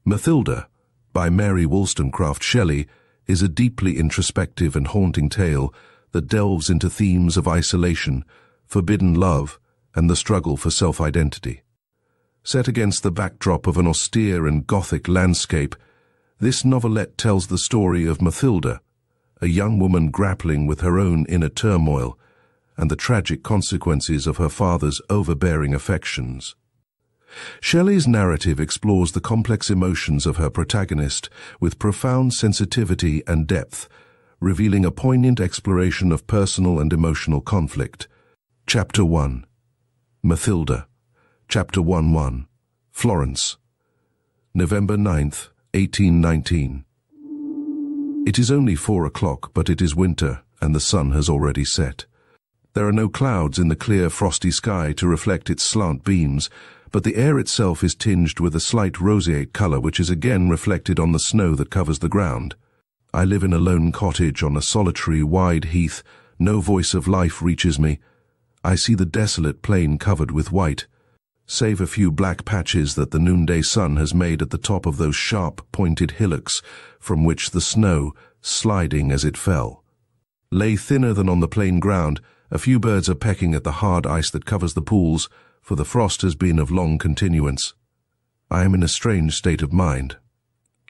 Mathilda, by Mary Wollstonecraft Shelley, is a deeply introspective and haunting tale that delves into themes of isolation, forbidden love, and the struggle for self-identity. Set against the backdrop of an austere and Gothic landscape, this novelette tells the story of Mathilda, a young woman grappling with her own inner turmoil and the tragic consequences of her father's overbearing affections. Shelley's narrative explores the complex emotions of her protagonist with profound sensitivity and depth, revealing a poignant exploration of personal and emotional conflict. Chapter 1. Mathilda. Chapter 1-1. Florence. November 9th, 1819. It is only 4 o'clock, but it is winter, and the sun has already set. There are no clouds in the clear, frosty sky to reflect its slant beams, but the air itself is tinged with a slight roseate color which is again reflected on the snow that covers the ground. I live in a lone cottage on a solitary, wide heath. No voice of life reaches me. I see the desolate plain covered with white, save a few black patches that the noonday sun has made at the top of those sharp, pointed hillocks from which the snow, sliding as it fell, lay thinner than on the plain ground. A few birds are pecking at the hard ice that covers the pools, for the frost has been of long continuance. I am in a strange state of mind.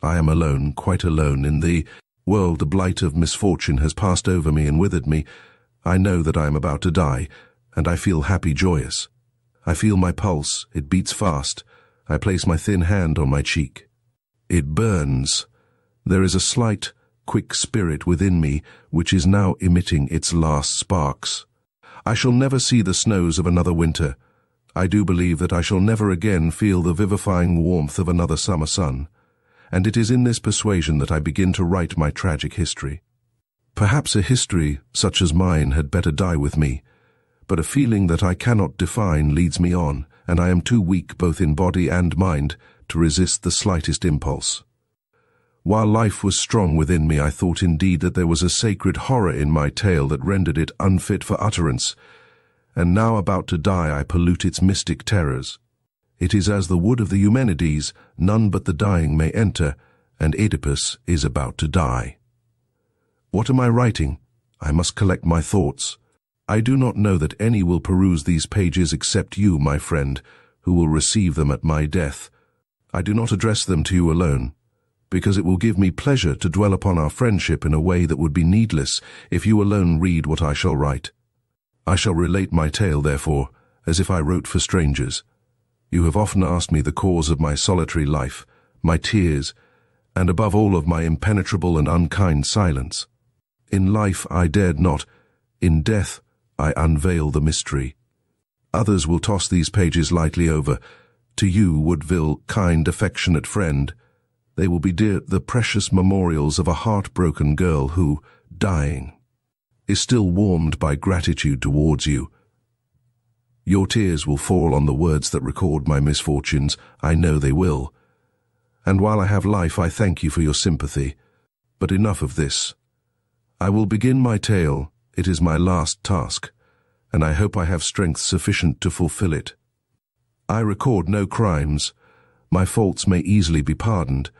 I am alone, quite alone, in the world. The blight of misfortune has passed over me and withered me. I know that I am about to die, and I feel happy, joyous. I feel my pulse, it beats fast. I place my thin hand on my cheek. It burns. There is a slight, quick spirit within me which is now emitting its last sparks. I shall never see the snows of another winter. I do believe that I shall never again feel the vivifying warmth of another summer sun, and it is in this persuasion that I begin to write my tragic history. Perhaps a history such as mine had better die with me, but a feeling that I cannot define leads me on, and I am too weak both in body and mind to resist the slightest impulse. While life was strong within me, I thought indeed that there was a sacred horror in my tale that rendered it unfit for utterance, and now about to die I pollute its mystic terrors. It is as the wood of the Eumenides, none but the dying may enter, and Oedipus is about to die. What am I writing? I must collect my thoughts. I do not know that any will peruse these pages except you, my friend, who will receive them at my death. I do not address them to you alone, because it will give me pleasure to dwell upon our friendship in a way that would be needless if you alone read what I shall write. I shall relate my tale, therefore, as if I wrote for strangers. You have often asked me the cause of my solitary life, my tears, and above all of my impenetrable and unkind silence. In life I dared not, in death I unveil the mystery. Others will toss these pages lightly over. To you, Woodville, kind, affectionate friend, they will be dear, the precious memorials of a heartbroken girl who, dying, is still warmed by gratitude towards you. Your tears will fall on the words that record my misfortunes, I know they will. And while I have life, I thank you for your sympathy. But enough of this. I will begin my tale. It is my last task, and I hope I have strength sufficient to fulfill it. I record no crimes. My faults may easily be pardoned,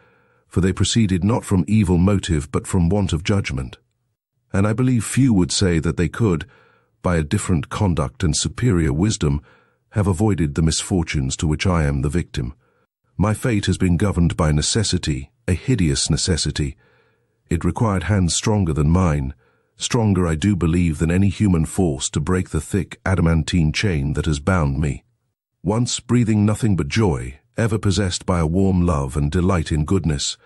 for they proceeded not from evil motive but from want of judgment. And I believe few would say that they could, by a different conduct and superior wisdom, have avoided the misfortunes to which I am the victim. My fate has been governed by necessity, a hideous necessity. It required hands stronger than mine, stronger, I do believe, than any human force to break the thick adamantine chain that has bound me. Once breathing nothing but joy, ever possessed by a warm love and delight in goodness,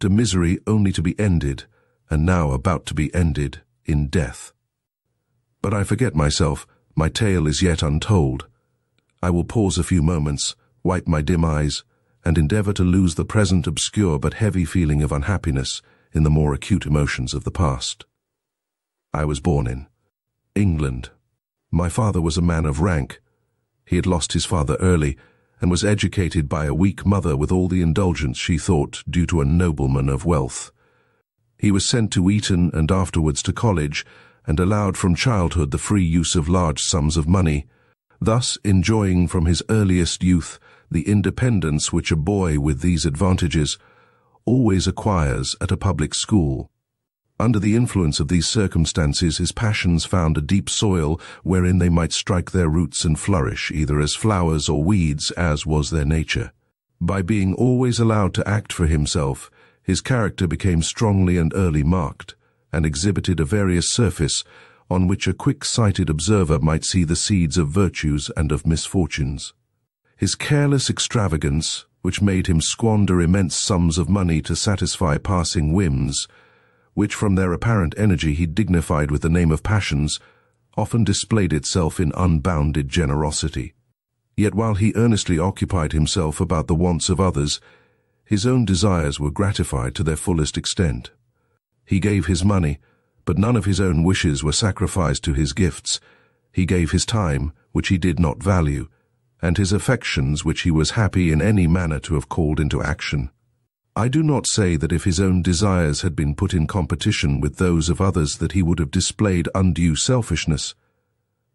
to misery only to be ended, and now about to be ended in death. But I forget myself, my tale is yet untold. I will pause a few moments, wipe my dim eyes, and endeavor to lose the present obscure but heavy feeling of unhappiness in the more acute emotions of the past. I was born in England. My father was a man of rank. He had lost his father early, and was educated by a weak mother with all the indulgence she thought due to a nobleman of wealth. He was sent to Eton and afterwards to college, and allowed from childhood the free use of large sums of money, thus enjoying from his earliest youth the independence which a boy with these advantages always acquires at a public school. Under the influence of these circumstances, his passions found a deep soil wherein they might strike their roots and flourish, either as flowers or weeds, as was their nature. By being always allowed to act for himself, his character became strongly and early marked, and exhibited a various surface on which a quick-sighted observer might see the seeds of virtues and of misfortunes. His careless extravagance, which made him squander immense sums of money to satisfy passing whims, which from their apparent energy he dignified with the name of passions, often displayed itself in unbounded generosity. Yet while he earnestly occupied himself about the wants of others, his own desires were gratified to their fullest extent. He gave his money, but none of his own wishes were sacrificed to his gifts. He gave his time, which he did not value, and his affections, which he was happy in any manner to have called into action. I do not say that if his own desires had been put in competition with those of others that he would have displayed undue selfishness,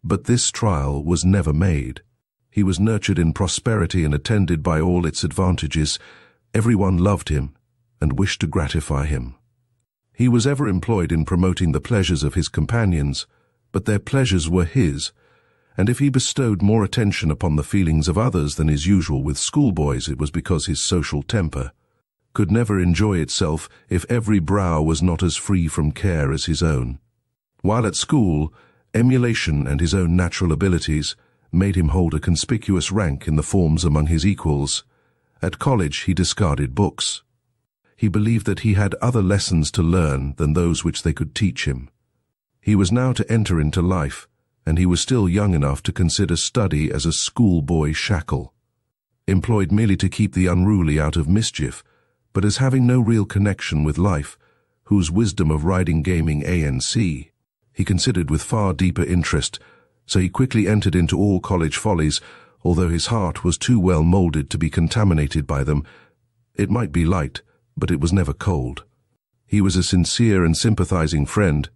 but this trial was never made. He was nurtured in prosperity and attended by all its advantages. Everyone loved him and wished to gratify him. He was ever employed in promoting the pleasures of his companions, but their pleasures were his, and if he bestowed more attention upon the feelings of others than is usual with schoolboys, it was because his social temper could never enjoy itself if every brow was not as free from care as his own. While at school, emulation and his own natural abilities made him hold a conspicuous rank in the forms among his equals. At college he discarded books. He believed that he had other lessons to learn than those which they could teach him. He was now to enter into life, and he was still young enough to consider study as a schoolboy shackle, employed merely to keep the unruly out of mischief, but as having no real connection with life, whose wisdom of riding gaming ANC he considered with far deeper interest, so he quickly entered into all college follies, although his heart was too well moulded to be contaminated by them. It might be light, but it was never cold. He was a sincere and sympathizing friend,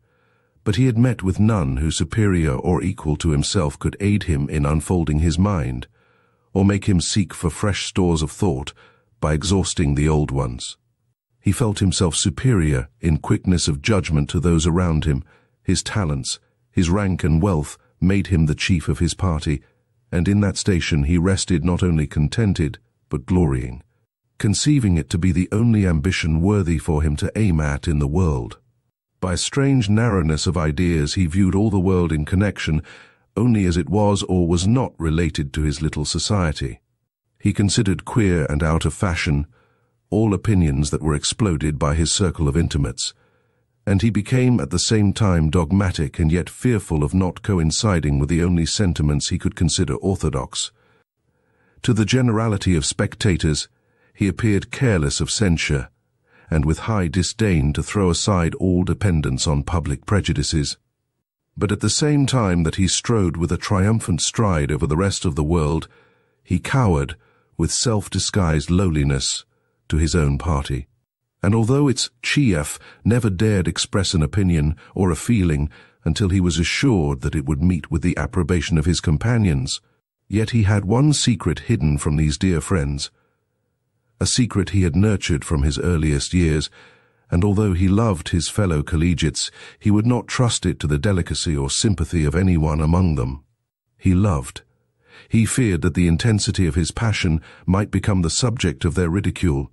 but he had met with none who superior or equal to himself could aid him in unfolding his mind, or make him seek for fresh stores of thought by exhausting the old ones. He felt himself superior in quickness of judgment to those around him. His talents, his rank and wealth made him the chief of his party, and in that station he rested not only contented, but glorying, conceiving it to be the only ambition worthy for him to aim at in the world. By a strange narrowness of ideas he viewed all the world in connection only as it was or was not related to his little society. He considered queer and out of fashion all opinions that were exploded by his circle of intimates, and he became at the same time dogmatic and yet fearful of not coinciding with the only sentiments he could consider orthodox. To the generality of spectators, he appeared careless of censure, and with high disdain to throw aside all dependence on public prejudices. But at the same time that he strode with a triumphant stride over the rest of the world, he cowered, with self-disguised lowliness, to his own party. And although its chief never dared express an opinion or a feeling until he was assured that it would meet with the approbation of his companions, yet he had one secret hidden from these dear friends, a secret he had nurtured from his earliest years, and although he loved his fellow collegiates, he would not trust it to the delicacy or sympathy of anyone among them. He loved. He feared that the intensity of his passion might become the subject of their ridicule,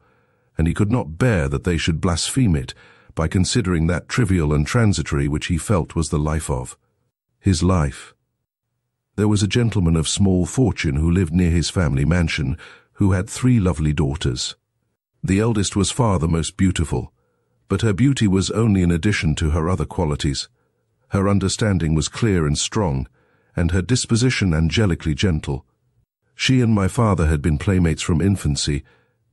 and he could not bear that they should blaspheme it by considering that trivial and transitory which he felt was the life of his life. There was a gentleman of small fortune who lived near his family mansion, who had 3 lovely daughters. The eldest was far the most beautiful, but her beauty was only an addition to her other qualities. Her understanding was clear and strong, and her disposition angelically gentle. She and my father had been playmates from infancy.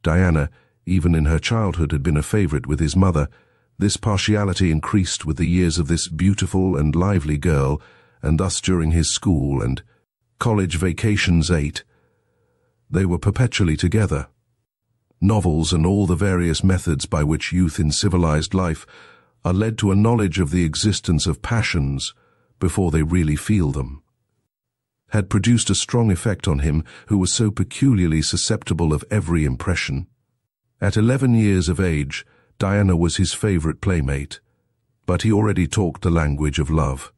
Diana, even in her childhood, had been a favorite with his mother. This partiality increased with the years of this beautiful and lively girl, and thus during his school and college vacations 8. They were perpetually together. Novels and all the various methods by which youth in civilized life are led to a knowledge of the existence of passions before they really feel them. had produced a strong effect on him who was so peculiarly susceptible of every impression. At 11 years of age, Diana was his favorite playmate, but he already talked the language of love.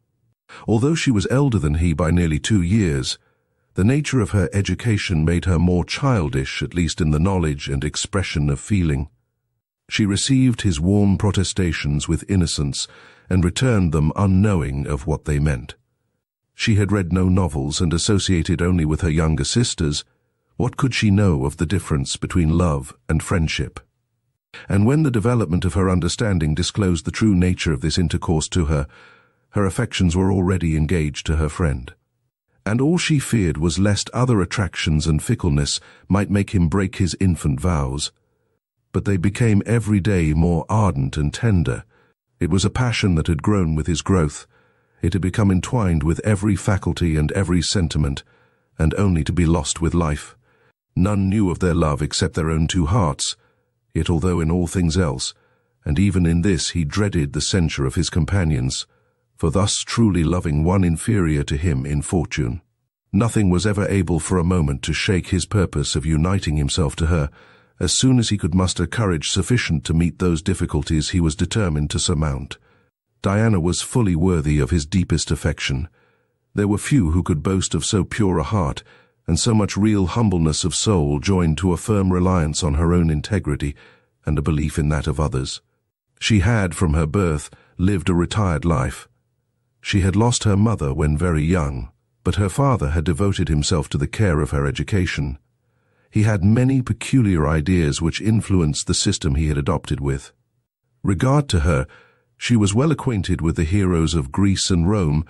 Although she was elder than he by nearly 2 years, the nature of her education made her more childish, at least in the knowledge and expression of feeling. She received his warm protestations with innocence and returned them unknowing of what they meant. She had read no novels and associated only with her younger sisters. What could she know of the difference between love and friendship? And when the development of her understanding disclosed the true nature of this intercourse to her, her affections were already engaged to her friend. And all she feared was lest other attractions and fickleness might make him break his infant vows. But they became every day more ardent and tender. It was a passion that had grown with his growth. It had become entwined with every faculty and every sentiment, and only to be lost with life. None knew of their love except their own 2 hearts, yet although in all things else, and even in this he dreaded the censure of his companions, for thus truly loving one inferior to him in fortune, nothing was ever able for a moment to shake his purpose of uniting himself to her. As soon as he could muster courage sufficient to meet those difficulties he was determined to surmount. Diana was fully worthy of his deepest affection. There were few who could boast of so pure a heart, and so much real humbleness of soul joined to a firm reliance on her own integrity and a belief in that of others. She had, from her birth, lived a retired life. She had lost her mother when very young, but her father had devoted himself to the care of her education. He had many peculiar ideas which influenced the system he had adopted with regard to her. She was well acquainted with the heroes of Greece and Rome,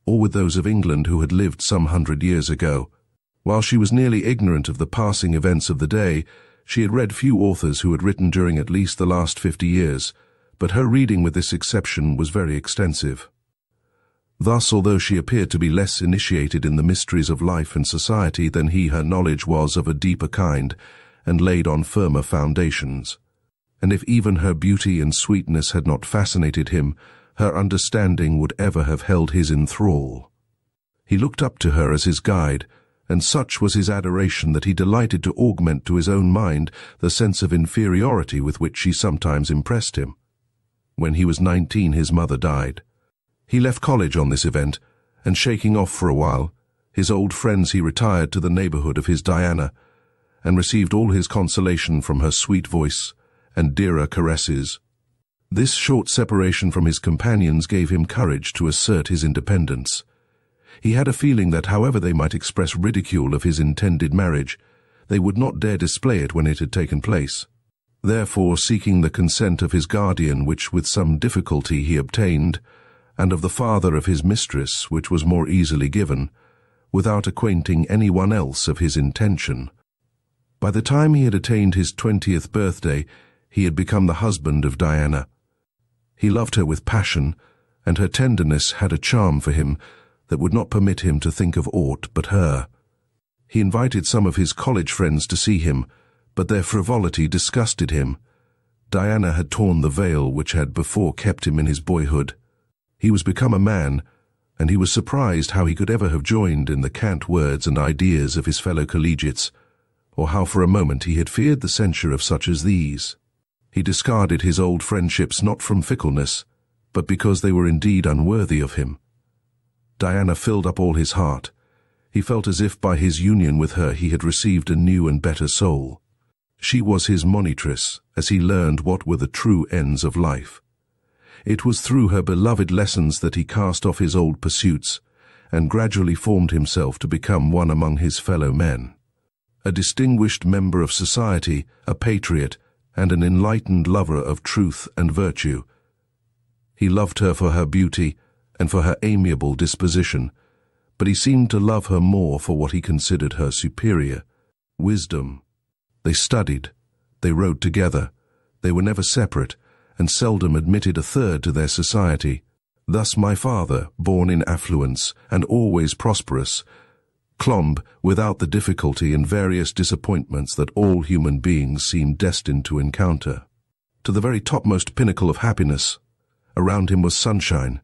or with those of England who had lived some 100 years ago. While she was nearly ignorant of the passing events of the day, she had read few authors who had written during at least the last 50 years, but her reading with this exception was very extensive. Thus, although she appeared to be less initiated in the mysteries of life and society than he, her knowledge was of a deeper kind, and laid on firmer foundations. And if even her beauty and sweetness had not fascinated him, her understanding would ever have held his in thrall. He looked up to her as his guide, and such was his adoration that he delighted to augment to his own mind the sense of inferiority with which she sometimes impressed him. When he was 19, his mother died. He left college on this event, and shaking off for a while his old friends, he retired to the neighborhood of his Diana, and received all his consolation from her sweet voice and dearer caresses. This short separation from his companions gave him courage to assert his independence. He had a feeling that however they might express ridicule of his intended marriage, they would not dare display it when it had taken place. Therefore, seeking the consent of his guardian, which with some difficulty he obtained, and of the father of his mistress, which was more easily given, without acquainting anyone else of his intention. By the time he had attained his 20th birthday, he had become the husband of Diana. He loved her with passion, and her tenderness had a charm for him that would not permit him to think of aught but her. He invited some of his college friends to see him, but their frivolity disgusted him. Diana had torn the veil which had before kept him in his boyhood. He was become a man, and he was surprised how he could ever have joined in the cant words and ideas of his fellow collegiates, or how for a moment he had feared the censure of such as these. He discarded his old friendships not from fickleness, but because they were indeed unworthy of him. Diana filled up all his heart. He felt as if by his union with her he had received a new and better soul. She was his monitress, as he learned what were the true ends of life. It was through her beloved lessons that he cast off his old pursuits, and gradually formed himself to become one among his fellow men. A distinguished member of society, a patriot, and an enlightened lover of truth and virtue. He loved her for her beauty and for her amiable disposition, but he seemed to love her more for what he considered her superior wisdom. They studied, they rode together, they were never separate, and seldom admitted a third to their society. Thus my father, born in affluence and always prosperous, clomb without the difficulty and various disappointments that all human beings seem destined to encounter, to the very topmost pinnacle of happiness. Around him was sunshine,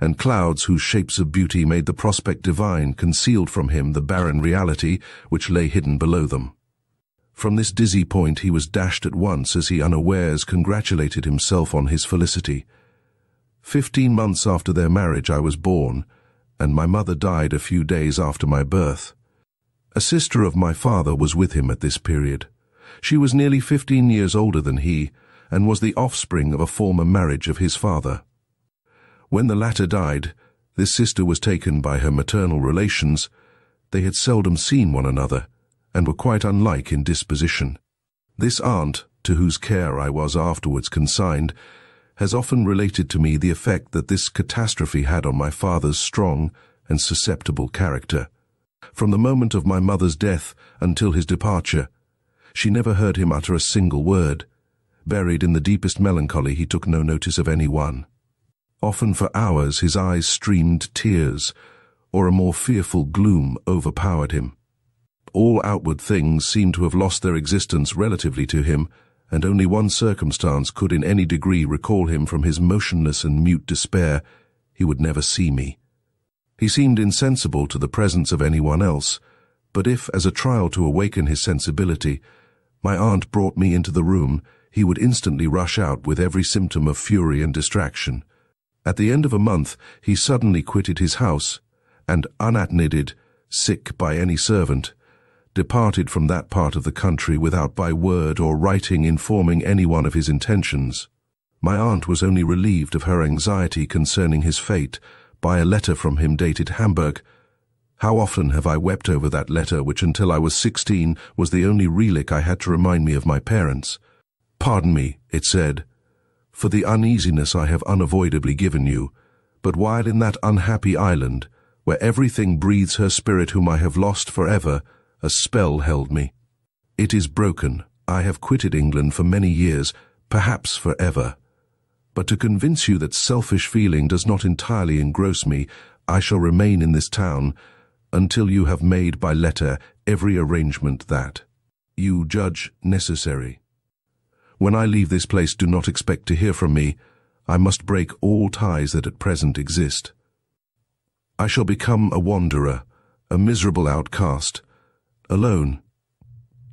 and clouds whose shapes of beauty made the prospect divine concealed from him the barren reality which lay hidden below them. From this dizzy point he was dashed at once as he unawares congratulated himself on his felicity. 15 months after their marriage I was born, and my mother died a few days after my birth. A sister of my father was with him at this period. She was nearly 15 years older than he, and was the offspring of a former marriage of his father. When the latter died, this sister was taken by her maternal relations. They had seldom seen one another, and were quite unlike in disposition. This aunt, to whose care I was afterwards consigned, has often related to me the effect that this catastrophe had on my father's strong and susceptible character. From the moment of my mother's death until his departure, she never heard him utter a single word. Buried in the deepest melancholy, he took no notice of any one. Often for hours his eyes streamed tears, or a more fearful gloom overpowered him. All outward things seemed to have lost their existence relatively to him, and only one circumstance could in any degree recall him from his motionless and mute despair: he would never see me. He seemed insensible to the presence of anyone else, but if, as a trial to awaken his sensibility, my aunt brought me into the room, he would instantly rush out with every symptom of fury and distraction. At the end of a month he suddenly quitted his house, and unattended, sick by any servant, departed from that part of the country without by word or writing informing anyone of his intentions. My aunt was only relieved of her anxiety concerning his fate by a letter from him dated Hamburg. How often have I wept over that letter, which until I was 16 was the only relic I had to remind me of my parents. "Pardon me," it said, "for the uneasiness I have unavoidably given you, but while in that unhappy island, where everything breathes her spirit whom I have lost forever, a spell held me. It is broken. I have quitted England for many years, perhaps forever. But to convince you that selfish feeling does not entirely engross me, I shall remain in this town until you have made by letter every arrangement that you judge necessary. When I leave this place, do not expect to hear from me. I must break all ties that at present exist. I shall become a wanderer, a miserable outcast, alone.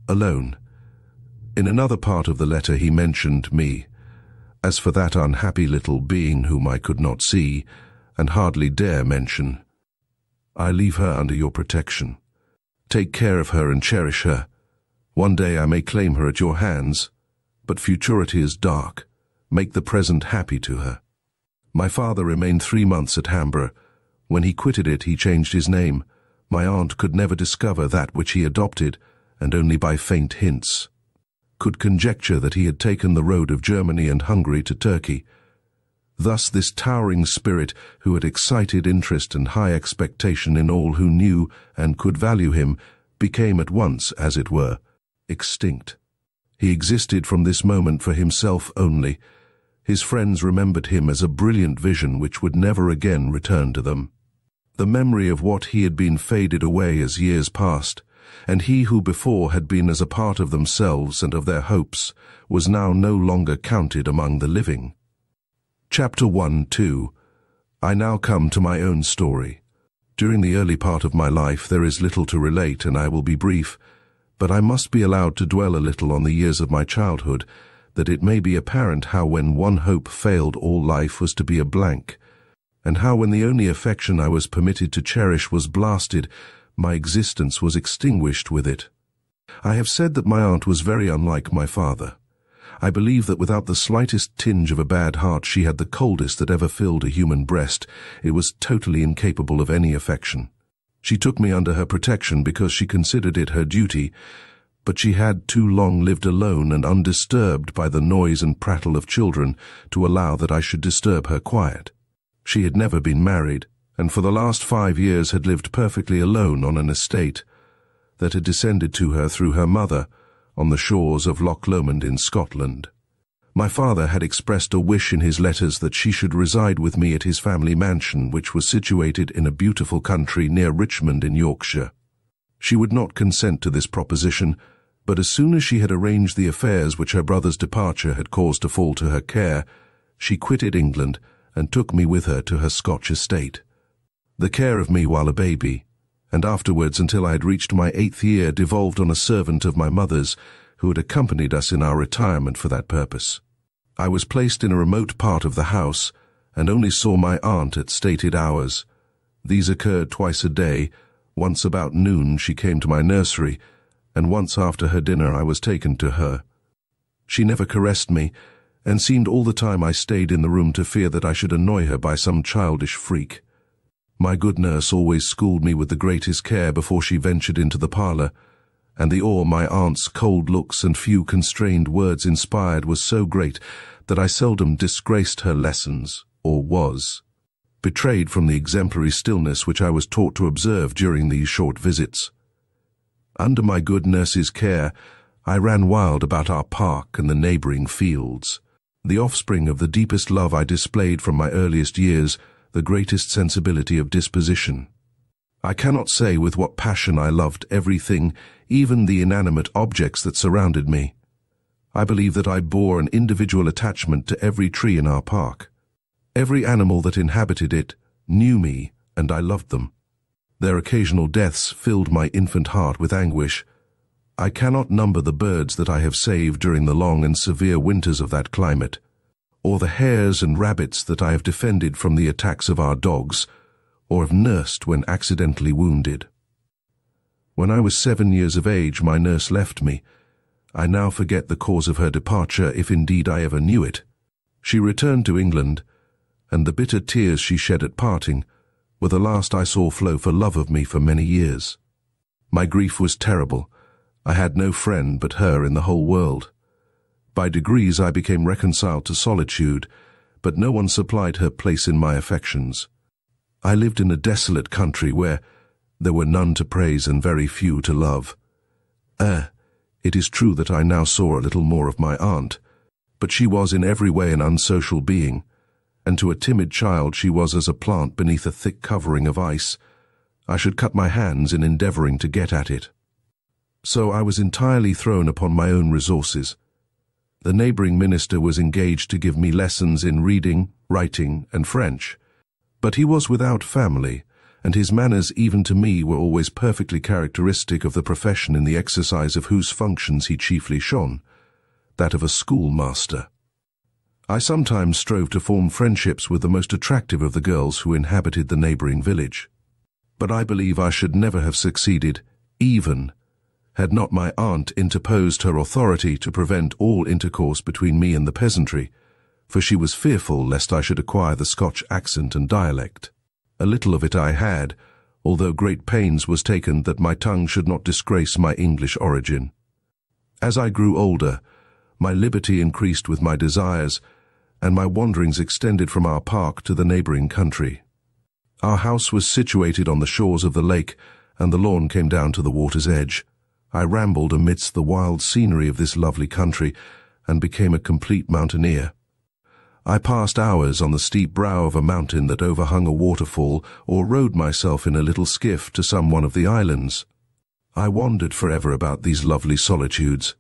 In another part of the letter he mentioned me. As for that unhappy little being whom I could not see, and hardly dare mention, I leave her under your protection. Take care of her and cherish her. One day I may claim her at your hands, but futurity is dark. Make the present happy to her. My father remained 3 months at Hamborough. When he quitted it, he changed his name. My aunt could never discover that which he adopted, and only by faint hints could conjecture that he had taken the road of Germany and Hungary to Turkey. Thus this towering spirit, who had excited interest and high expectation in all who knew and could value him, became at once, as it were, extinct. He existed from this moment for himself only. His friends remembered him as a brilliant vision which would never again return to them. The memory of what he had been faded away as years passed, and he who before had been as a part of themselves and of their hopes was now no longer counted among the living. Chapter 1-2. I now come to my own story. During the early part of my life there is little to relate, and I will be brief, but I must be allowed to dwell a little on the years of my childhood, that it may be apparent how when one hope failed all life was to be a blank, and how when the only affection I was permitted to cherish was blasted, my existence was extinguished with it. I have said that my aunt was very unlike my father. I believe that without the slightest tinge of a bad heart she had the coldest that ever filled a human breast. It was totally incapable of any affection. She took me under her protection because she considered it her duty, but she had too long lived alone and undisturbed by the noise and prattle of children to allow that I should disturb her quiet. She had never been married, and for the last 5 years had lived perfectly alone on an estate that had descended to her through her mother on the shores of Loch Lomond in Scotland. My father had expressed a wish in his letters that she should reside with me at his family mansion, which was situated in a beautiful country near Richmond in Yorkshire. She would not consent to this proposition, but as soon as she had arranged the affairs which her brother's departure had caused to fall to her care, she quitted England and took me with her to her Scotch estate. The care of me while a baby, and afterwards until I had reached my 8th year, devolved on a servant of my mother's who had accompanied us in our retirement for that purpose. I was placed in a remote part of the house and only saw my aunt at stated hours. These occurred twice a day. Once about noon she came to my nursery, and once after her dinner I was taken to her. She never caressed me, and seemed all the time I stayed in the room to fear that I should annoy her by some childish freak. My good nurse always schooled me with the greatest care before she ventured into the parlour, and the awe my aunt's cold looks and few constrained words inspired was so great that I seldom disgraced her lessons, or was betrayed from the exemplary stillness which I was taught to observe during these short visits. Under my good nurse's care, I ran wild about our park and the neighbouring fields, the offspring of the deepest love I displayed from my earliest years, the greatest sensibility of disposition. I cannot say with what passion I loved everything, even the inanimate objects that surrounded me. I believe that I bore an individual attachment to every tree in our park. Every animal that inhabited it knew me, and I loved them. Their occasional deaths filled my infant heart with anguish. I cannot number the birds that I have saved during the long and severe winters of that climate, or the hares and rabbits that I have defended from the attacks of our dogs, or have nursed when accidentally wounded. When I was 7 years of age, my nurse left me. I now forget the cause of her departure, if indeed I ever knew it. She returned to England, and the bitter tears she shed at parting were the last I saw flow for love of me for many years. My grief was terrible. I had no friend but her in the whole world. By degrees I became reconciled to solitude, but no one supplied her place in my affections. I lived in a desolate country where there were none to praise and very few to love. It is true that I now saw a little more of my aunt, but she was in every way an unsocial being, and to a timid child she was as a plant beneath a thick covering of ice. I should cut my hands in endeavouring to get at it. So I was entirely thrown upon my own resources. The neighbouring minister was engaged to give me lessons in reading, writing, and French, but he was without family, and his manners even to me were always perfectly characteristic of the profession in the exercise of whose functions he chiefly shone, that of a schoolmaster. I sometimes strove to form friendships with the most attractive of the girls who inhabited the neighbouring village, but I believe I should never have succeeded, even had not my aunt interposed her authority to prevent all intercourse between me and the peasantry, for she was fearful lest I should acquire the Scotch accent and dialect. A little of it I had, although great pains was taken that my tongue should not disgrace my English origin. As I grew older, my liberty increased with my desires, and my wanderings extended from our park to the neighbouring country. Our house was situated on the shores of the lake, and the lawn came down to the water's edge. I rambled amidst the wild scenery of this lovely country, and became a complete mountaineer. I passed hours on the steep brow of a mountain that overhung a waterfall, or rowed myself in a little skiff to some one of the islands. I wandered forever about these lovely solitudes,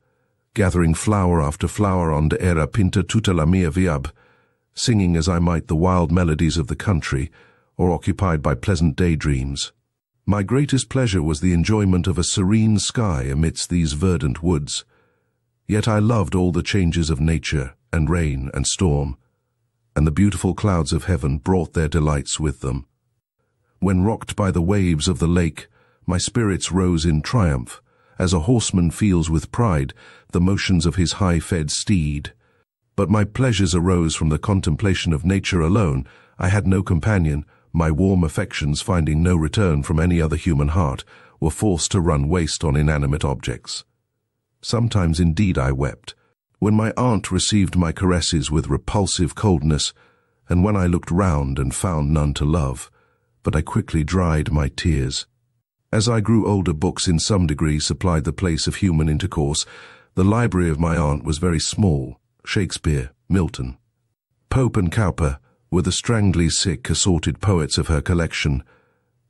gathering flower after flower onde era pinta tutta la mia viab, singing as I might the wild melodies of the country, or occupied by pleasant daydreams. My greatest pleasure was the enjoyment of a serene sky amidst these verdant woods. Yet I loved all the changes of nature, and rain and storm, and the beautiful clouds of heaven brought their delights with them. When rocked by the waves of the lake, my spirits rose in triumph, as a horseman feels with pride the motions of his high-fed steed. But my pleasures arose from the contemplation of nature alone. I had no companion. My warm affections, finding no return from any other human heart, were forced to run waste on inanimate objects. Sometimes indeed I wept, when my aunt received my caresses with repulsive coldness, and when I looked round and found none to love, but I quickly dried my tears. As I grew older, books in some degree supplied the place of human intercourse. The library of my aunt was very small. Shakespeare, Milton, Pope and Cowper were the strangely sick assorted poets of her collection,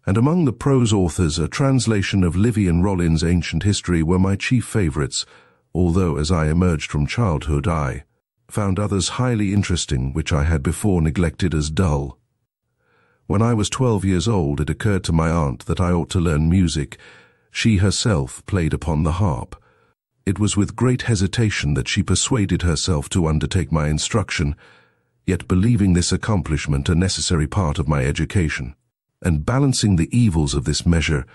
and among the prose authors a translation of Livy and Rollin's Ancient History were my chief favourites, although as I emerged from childhood I, found others highly interesting which I had before neglected as dull. When I was 12 years old, it occurred to my aunt that I ought to learn music. She herself played upon the harp. It was with great hesitation that she persuaded herself to undertake my instruction, yet believing this accomplishment a necessary part of my education, and balancing the evils of this measure,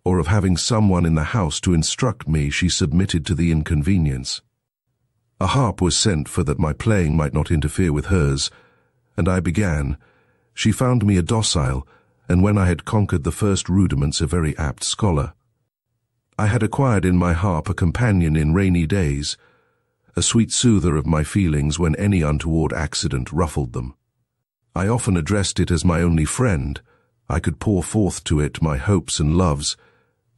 or of having someone in the house to instruct me, she submitted to the inconvenience. A harp was sent for that my playing might not interfere with hers, and I began. She found me a docile, and when I had conquered the first rudiments, a very apt scholar. I had acquired in my harp a companion in rainy days, a sweet soother of my feelings when any untoward accident ruffled them. I often addressed it as my only friend. I could pour forth to it my hopes and loves,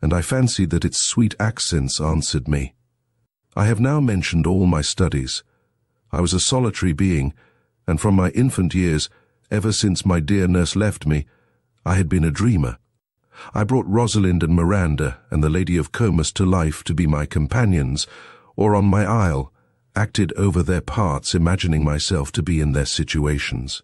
and I fancied that its sweet accents answered me. I have now mentioned all my studies. I was a solitary being, and from my infant years, ever since my dear nurse left me, I had been a dreamer. I brought Rosalind and Miranda and the Lady of Comus to life to be my companions, or on my isle, acted over their parts, imagining myself to be in their situations.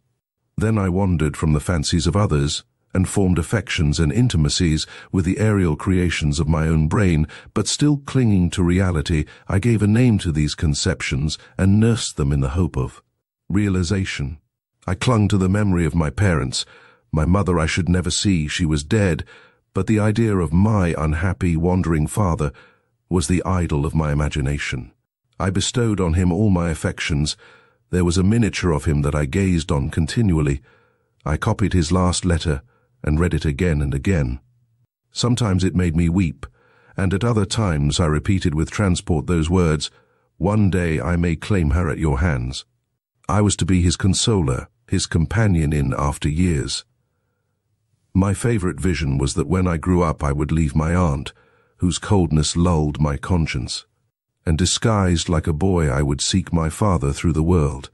Then I wandered from the fancies of others, and formed affections and intimacies with the aerial creations of my own brain, but still clinging to reality, I gave a name to these conceptions and nursed them in the hope of realization. I clung to the memory of my parents. My mother I should never see, she was dead, but the idea of my unhappy, wandering father was the idol of my imagination. I bestowed on him all my affections. There was a miniature of him that I gazed on continually. I copied his last letter and read it again and again. Sometimes it made me weep, and at other times I repeated with transport those words, "One day I may claim her at your hands." I was to be his consoler, his companion in after years. My favorite vision was that when I grew up I would leave my aunt, whose coldness lulled my conscience, and disguised like a boy I would seek my father through the world.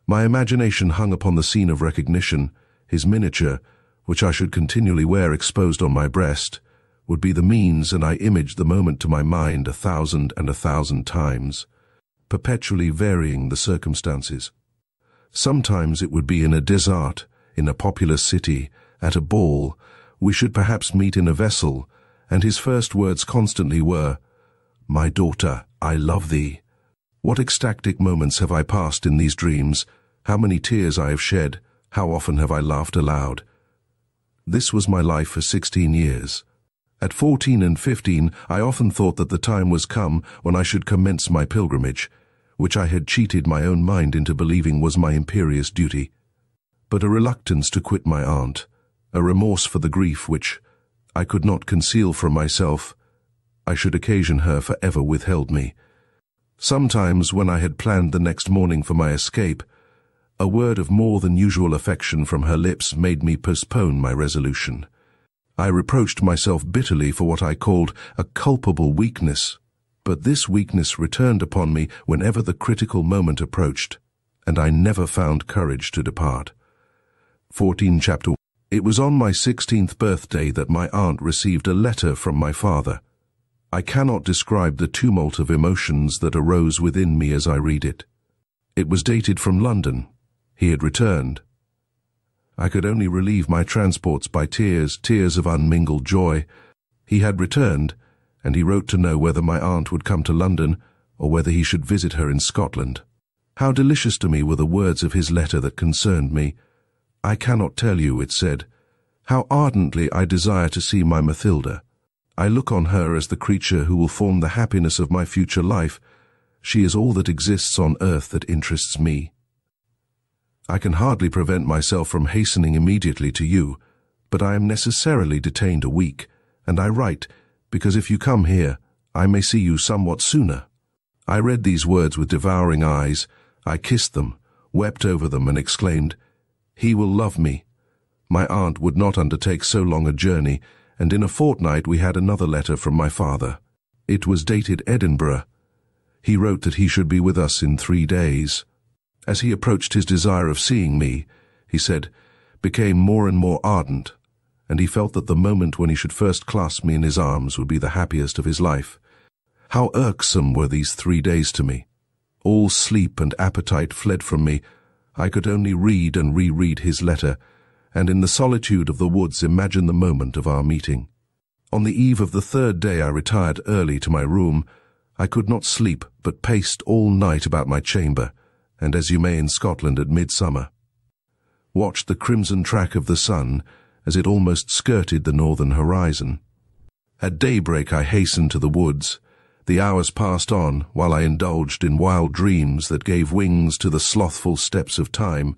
My imagination hung upon the scene of recognition. His miniature, which I should continually wear exposed on my breast, would be the means, and I imaged the moment to my mind 1,000 and 1,000 times, perpetually varying the circumstances. Sometimes it would be in a desert, in a populous city, at a ball. We should perhaps meet in a vessel, and his first words constantly were, "My daughter, I love thee." What ecstatic moments have I passed in these dreams, how many tears I have shed, how often have I laughed aloud. This was my life for 16 years. At 14 and 15, I often thought that the time was come when I should commence my pilgrimage, which I had cheated my own mind into believing was my imperious duty. But a reluctance to quit my aunt, a remorse for the grief which I could not conceal from myself, I should occasion her for ever withheld me. Sometimes, when I had planned the next morning for my escape, a word of more than usual affection from her lips made me postpone my resolution. I reproached myself bitterly for what I called a culpable weakness, but this weakness returned upon me whenever the critical moment approached, and I never found courage to depart. 14 Chapter 1. It was on my 16th birthday that my aunt received a letter from my father. I cannot describe the tumult of emotions that arose within me as I read it. It was dated from London. He had returned. I could only relieve my transports by tears, tears of unmingled joy. He had returned, and he wrote to know whether my aunt would come to London, or whether he should visit her in Scotland. How delicious to me were the words of his letter that concerned me. "I cannot tell you," it said, "how ardently I desire to see my Mathilda. I look on her as the creature who will form the happiness of my future life. She is all that exists on earth that interests me. I can hardly prevent myself from hastening immediately to you, but I am necessarily detained a week, and I write, because if you come here, I may see you somewhat sooner." I read these words with devouring eyes. I kissed them, wept over them, and exclaimed, "He will love me." My aunt would not undertake so long a journey, and in a fortnight we had another letter from my father. It was dated Edinburgh. He wrote that he should be with us in 3 days. As he approached, his desire of seeing me, he said, became more and more ardent, and he felt that the moment when he should first clasp me in his arms would be the happiest of his life. How irksome were these 3 days to me! All sleep and appetite fled from me. I could only read and reread his letter, and in the solitude of the woods imagine the moment of our meeting. On the eve of the third day I retired early to my room. I could not sleep, but paced all night about my chamber, and as you may in Scotland at midsummer, watched the crimson track of the sun as it almost skirted the northern horizon. At daybreak I hastened to the woods. The hours passed on while I indulged in wild dreams that gave wings to the slothful steps of time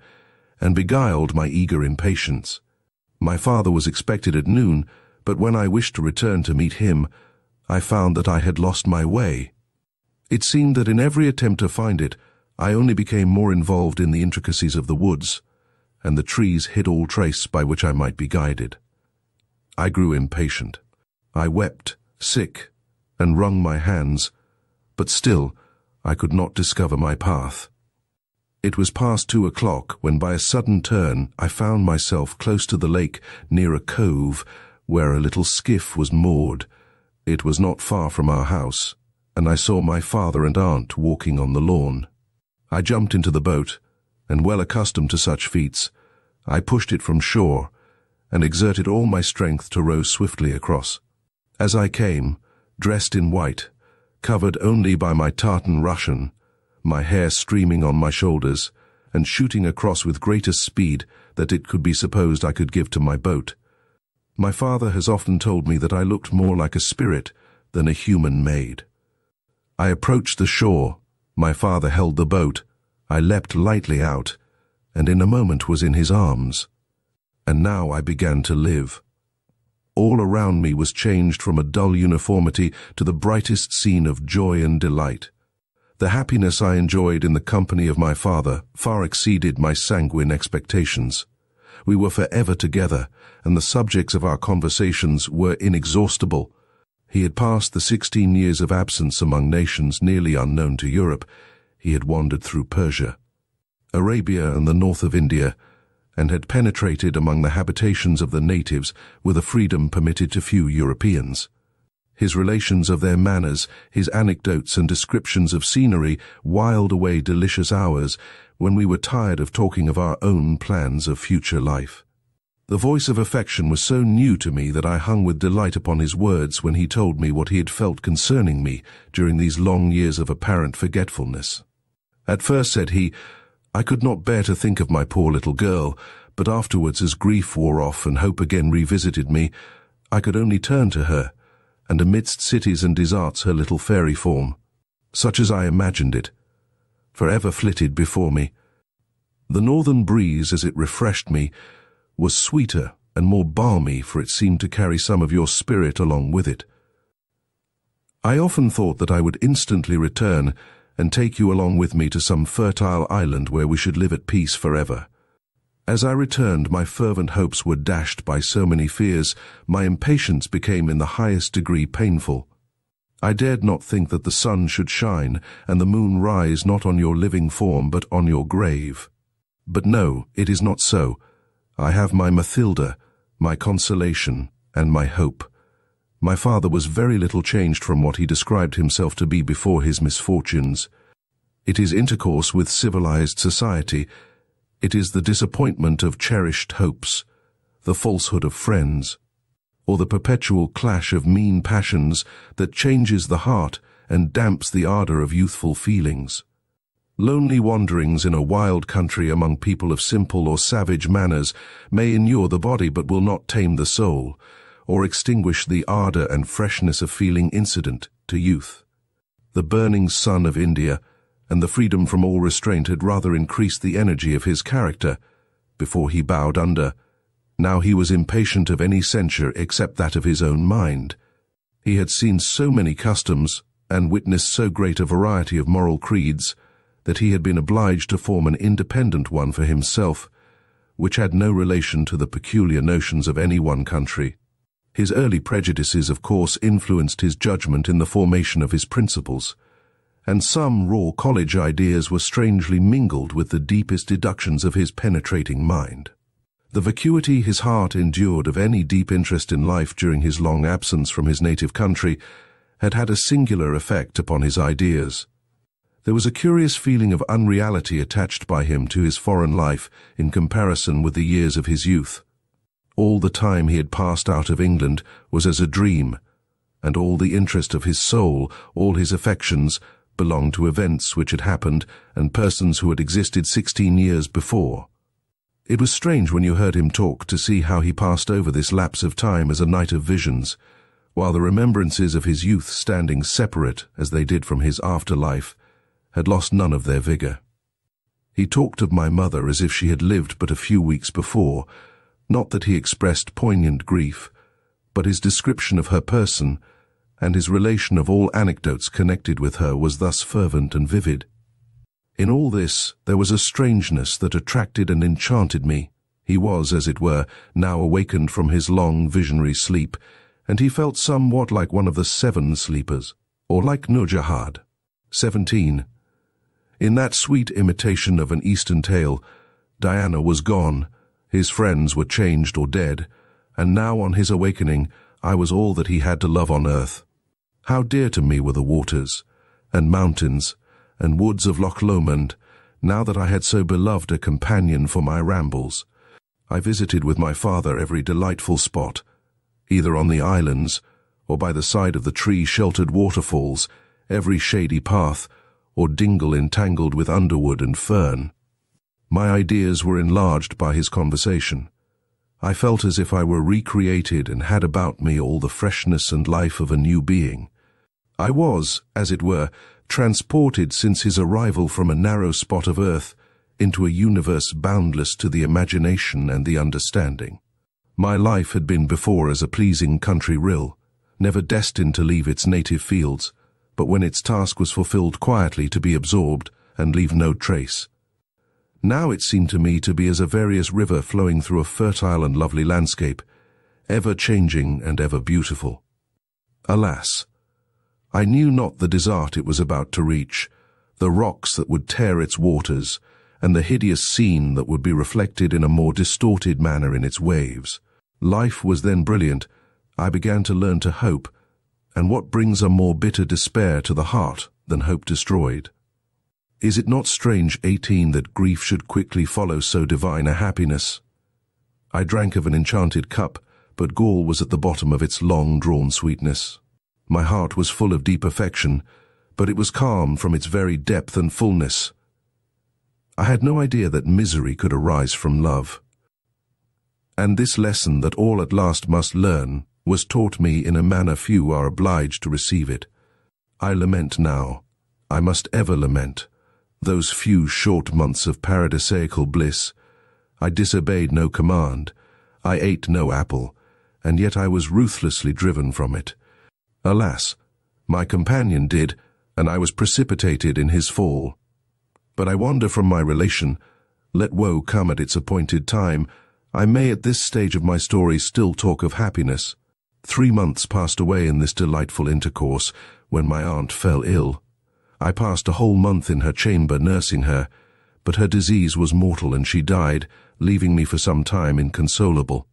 and beguiled my eager impatience. My father was expected at noon, but when I wished to return to meet him, I found that I had lost my way. It seemed that in every attempt to find it, I only became more involved in the intricacies of the woods, and the trees hid all trace by which I might be guided. I grew impatient. I wept, sick, and wrung my hands, but still I could not discover my path. It was past 2 o'clock when by a sudden turn I found myself close to the lake near a cove where a little skiff was moored. It was not far from our house, and I saw my father and aunt walking on the lawn. I jumped into the boat, and well accustomed to such feats, I pushed it from shore and exerted all my strength to row swiftly across. As I came, dressed in white, covered only by my tartan Russian, my hair streaming on my shoulders, and shooting across with greater speed that it could be supposed I could give to my boat. My father has often told me that I looked more like a spirit than a human maid. I approached the shore. My father held the boat. I leapt lightly out, and in a moment was in his arms. And now I began to live. All around me was changed from a dull uniformity to the brightest scene of joy and delight. The happiness I enjoyed in the company of my father far exceeded my sanguine expectations. We were forever together, and the subjects of our conversations were inexhaustible. He had passed the 16 years of absence among nations nearly unknown to Europe. He had wandered through Persia, Arabia, and the north of India, and had penetrated among the habitations of the natives with a freedom permitted to few Europeans. His relations of their manners, his anecdotes and descriptions of scenery whiled away delicious hours when we were tired of talking of our own plans of future life. The voice of affection was so new to me that I hung with delight upon his words when he told me what he had felt concerning me during these long years of apparent forgetfulness. At first, said he, I could not bear to think of my poor little girl, but afterwards, as grief wore off and hope again revisited me, I could only turn to her, and amidst cities and deserts her little fairy form, such as I imagined it, forever flitted before me. The northern breeze, as it refreshed me, was sweeter and more balmy, for it seemed to carry some of your spirit along with it. I often thought that I would instantly return and take you along with me to some fertile island where we should live at peace forever. As I returned, my fervent hopes were dashed by so many fears, my impatience became in the highest degree painful. I dared not think that the sun should shine and the moon rise not on your living form but on your grave. But no, it is not so. I have my Mathilda, my consolation, and my hope. My father was very little changed from what he described himself to be before his misfortunes. It is intercourse with civilized society. It is the disappointment of cherished hopes, the falsehood of friends, or the perpetual clash of mean passions that changes the heart and damps the ardor of youthful feelings. Lonely wanderings in a wild country among people of simple or savage manners may inure the body but will not tame the soul, or extinguish the ardor and freshness of feeling incident to youth. The burning sun of India and the freedom from all restraint had rather increased the energy of his character. Before he bowed under, now he was impatient of any censure except that of his own mind. He had seen so many customs and witnessed so great a variety of moral creeds that he had been obliged to form an independent one for himself, which had no relation to the peculiar notions of any one country. His early prejudices, of course, influenced his judgment in the formation of his principles, and some raw college ideas were strangely mingled with the deepest deductions of his penetrating mind. The vacuity his heart endured of any deep interest in life during his long absence from his native country had had a singular effect upon his ideas. There was a curious feeling of unreality attached by him to his foreign life in comparison with the years of his youth. All the time he had passed out of England was as a dream, and all the interest of his soul, all his affections, belonged to events which had happened and persons who had existed 16 years before. It was strange when you heard him talk to see how he passed over this lapse of time as a night of visions, while the remembrances of his youth, standing separate as they did from his afterlife, had lost none of their vigor. He talked of my mother as if she had lived but a few weeks before, not that he expressed poignant grief, but his description of her person and his relation of all anecdotes connected with her was thus fervent and vivid. In all this there was a strangeness that attracted and enchanted me. He was, as it were, now awakened from his long visionary sleep, and he felt somewhat like one of the 7 sleepers, or like Nourjahad. 17. In that sweet imitation of an Eastern tale, Diana was gone, his friends were changed or dead, and now on his awakening I was all that he had to love on earth. How dear to me were the waters, and mountains, and woods of Loch Lomond, now that I had so beloved a companion for my rambles. I visited with my father every delightful spot, either on the islands, or by the side of the tree-sheltered waterfalls, every shady path, or dingle entangled with underwood and fern. My ideas were enlarged by his conversation. I felt as if I were recreated and had about me all the freshness and life of a new being. I was, as it were, transported since his arrival from a narrow spot of earth into a universe boundless to the imagination and the understanding. My life had been before as a pleasing country rill, never destined to leave its native fields, but when its task was fulfilled quietly to be absorbed and leave no trace. Now it seemed to me to be as a various river flowing through a fertile and lovely landscape, ever changing and ever beautiful. Alas! I knew not the desert it was about to reach, the rocks that would tear its waters, and the hideous scene that would be reflected in a more distorted manner in its waves. Life was then brilliant. I began to learn to hope, and what brings a more bitter despair to the heart than hope destroyed? Is it not strange, 18, that grief should quickly follow so divine a happiness? I drank of an enchanted cup, but gall was at the bottom of its long-drawn sweetness. My heart was full of deep affection, but it was calm from its very depth and fullness. I had no idea that misery could arise from love. And this lesson that all at last must learn was taught me in a manner few are obliged to receive it. I lament now, I must ever lament, those few short months of paradisaical bliss. I disobeyed no command, I ate no apple, and yet I was ruthlessly driven from it. Alas, my companion did, and I was precipitated in his fall. But I wander from my relation. Let woe come at its appointed time. I may at this stage of my story still talk of happiness. 3 months passed away in this delightful intercourse, when my aunt fell ill. I passed a whole month in her chamber nursing her, but her disease was mortal and she died, leaving me for some time inconsolable.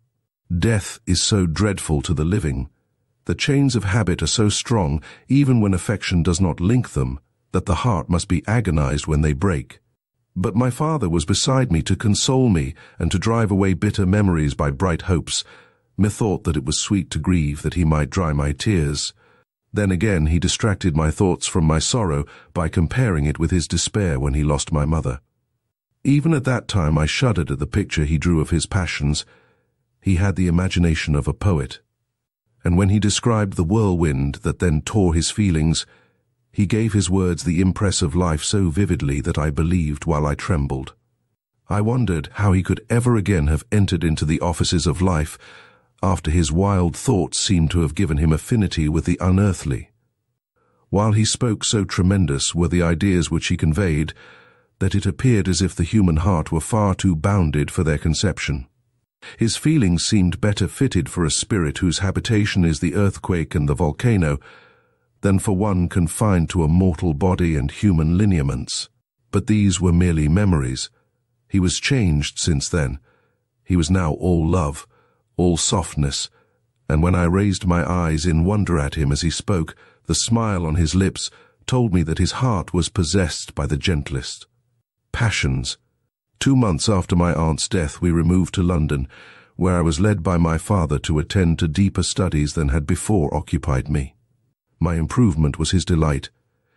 Death is so dreadful to the living. The chains of habit are so strong, even when affection does not link them, that the heart must be agonized when they break. But my father was beside me to console me and to drive away bitter memories by bright hopes. Methought that it was sweet to grieve that he might dry my tears. Then again he distracted my thoughts from my sorrow by comparing it with his despair when he lost my mother. Even at that time I shuddered at the picture he drew of his passions. He had the imagination of a poet. And when he described the whirlwind that then tore his feelings, he gave his words the impress of life so vividly that I believed while I trembled. I wondered how he could ever again have entered into the offices of life, after his wild thoughts seemed to have given him affinity with the unearthly. While he spoke, so tremendous were the ideas which he conveyed, that it appeared as if the human heart were far too bounded for their conception. His feelings seemed better fitted for a spirit whose habitation is the earthquake and the volcano, than for one confined to a mortal body and human lineaments. But these were merely memories. He was changed since then. He was now all love, all softness, and when I raised my eyes in wonder at him as he spoke, the smile on his lips told me that his heart was possessed by the gentlest passions. 2 months after my aunt's death, we removed to London, where I was led by my father to attend to deeper studies than had before occupied me. My improvement was his delight.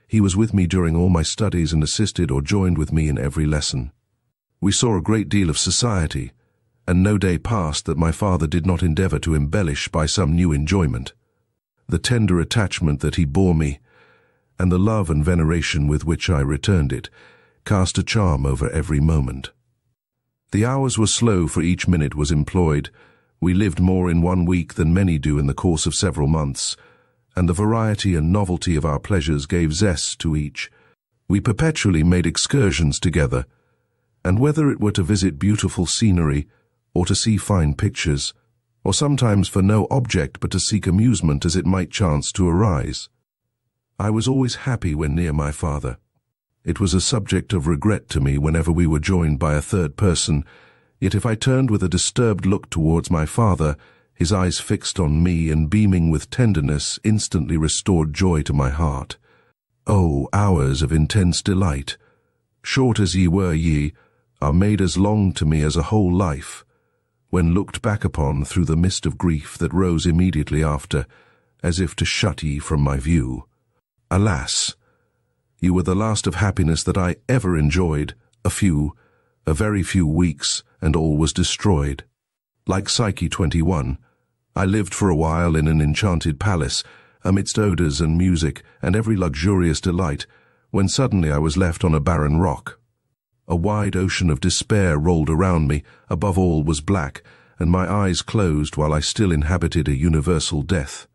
He was with me during all my studies and assisted or joined with me in every lesson. We saw a great deal of society, and no day passed that my father did not endeavour to embellish by some new enjoyment. The tender attachment that he bore me, and the love and veneration with which I returned it, cast a charm over every moment. The hours were slow, for each minute was employed. We lived more in 1 week than many do in the course of several months, and the variety and novelty of our pleasures gave zest to each. We perpetually made excursions together, and whether it were to visit beautiful scenery, or to see fine pictures, or sometimes for no object but to seek amusement as it might chance to arise, I was always happy when near my father. It was a subject of regret to me whenever we were joined by a third person, yet if I turned with a disturbed look towards my father, his eyes fixed on me and beaming with tenderness instantly restored joy to my heart. Oh, hours of intense delight! Short as ye are made as long to me as a whole life, when looked back upon through the mist of grief that rose immediately after, as if to shut ye from my view. Alas! You were the last of happiness that I ever enjoyed. A very few weeks, and all was destroyed. Like Psyche 21, I lived for a while in an enchanted palace, amidst odours and music and every luxurious delight, when suddenly I was left on a barren rock. A wide ocean of despair rolled around me, above all was black, and my eyes closed while I still inhabited a universal death.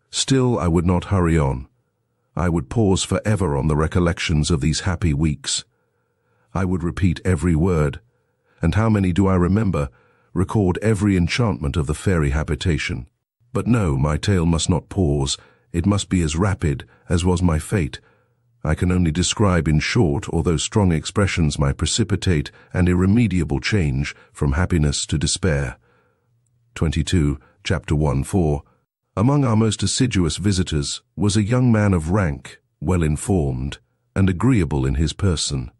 Still I would not hurry on. I would pause forever on the recollections of these happy weeks. I would repeat every word, and how many do I remember, record every enchantment of the fairy habitation. But no, my tale must not pause. It must be as rapid as was my fate. I can only describe in short, although strong expressions, my precipitate and irremediable change from happiness to despair. 22, Chapter 1:4. Among our most assiduous visitors was a young man of rank, well-informed, and agreeable in his person.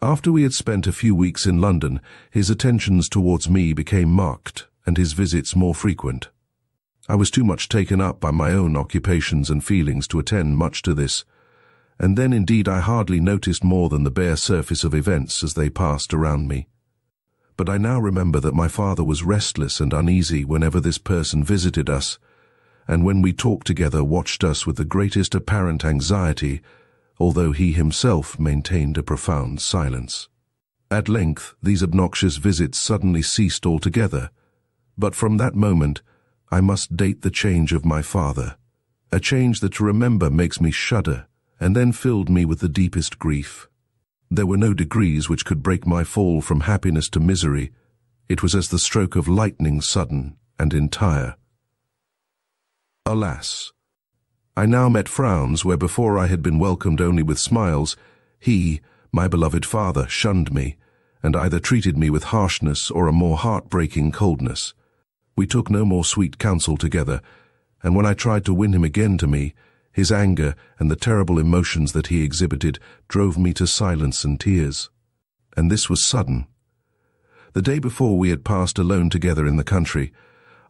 After we had spent a few weeks in London, his attentions towards me became marked, and his visits more frequent. I was too much taken up by my own occupations and feelings to attend much to this, and then indeed I hardly noticed more than the bare surface of events as they passed around me. But I now remember that my father was restless and uneasy whenever this person visited us, and when we talked together watched us with the greatest apparent anxiety, although he himself maintained a profound silence. At length these obnoxious visits suddenly ceased altogether, but from that moment I must date the change of my father, a change that to remember makes me shudder, and then filled me with the deepest grief. There were no degrees which could break my fall from happiness to misery. It was as the stroke of lightning, sudden and entire. Alas! I now met frowns where before I had been welcomed only with smiles. He, my beloved father, shunned me, and either treated me with harshness or a more heart-breaking coldness. We took no more sweet counsel together, and when I tried to win him again to me, his anger and the terrible emotions that he exhibited drove me to silence and tears. And this was sudden. The day before we had passed alone together in the country,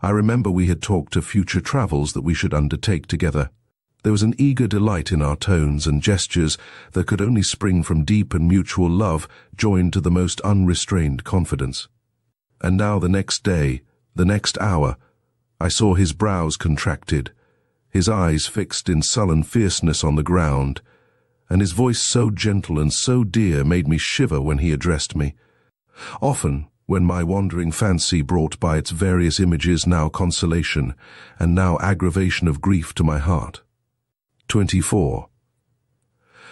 I remember we had talked of future travels that we should undertake together. There was an eager delight in our tones and gestures that could only spring from deep and mutual love joined to the most unrestrained confidence. And now the next day, the next hour, I saw his brows contracted, his eyes fixed in sullen fierceness on the ground, and his voice so gentle and so dear made me shiver when he addressed me. Often, when my wandering fancy brought by its various images now consolation and now aggravation of grief to my heart. 24.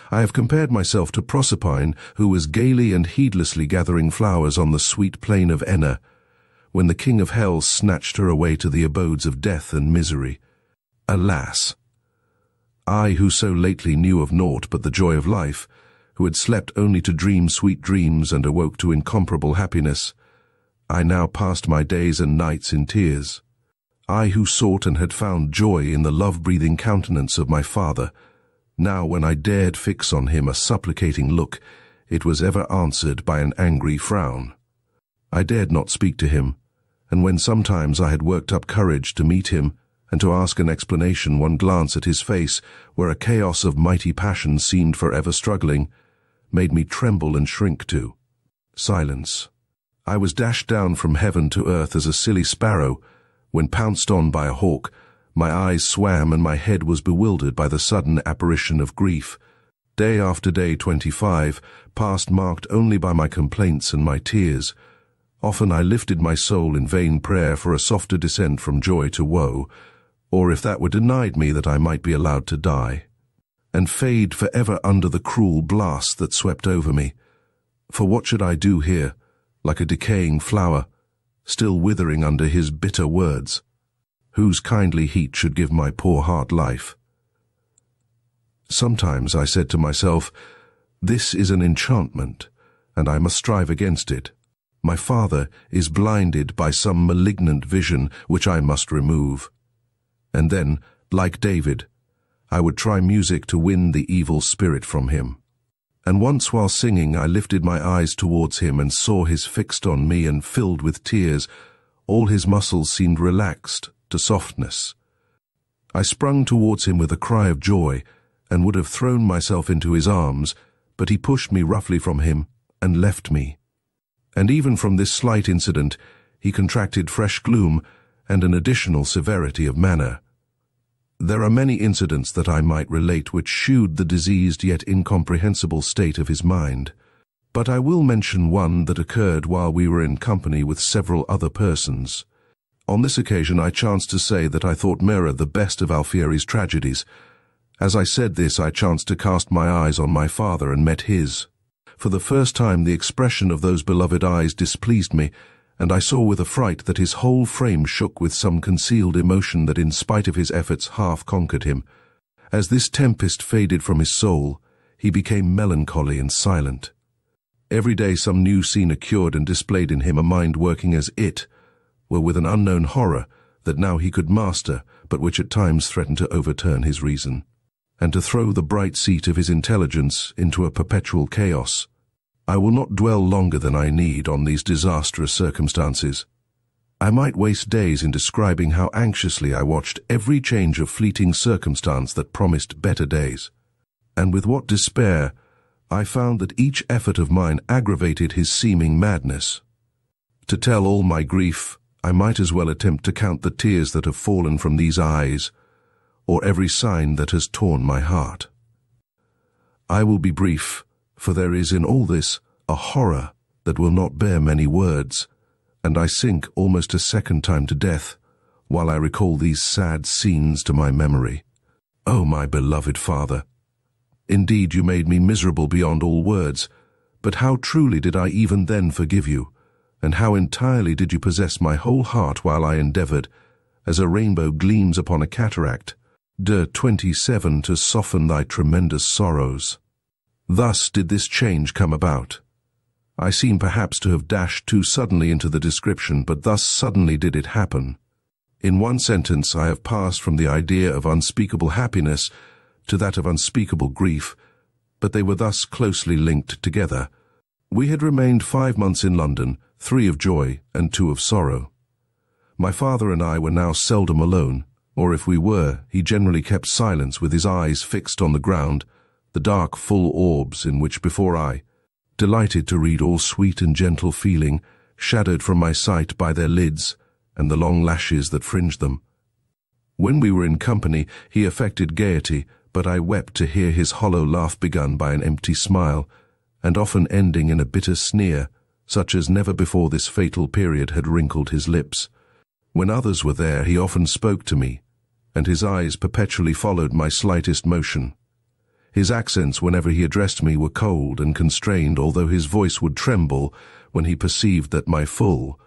I have compared myself to Proserpine, who was gaily and heedlessly gathering flowers on the sweet plain of Enna, when the king of hell snatched her away to the abodes of death and misery. Alas! I, who so lately knew of naught but the joy of life, who had slept only to dream sweet dreams and awoke to incomparable happiness, I now passed my days and nights in tears. I who sought and had found joy in the love-breathing countenance of my father, Now when I dared fix on him a supplicating look, it was ever answered by an angry frown. I dared not speak to him, and when sometimes I had worked up courage to meet him and to ask an explanation, one glance at his face, where a chaos of mighty passions seemed forever struggling, made me tremble and shrink to silence. I was dashed down from heaven to earth as a silly sparrow when pounced on by a hawk. My eyes swam and my head was bewildered by the sudden apparition of grief. Day after day 25 passed marked only by my complaints and my tears. Often I lifted my soul in vain prayer for a softer descent from joy to woe, or if that were denied me, that I might be allowed to die, and fade forever under the cruel blast that swept over me. For what should I do here, like a decaying flower, still withering under his bitter words, whose kindly heat should give my poor heart life? Sometimes I said to myself, this is an enchantment, and I must strive against it. My father is blinded by some malignant vision which I must remove. And then, like David, I would try music to win the evil spirit from him. And once while singing I lifted my eyes towards him and saw his fixed on me and filled with tears. All his muscles seemed relaxed to softness. I sprung towards him with a cry of joy and would have thrown myself into his arms, but he pushed me roughly from him and left me. And even from this slight incident he contracted fresh gloom and an additional severity of manner. There are many incidents that I might relate which shewed the diseased yet incomprehensible state of his mind, but I will mention one that occurred while we were in company with several other persons. On this occasion I chanced to say that I thought Mira the best of Alfieri's tragedies. As I said this, I chanced to cast my eyes on my father and met his. For the first time the expression of those beloved eyes displeased me, and I saw with affright that his whole frame shook with some concealed emotion that in spite of his efforts half conquered him. As this tempest faded from his soul, he became melancholy and silent. Every day some new scene occurred and displayed in him a mind working as it were with an unknown horror that now he could master, but which at times threatened to overturn his reason, and to throw the bright seat of his intelligence into a perpetual chaos. I will not dwell longer than I need on these disastrous circumstances. I might waste days in describing how anxiously I watched every change of fleeting circumstance that promised better days, and with what despair I found that each effort of mine aggravated his seeming madness. To tell all my grief, I might as well attempt to count the tears that have fallen from these eyes, or every sign that has torn my heart. I will be brief, for there is in all this a horror that will not bear many words, and I sink almost a second time to death while I recall these sad scenes to my memory. Oh, my beloved father! Indeed, you made me miserable beyond all words, but how truly did I even then forgive you, and how entirely did you possess my whole heart while I endeavored, as a rainbow gleams upon a cataract, de 27 to soften thy tremendous sorrows. Thus did this change come about. I seem perhaps to have dashed too suddenly into the description, but thus suddenly did it happen. In one sentence I have passed from the idea of unspeakable happiness to that of unspeakable grief, but they were thus closely linked together. We had remained 5 months in London, 3 of joy and 2 of sorrow. My father and I were now seldom alone, or if we were, he generally kept silence with his eyes fixed on the ground, the dark full orbs in which before I, delighted to read all sweet and gentle feeling, shadowed from my sight by their lids and the long lashes that fringed them. When we were in company, he affected gaiety, but I wept to hear his hollow laugh begun by an empty smile, and often ending in a bitter sneer, such as never before this fatal period had wrinkled his lips. When others were there, he often spoke to me, and his eyes perpetually followed my slightest motion. His accents whenever he addressed me were cold and constrained, although his voice would tremble when he perceived that my full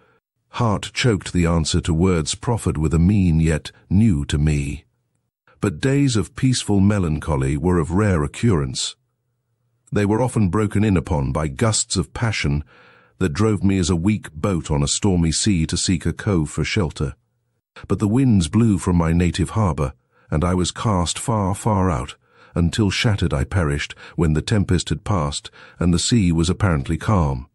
heart choked the answer to words proffered with a mien yet new to me. But days of peaceful melancholy were of rare occurrence. They were often broken in upon by gusts of passion that drove me as a weak boat on a stormy sea to seek a cove for shelter. But the winds blew from my native harbour, and I was cast far, far out, until shattered I perished when the tempest had passed and the sea was apparently calm.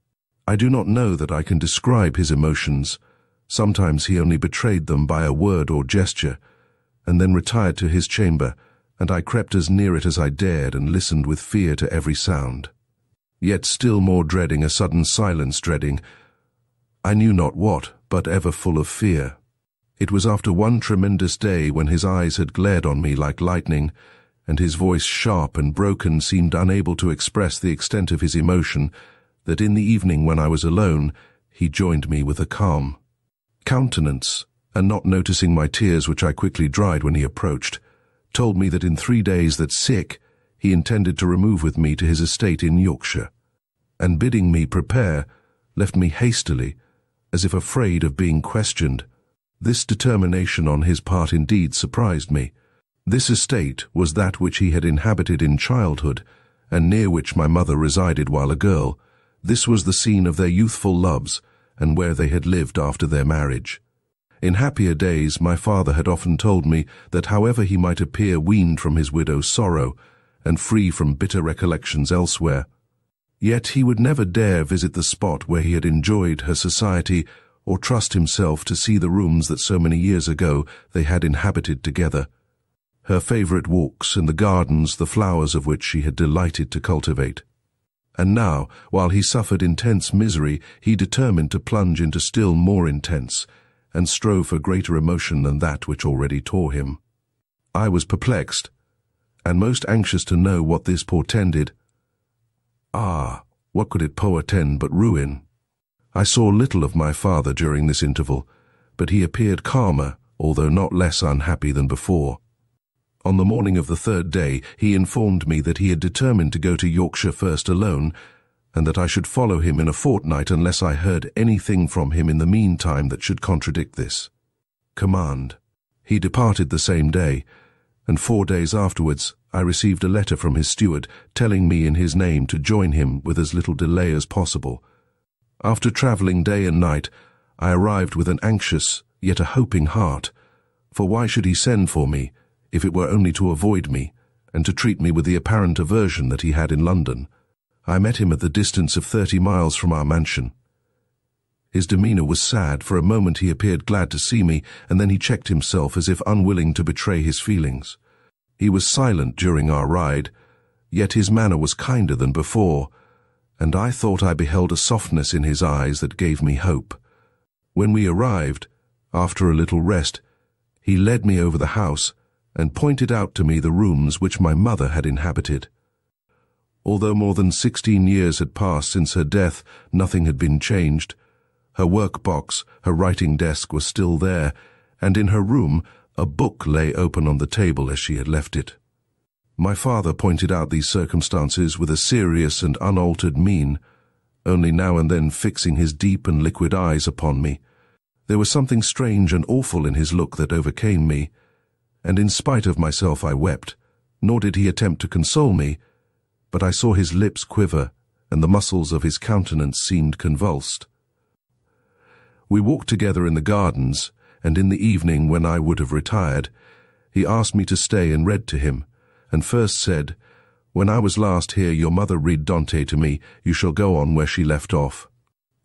I do not know that I can describe his emotions. Sometimes he only betrayed them by a word or gesture, and then retired to his chamber, and I crept as near it as I dared and listened with fear to every sound. Yet still more dreading a sudden silence, dreading, I knew not what, but ever full of fear. It was after one tremendous day when his eyes had glared on me like lightning, and his voice sharp and broken seemed unable to express the extent of his emotion, that in the evening when I was alone, he joined me with a calm countenance, and not noticing my tears, which I quickly dried when he approached, told me that in 3 days that sick, he intended to remove with me to his estate in Yorkshire, and bidding me prepare, left me hastily, as if afraid of being questioned. This determination on his part indeed surprised me. This estate was that which he had inhabited in childhood, and near which my mother resided while a girl. This was the scene of their youthful loves, and where they had lived after their marriage. In happier days my father had often told me that however he might appear weaned from his widow's sorrow, and free from bitter recollections elsewhere, yet he would never dare visit the spot where he had enjoyed her society, or trust himself to see the rooms that so many years ago they had inhabited together, her favourite walks and the gardens, the flowers of which she had delighted to cultivate. And now, while he suffered intense misery, he determined to plunge into still more intense, and strove for greater emotion than that which already tore him. I was perplexed, and most anxious to know what this portended. What could it portend but ruin? I saw little of my father during this interval, but he appeared calmer, although not less unhappy than before. On the morning of the 3rd day, he informed me that he had determined to go to Yorkshire first alone, and that I should follow him in a fortnight unless I heard anything from him in the meantime that should contradict this command. He departed the same day, and 4 days afterwards I received a letter from his steward telling me in his name to join him with as little delay as possible. After travelling day and night, I arrived with an anxious yet a hoping heart, for why should he send for me, if it were only to avoid me, and to treat me with the apparent aversion that he had in London? I met him at the distance of 30 miles from our mansion. His demeanour was sad. For a moment he appeared glad to see me, and then he checked himself as if unwilling to betray his feelings. He was silent during our ride, yet his manner was kinder than before, and I thought I beheld a softness in his eyes that gave me hope. When we arrived, after a little rest, he led me over the house and pointed out to me the rooms which my mother had inhabited. Although more than 16 years had passed since her death, nothing had been changed. Her work-box, her writing desk was still there, and in her room a book lay open on the table as she had left it. My father pointed out these circumstances with a serious and unaltered mien, only now and then fixing his deep and liquid eyes upon me. There was something strange and awful in his look that overcame me, and in spite of myself I wept, nor did he attempt to console me, but I saw his lips quiver, and the muscles of his countenance seemed convulsed. We walked together in the gardens, and in the evening, when I would have retired, he asked me to stay and read to him, and first said, "When I was last here, your mother read Dante to me. You shall go on where she left off."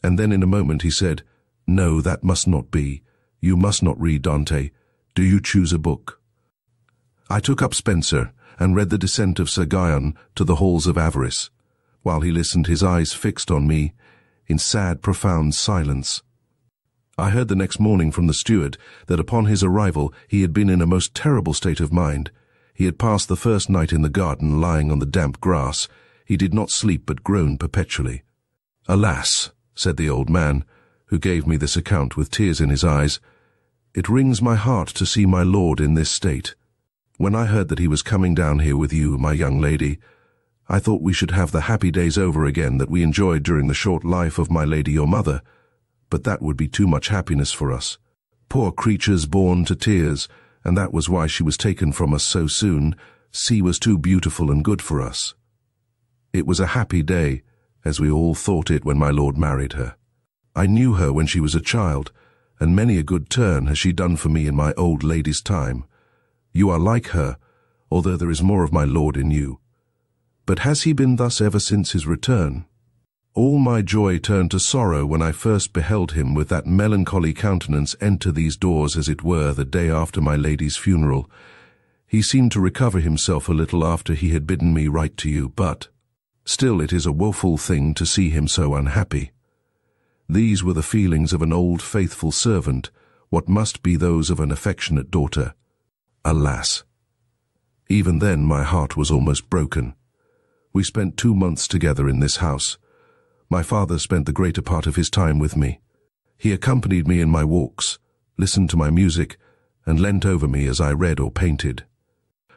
And then in a moment he said, "No, that must not be. You must not read Dante. Do you choose a book?" I took up Spencer, and read the Descent of Sir Guyon to the Halls of Avarice. While he listened, his eyes fixed on me, in sad, profound silence. I heard the next morning from the steward that upon his arrival he had been in a most terrible state of mind. He had passed the first night in the garden, lying on the damp grass. He did not sleep, but groaned perpetually. "Alas," said the old man, who gave me this account with tears in his eyes, "it wrings my heart to see my lord in this state. When I heard that he was coming down here with you, my young lady, I thought we should have the happy days over again that we enjoyed during the short life of my lady your mother, but that would be too much happiness for us. Poor creatures born to tears, and that was why she was taken from us so soon. C was too beautiful and good for us. It was a happy day, as we all thought it when my lord married her. I knew her when she was a child, and many a good turn has she done for me in my old lady's time. You are like her, although there is more of my lord in you. But has he been thus ever since his return? All my joy turned to sorrow when I first beheld him with that melancholy countenance enter these doors, as it were, the day after my lady's funeral. He seemed to recover himself a little after he had bidden me write to you, but still it is a woeful thing to see him so unhappy. These were the feelings of an old faithful servant, what must be those of an affectionate daughter. Alas! Even then my heart was almost broken. We spent 2 months together in this house. My father spent the greater part of his time with me. He accompanied me in my walks, listened to my music, and leant over me as I read or painted.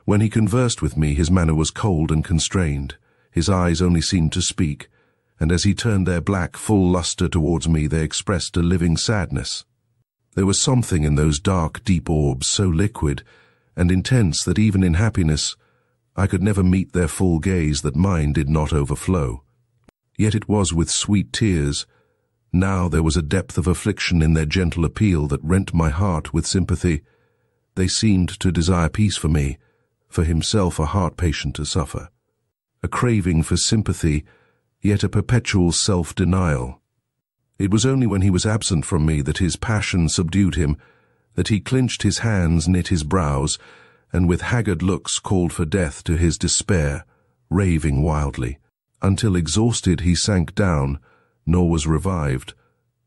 When he conversed with me, his manner was cold and constrained. His eyes only seemed to speak, and as he turned their black, full lustre towards me, they expressed a living sadness. There was something in those dark, deep orbs so liquid and intense that even in happiness I could never meet their full gaze that mine did not overflow. Yet it was with sweet tears. Now there was a depth of affliction in their gentle appeal that rent my heart with sympathy. They seemed to desire peace for me, for himself a heart patient to suffer. A craving for sympathy, yet a perpetual self-denial. It was only when he was absent from me that his passion subdued him, that he clinched his hands, knit his brows, and with haggard looks called for death to his despair, raving wildly. Until exhausted he sank down, nor was revived,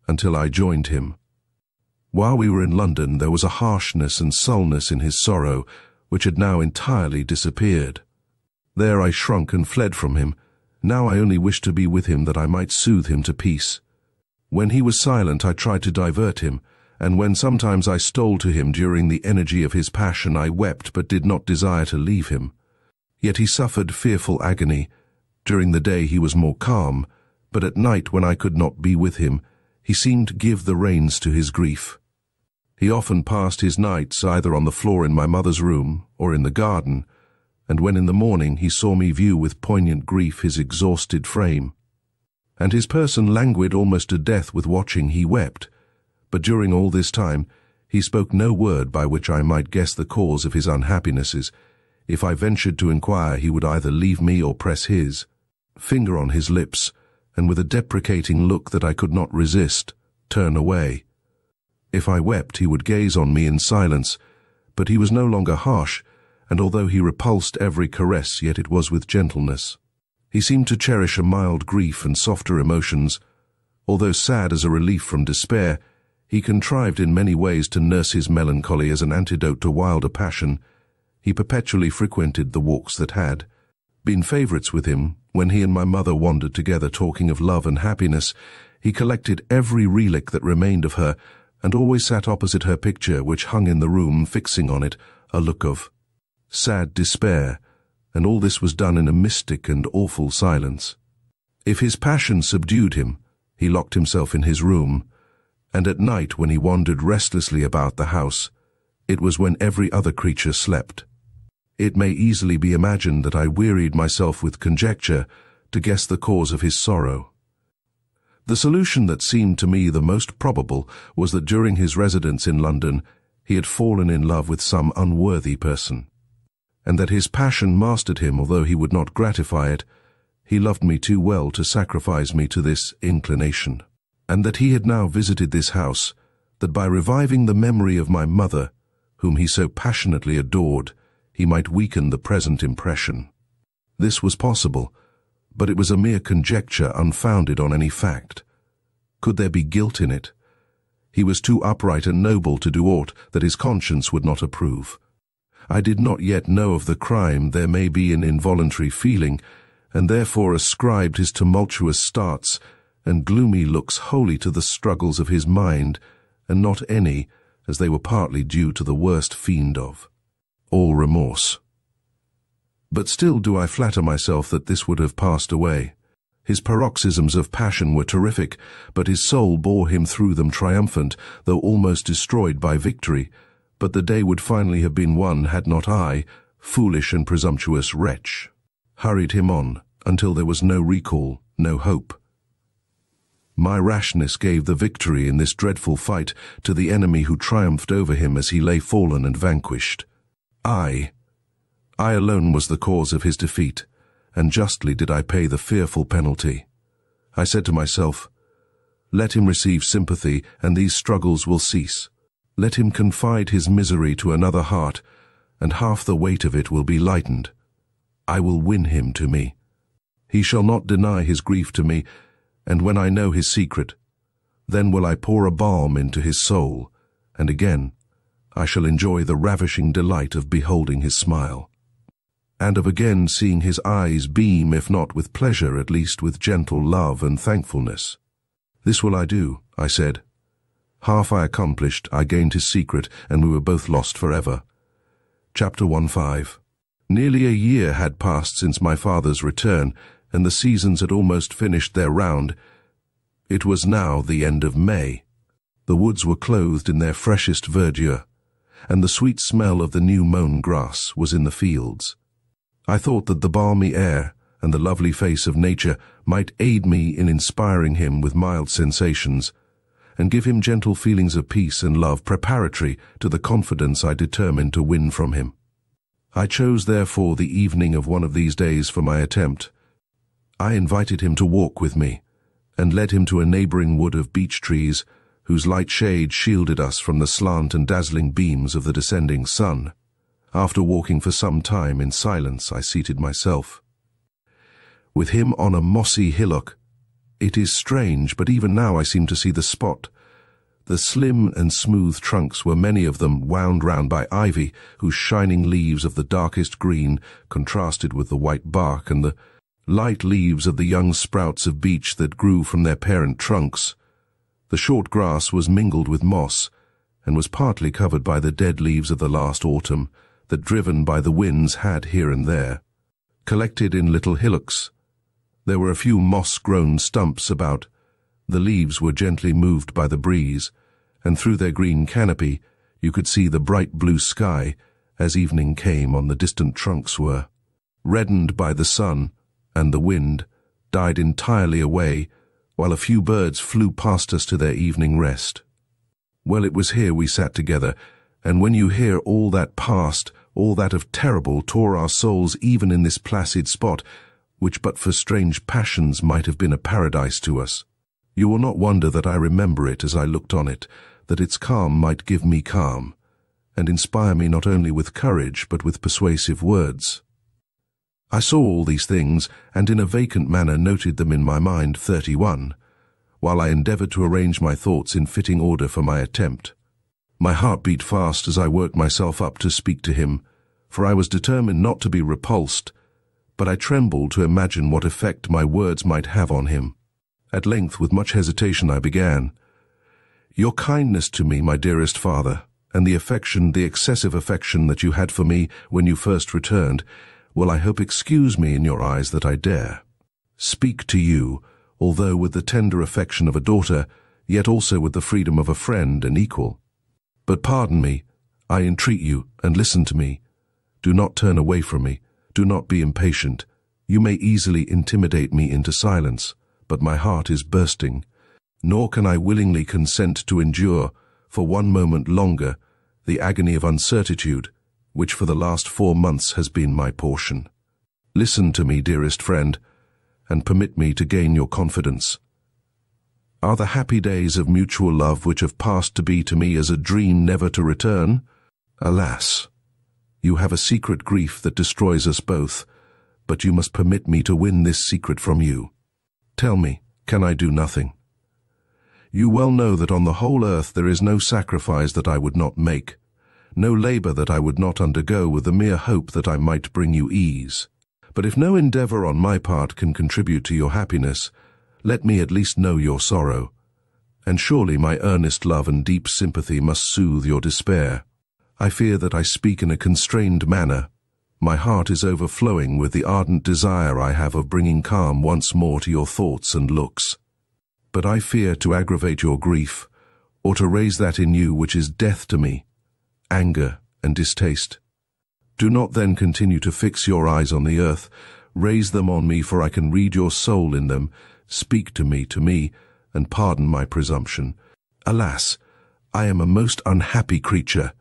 until I joined him. While we were in London there was a harshness and sullenness in his sorrow, which had now entirely disappeared. There I shrunk and fled from him. Now I only wished to be with him that I might soothe him to peace. When he was silent I tried to divert him, and when sometimes I stole to him during the energy of his passion, I wept but did not desire to leave him. Yet he suffered fearful agony. During the day he was more calm, but at night when I could not be with him, he seemed to give the reins to his grief. He often passed his nights either on the floor in my mother's room or in the garden, and when in the morning he saw me view with poignant grief his exhausted frame. And his person languid almost to death with watching, he wept, but during all this time he spoke no word by which I might guess the cause of his unhappinesses. If I ventured to inquire, he would either leave me or press his finger on his lips, and with a deprecating look that I could not resist, turn away. If I wept, he would gaze on me in silence, but he was no longer harsh, and although he repulsed every caress, yet it was with gentleness. He seemed to cherish a mild grief and softer emotions. Although sad as a relief from despair, he contrived in many ways to nurse his melancholy as an antidote to wilder passion. He perpetually frequented the walks that had been favourites with him. When he and my mother wandered together talking of love and happiness, he collected every relic that remained of her, and always sat opposite her picture, which hung in the room, fixing on it a look of sad despair, and all this was done in a mystic and awful silence. If his passion subdued him, he locked himself in his room, and at night when he wandered restlessly about the house, it was when every other creature slept. It may easily be imagined that I wearied myself with conjecture to guess the cause of his sorrow. The solution that seemed to me the most probable was that during his residence in London he had fallen in love with some unworthy person, and that his passion mastered him. Although he would not gratify it, he loved me too well to sacrifice me to this inclination, and that he had now visited this house, that by reviving the memory of my mother, whom he so passionately adored, he might weaken the present impression. This was possible, but it was a mere conjecture unfounded on any fact. Could there be guilt in it? He was too upright and noble to do aught that his conscience would not approve. I did not yet know of the crime. There may be an involuntary feeling, and therefore ascribed his tumultuous starts and gloomy looks wholly to the struggles of his mind, and not any, as they were partly due to the worst fiend of all remorse. But still do I flatter myself that this would have passed away. His paroxysms of passion were terrific, but his soul bore him through them triumphant, though almost destroyed by victory. But the day would finally have been won had not I, foolish and presumptuous wretch, hurried him on until there was no recall, no hope. My rashness gave the victory in this dreadful fight to the enemy who triumphed over him as he lay fallen and vanquished. I I alone was the cause of his defeat, and justly did I pay the fearful penalty. I said to myself, let him receive sympathy, and these struggles will cease. Let him confide his misery to another heart, and half the weight of it will be lightened. I will win him to me. He shall not deny his grief to me, and when I know his secret, then will I pour a balm into his soul, and again I shall enjoy the ravishing delight of beholding his smile, and of again seeing his eyes beam, if not with pleasure, at least with gentle love and thankfulness. This will I do, I said. Half I accomplished, I gained his secret, and we were both lost forever. Chapter 1:5. Nearly a year had passed since my father's return, and the seasons had almost finished their round. It was now the end of May. The woods were clothed in their freshest verdure, and the sweet smell of the new mown grass was in the fields. I thought that the balmy air and the lovely face of nature might aid me in inspiring him with mild sensations, and give him gentle feelings of peace and love preparatory to the confidence I determined to win from him. I chose therefore the evening of one of these days for my attempt. I invited him to walk with me, and led him to a neighboring wood of beech trees, whose light shade shielded us from the slant and dazzling beams of the descending sun. After walking for some time in silence, I seated myself. With him on a mossy hillock, it is strange, but even now I seem to see the spot. The slim and smooth trunks were many of them wound round by ivy, whose shining leaves of the darkest green contrasted with the white bark and the light leaves of the young sprouts of beech that grew from their parent trunks. The short grass was mingled with moss, and was partly covered by the dead leaves of the last autumn, that driven by the winds had here and there collected in little hillocks. There were a few moss-grown stumps about. The leaves were gently moved by the breeze, and through their green canopy you could see the bright blue sky, as evening came on the distant trunks were, reddened by the sun, and the wind died entirely away, while a few birds flew past us to their evening rest. Well, it was here we sat together, and when you hear all that passed, all that of terrible tore our souls even in this placid spot, which but for strange passions might have been a paradise to us, you will not wonder that I remember it as I looked on it, that its calm might give me calm, and inspire me not only with courage but with persuasive words. I saw all these things, and in a vacant manner noted them in my mind 31, while I endeavored to arrange my thoughts in fitting order for my attempt. My heart beat fast as I worked myself up to speak to him, for I was determined not to be repulsed, but I trembled to imagine what effect my words might have on him. At length, with much hesitation, I began. Your kindness to me, my dearest father, and the excessive affection that you had for me when you first returned, will I hope excuse me in your eyes that I dare speak to you, although with the tender affection of a daughter, yet also with the freedom of a friend and equal. But pardon me, I entreat you, and listen to me. Do not turn away from me. Do not be impatient. You may easily intimidate me into silence, but my heart is bursting, nor can I willingly consent to endure, for one moment longer, the agony of uncertitude, which for the last 4 months has been my portion. Listen to me, dearest friend, and permit me to gain your confidence. Are the happy days of mutual love which have passed to be to me as a dream never to return? Alas! You have a secret grief that destroys us both, but you must permit me to win this secret from you. Tell me, can I do nothing? You well know that on the whole earth there is no sacrifice that I would not make, no labor that I would not undergo with the mere hope that I might bring you ease. But if no endeavor on my part can contribute to your happiness, let me at least know your sorrow, and surely my earnest love and deep sympathy must soothe your despair. I fear that I speak in a constrained manner. My heart is overflowing with the ardent desire I have of bringing calm once more to your thoughts and looks. But I fear to aggravate your grief, or to raise that in you which is death to me, anger and distaste. Do not then continue to fix your eyes on the earth. Raise them on me, for I can read your soul in them. Speak to me, and pardon my presumption. Alas, I am a most unhappy creature.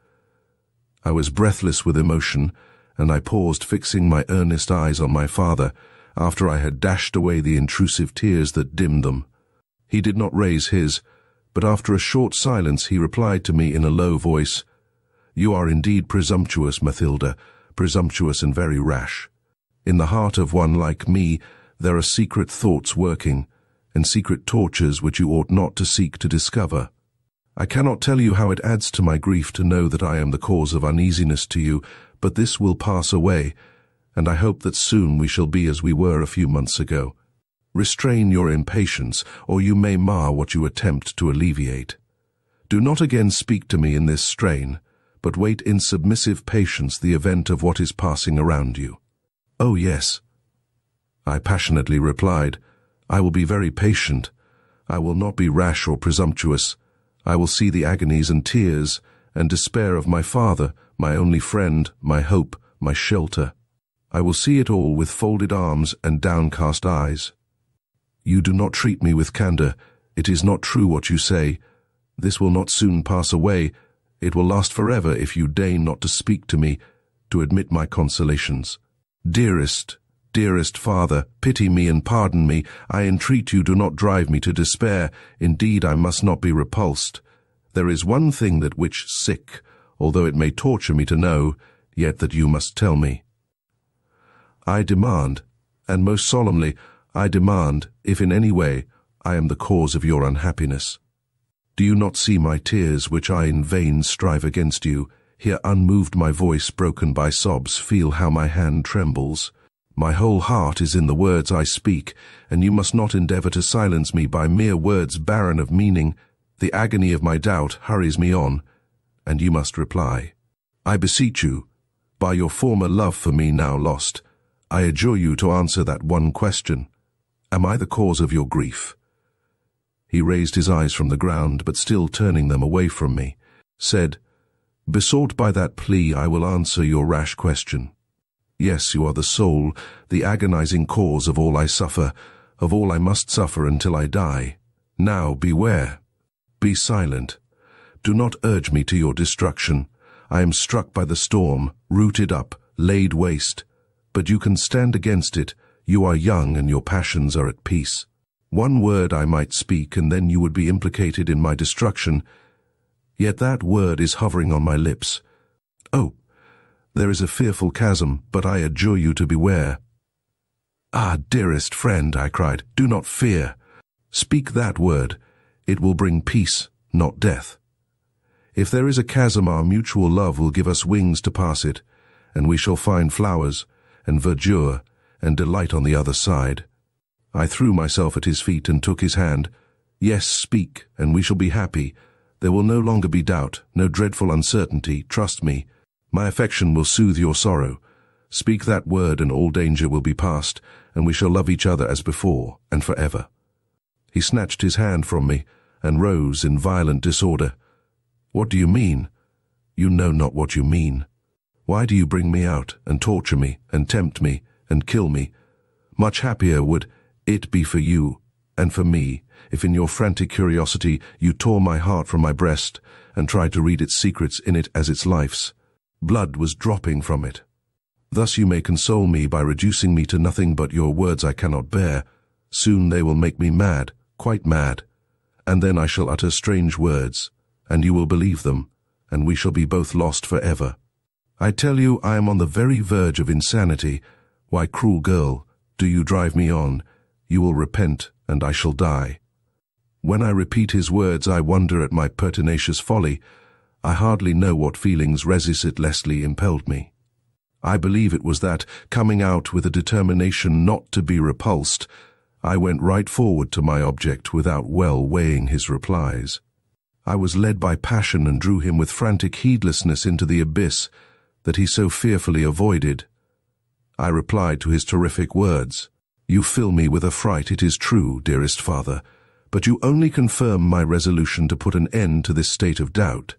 I was breathless with emotion, and I paused, fixing my earnest eyes on my father, after I had dashed away the intrusive tears that dimmed them. He did not raise his, but after a short silence he replied to me in a low voice, "You are indeed presumptuous, Mathilda, presumptuous and very rash. In the heart of one like me there are secret thoughts working, and secret tortures which you ought not to seek to discover. I cannot tell you how it adds to my grief to know that I am the cause of uneasiness to you, but this will pass away, and I hope that soon we shall be as we were a few months ago. Restrain your impatience, or you may mar what you attempt to alleviate. Do not again speak to me in this strain, but wait in submissive patience the event of what is passing around you." "Oh, yes," I passionately replied. "I will be very patient. I will not be rash or presumptuous. I will see the agonies and tears and despair of my father, my only friend, my hope, my shelter. I will see it all with folded arms and downcast eyes. You do not treat me with candor. It is not true what you say. This will not soon pass away. It will last forever if you deign not to speak to me, to admit my consolations. Dearest, dearest father, pity me and pardon me. I entreat you, do not drive me to despair. Indeed, I must not be repulsed. There is one thing that which sick, although it may torture me to know, yet that you must tell me. I demand, and most solemnly, I demand, if in any way I am the cause of your unhappiness. Do you not see my tears, which I in vain strive against you? Hear unmoved my voice broken by sobs, feel how my hand trembles. My whole heart is in the words I speak, and you must not endeavor to silence me by mere words barren of meaning. The agony of my doubt hurries me on, and you must reply. I beseech you, by your former love for me now lost, I adjure you to answer that one question. Am I the cause of your grief?" He raised his eyes from the ground, but still turning them away from me, said, "Besought by that plea, I will answer your rash question. Yes, you are the sole, the agonizing cause of all I suffer, of all I must suffer until I die. Now beware. Be silent. Do not urge me to your destruction. I am struck by the storm, rooted up, laid waste. But you can stand against it. You are young and your passions are at peace. One word I might speak, and then you would be implicated in my destruction. Yet that word is hovering on my lips. Oh, there is a fearful chasm, but I adjure you to beware." "Ah, dearest friend," I cried, "do not fear. Speak that word. It will bring peace, not death. If there is a chasm, our mutual love will give us wings to pass it, and we shall find flowers and verdure and delight on the other side." I threw myself at his feet and took his hand. "Yes, speak, and we shall be happy. There will no longer be doubt, no dreadful uncertainty. Trust me. My affection will soothe your sorrow. Speak that word and all danger will be past, and we shall love each other as before and forever." He snatched his hand from me and rose in violent disorder. "What do you mean? You know not what you mean. Why do you bring me out and torture me and tempt me and kill me? Much happier would it be for you and for me if in your frantic curiosity you tore my heart from my breast and tried to read its secrets in it as its life's. Blood was dropping from it. Thus you may console me by reducing me to nothing but your words I cannot bear. Soon they will make me mad, quite mad, and then I shall utter strange words, and you will believe them, and we shall be both lost forever. I tell you I am on the very verge of insanity. Why, cruel girl, do you drive me on? You will repent, and I shall die." When I repeat his words, I wonder at my pertinacious folly. I hardly know what feelings resistlessly impelled me. I believe it was that, coming out with a determination not to be repulsed, I went right forward to my object without well weighing his replies. I was led by passion and drew him with frantic heedlessness into the abyss that he so fearfully avoided. I replied to his terrific words. "You fill me with affright, it is true, dearest father, but you only confirm my resolution to put an end to this state of doubt.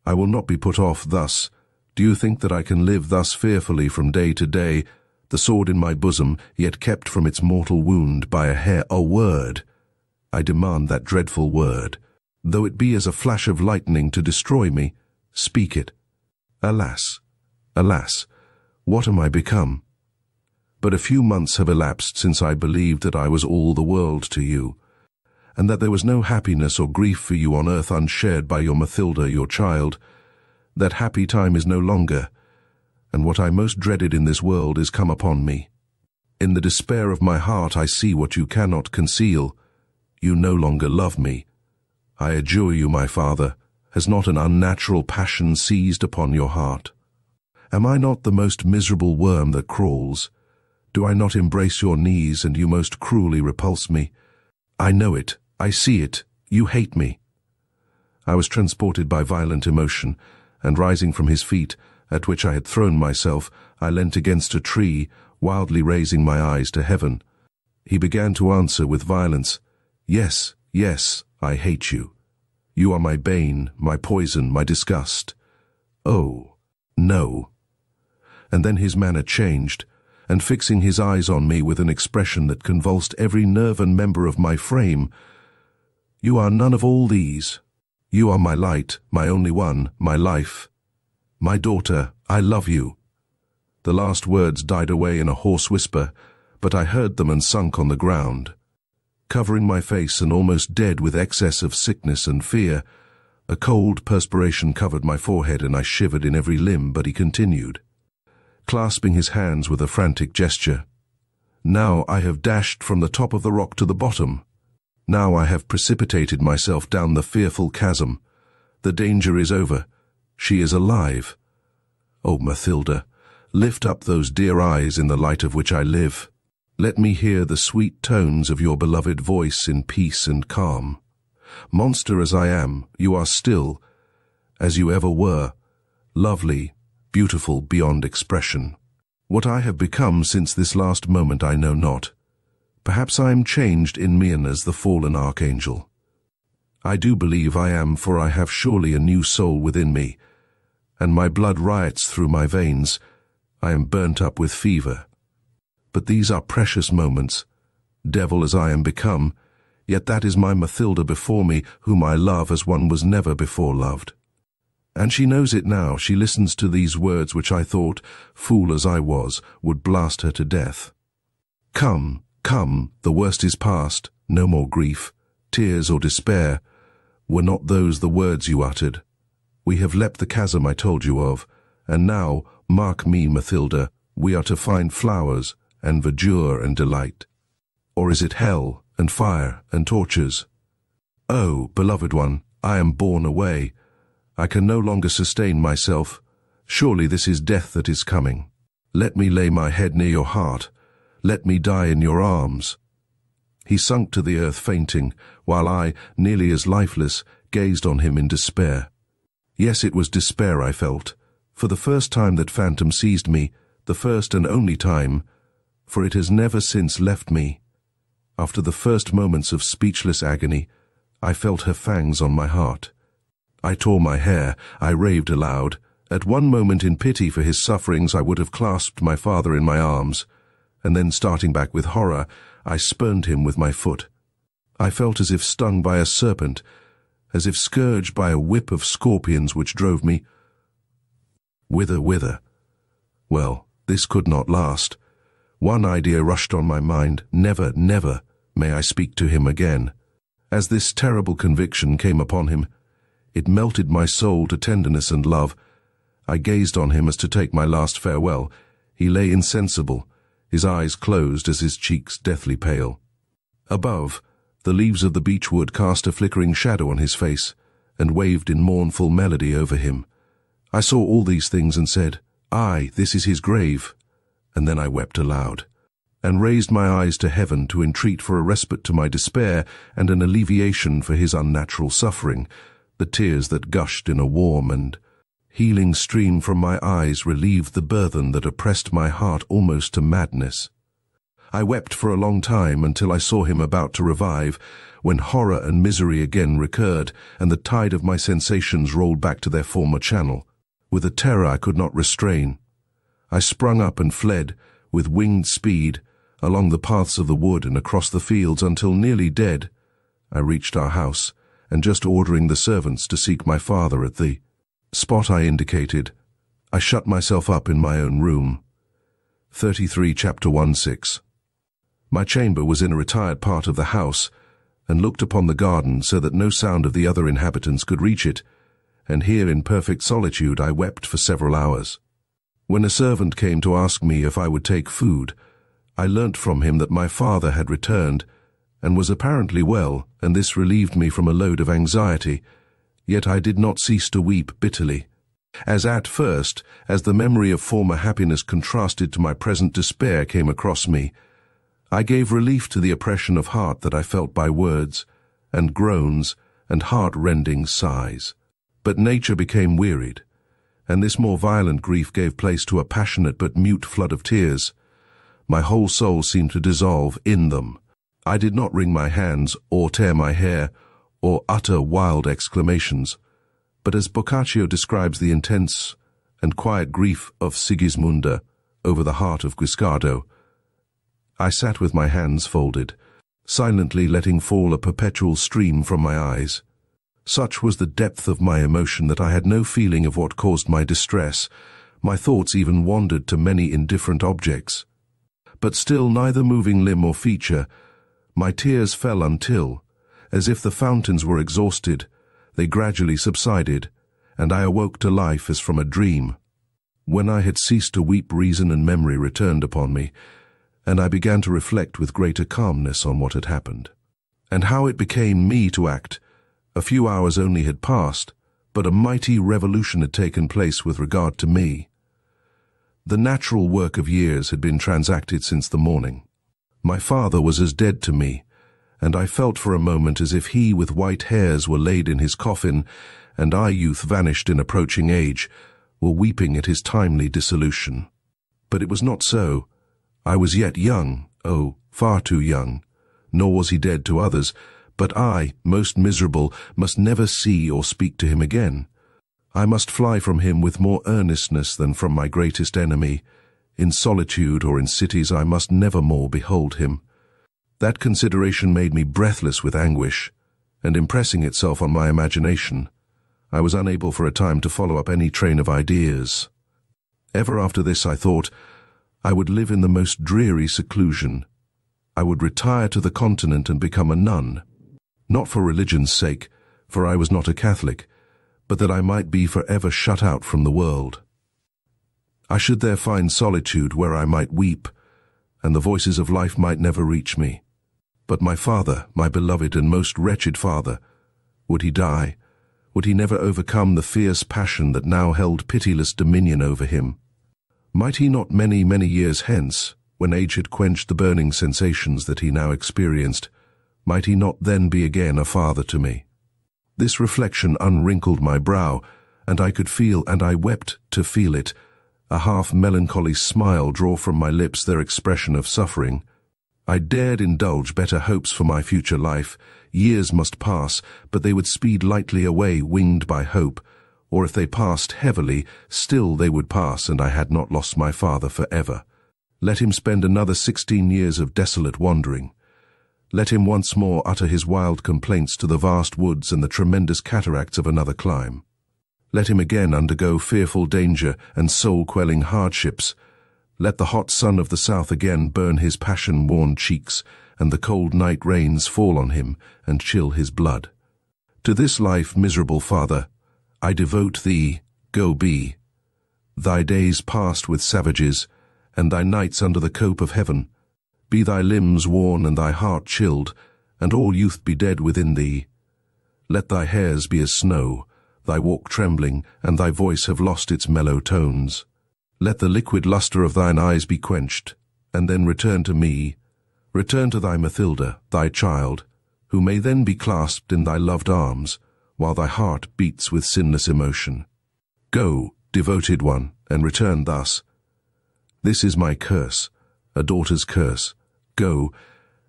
I will not be put off thus. Do you think that I can live thus fearfully from day to day, the sword in my bosom, yet kept from its mortal wound by a hair? A word! I demand that dreadful word. Though it be as a flash of lightning to destroy me, speak it. Alas, alas, What am I become? But a few months have elapsed since I believed that I was all the world to you, and that there was no happiness or grief for you on earth unshared by your Mathilda, your child. That happy time is no longer, and what I most dreaded in this world is come upon me. In the despair of my heart I see what you cannot conceal. You no longer love me. I adjure you, my father, has not an unnatural passion seized upon your heart? Am I not the most miserable worm that crawls? Do I not embrace your knees, and you most cruelly repulse me? I know it, I see it, you hate me. I was transported by violent emotion, and rising from his feet, at which I had thrown myself, I leant against a tree, wildly raising my eyes to heaven. He began to answer with violence, "Yes, yes, I hate you. You are my bane, my poison, my disgust. Oh, no." And then his manner changed, and fixing his eyes on me with an expression that convulsed every nerve and member of my frame, "You are none of all these. You are my light, my only one, my life. My daughter, I love you." The last words died away in a hoarse whisper, but I heard them and sunk on the ground. Covering my face and almost dead with excess of sickness and fear, a cold perspiration covered my forehead and I shivered in every limb, but he continued, clasping his hands with a frantic gesture. "Now I have dashed from the top of the rock to the bottom. Now I have precipitated myself down the fearful chasm. The danger is over. She is alive. Oh, Mathilda, lift up those dear eyes in the light of which I live. Let me hear the sweet tones of your beloved voice in peace and calm. Monster as I am, you are still, as you ever were, lovely, beautiful beyond expression. What I have become since this last moment I know not. Perhaps I am changed in mien as the fallen archangel. I do believe I am, for I have surely a new soul within me, and my blood riots through my veins. I am burnt up with fever. But these are precious moments. Devil as I am become, yet that is my Mathilda before me, whom I love as one was never before loved. And she knows it now. She listens to these words which I thought, fool as I was, would blast her to death. Come, come, the worst is past. No more grief, tears or despair. Were not those the words you uttered? We have leapt the chasm I told you of, and now, mark me, Mathilda, we are to find flowers, and verdure and delight. Or is it hell, and fire, and tortures? Oh, beloved one, I am borne away. I can no longer sustain myself. Surely this is death that is coming. Let me lay my head near your heart. Let me die in your arms. He sunk to the earth fainting, while I, nearly as lifeless, gazed on him in despair. Yes, it was despair I felt, for the first time that phantom seized me, the first and only time, for it has never since left me. After the first moments of speechless agony, I felt her fangs on my heart. I tore my hair, I raved aloud. At one moment in pity for his sufferings I would have clasped my father in my arms, and then starting back with horror, I spurned him with my foot. I felt as if stung by a serpent, as if scourged by a whip of scorpions which drove me. Whither? Well, this could not last. One idea rushed on my mind, never, never may I speak to him again. As this terrible conviction came upon him, it melted my soul to tenderness and love. I gazed on him as to take my last farewell. He lay insensible, his eyes closed as his cheeks deathly pale. Above, the leaves of the beechwood cast a flickering shadow on his face, and waved in mournful melody over him. I saw all these things and said, "Aye, this is his grave." And then I wept aloud, and raised my eyes to heaven to entreat for a respite to my despair and an alleviation for his unnatural suffering. The tears that gushed in a warm and healing stream from my eyes relieved the burthen that oppressed my heart almost to madness. I wept for a long time until I saw him about to revive, when horror and misery again recurred, and the tide of my sensations rolled back to their former channel. With a terror I could not restrain, I sprung up and fled, with winged speed, along the paths of the wood and across the fields until nearly dead. I reached our house, and just ordering the servants to seek my father at the spot I indicated, I shut myself up in my own room, 33 chapter 1:6. My chamber was in a retired part of the house, and looked upon the garden so that no sound of the other inhabitants could reach it, and here in perfect solitude I wept for several hours. When a servant came to ask me if I would take food, I learnt from him that my father had returned, and was apparently well, and this relieved me from a load of anxiety, yet I did not cease to weep bitterly, as at first, as the memory of former happiness contrasted to my present despair came across me, I gave relief to the oppression of heart that I felt by words, and groans, and heart-rending sighs. But nature became wearied, and this more violent grief gave place to a passionate but mute flood of tears. My whole soul seemed to dissolve in them. I did not wring my hands, or tear my hair, or utter wild exclamations, but as Boccaccio describes the intense and quiet grief of Sigismunda over the heart of Guiscardo, I sat with my hands folded, silently letting fall a perpetual stream from my eyes. Such was the depth of my emotion that I had no feeling of what caused my distress. My thoughts even wandered to many indifferent objects. But still neither moving limb or feature, my tears fell until, as if the fountains were exhausted, they gradually subsided, and I awoke to life as from a dream. When I had ceased to weep, reason and memory returned upon me, and I began to reflect with greater calmness on what had happened, and how it became me to act. A few hours only had passed, but a mighty revolution had taken place with regard to me. The natural work of years had been transacted since the morning. My father was as dead to me, and I felt for a moment as if he with white hairs were laid in his coffin, and I, youth vanished in approaching age, were weeping at his timely dissolution. But it was not so. I was yet young, oh, far too young, nor was he dead to others, but I, most miserable, must never see or speak to him again. I must fly from him with more earnestness than from my greatest enemy. In solitude or in cities I must never more behold him. That consideration made me breathless with anguish, and impressing itself on my imagination, I was unable for a time to follow up any train of ideas. Ever after this I thought, I would live in the most dreary seclusion. I would retire to the continent and become a nun, not for religion's sake, for I was not a Catholic, but that I might be forever shut out from the world. I should there find solitude where I might weep, and the voices of life might never reach me. But my father, my beloved and most wretched father, would he die? Would he never overcome the fierce passion that now held pitiless dominion over him? Might he not many, many years hence, when age had quenched the burning sensations that he now experienced, might he not then be again a father to me? This reflection unwrinkled my brow, and I could feel, and I wept to feel it, a half-melancholy smile draw from my lips their expression of suffering. I dared indulge better hopes for my future life. Years must pass, but they would speed lightly away, winged by hope, or if they passed heavily, still they would pass, and I had not lost my father forever. Let him spend another 16 years of desolate wandering. Let him once more utter his wild complaints to the vast woods and the tremendous cataracts of another clime. Let him again undergo fearful danger and soul-quelling hardships. Let the hot sun of the south again burn his passion-worn cheeks, and the cold night rains fall on him and chill his blood. To this life, miserable father, I devote thee, go be. Thy days passed with savages, and thy nights under the cope of heaven. Be thy limbs worn and thy heart chilled, and all youth be dead within thee. Let thy hairs be as snow, thy walk trembling, and thy voice have lost its mellow tones. Let the liquid lustre of thine eyes be quenched, and then return to me. Return to thy Mathilda, thy child, who may then be clasped in thy loved arms, while thy heart beats with sinless emotion. Go, devoted one, and return thus. This is my curse, a daughter's curse. Go,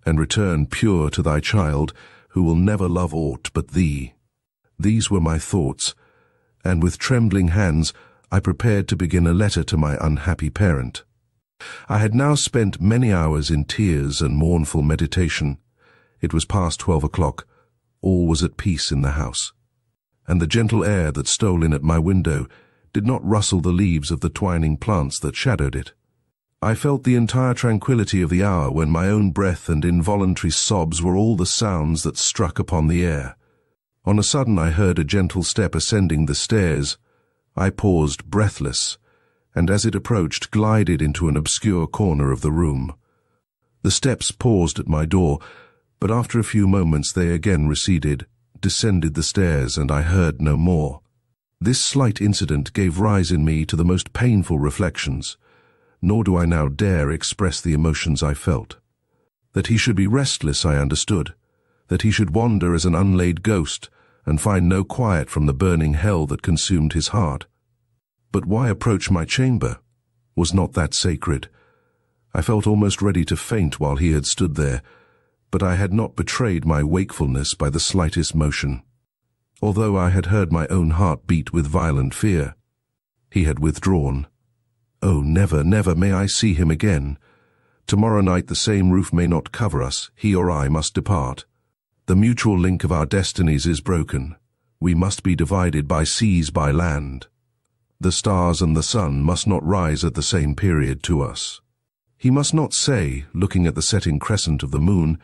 and return pure to thy child, who will never love aught but thee. These were my thoughts, and with trembling hands I prepared to begin a letter to my unhappy parent. I had now spent many hours in tears and mournful meditation. It was past 12 o'clock. All was at peace in the house, and the gentle air that stole in at my window did not rustle the leaves of the twining plants that shadowed it. I felt the entire tranquility of the hour when my own breath and involuntary sobs were all the sounds that struck upon the air. On a sudden I heard a gentle step ascending the stairs. I paused, breathless, and as it approached, glided into an obscure corner of the room. The steps paused at my door, but after a few moments they again receded, descended the stairs, and I heard no more. This slight incident gave rise in me to the most painful reflections, nor do I now dare express the emotions I felt. That he should be restless I understood, that he should wander as an unlaid ghost and find no quiet from the burning hell that consumed his heart. But why approach my chamber? Was not that sacred? I felt almost ready to faint while he had stood there, but I had not betrayed my wakefulness by the slightest motion. Although I had heard my own heart beat with violent fear, he had withdrawn. Oh, never, never may I see him again. Tomorrow night the same roof may not cover us. He or I must depart. The mutual link of our destinies is broken. We must be divided by seas, by land. The stars and the sun must not rise at the same period to us. He must not say, looking at the setting crescent of the moon,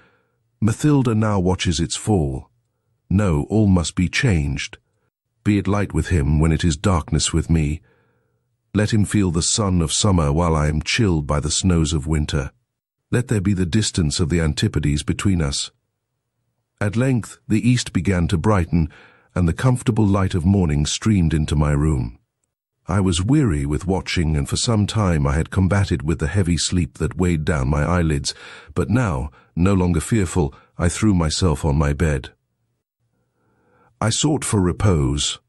"Mathilda now watches its fall." No, all must be changed. Be it light with him when it is darkness with me. Let him feel the sun of summer while I am chilled by the snows of winter. Let there be the distance of the antipodes between us. At length the east began to brighten, and the comfortable light of morning streamed into my room. I was weary with watching, and for some time I had combated with the heavy sleep that weighed down my eyelids, but now, no longer fearful, I threw myself on my bed. I sought for repose.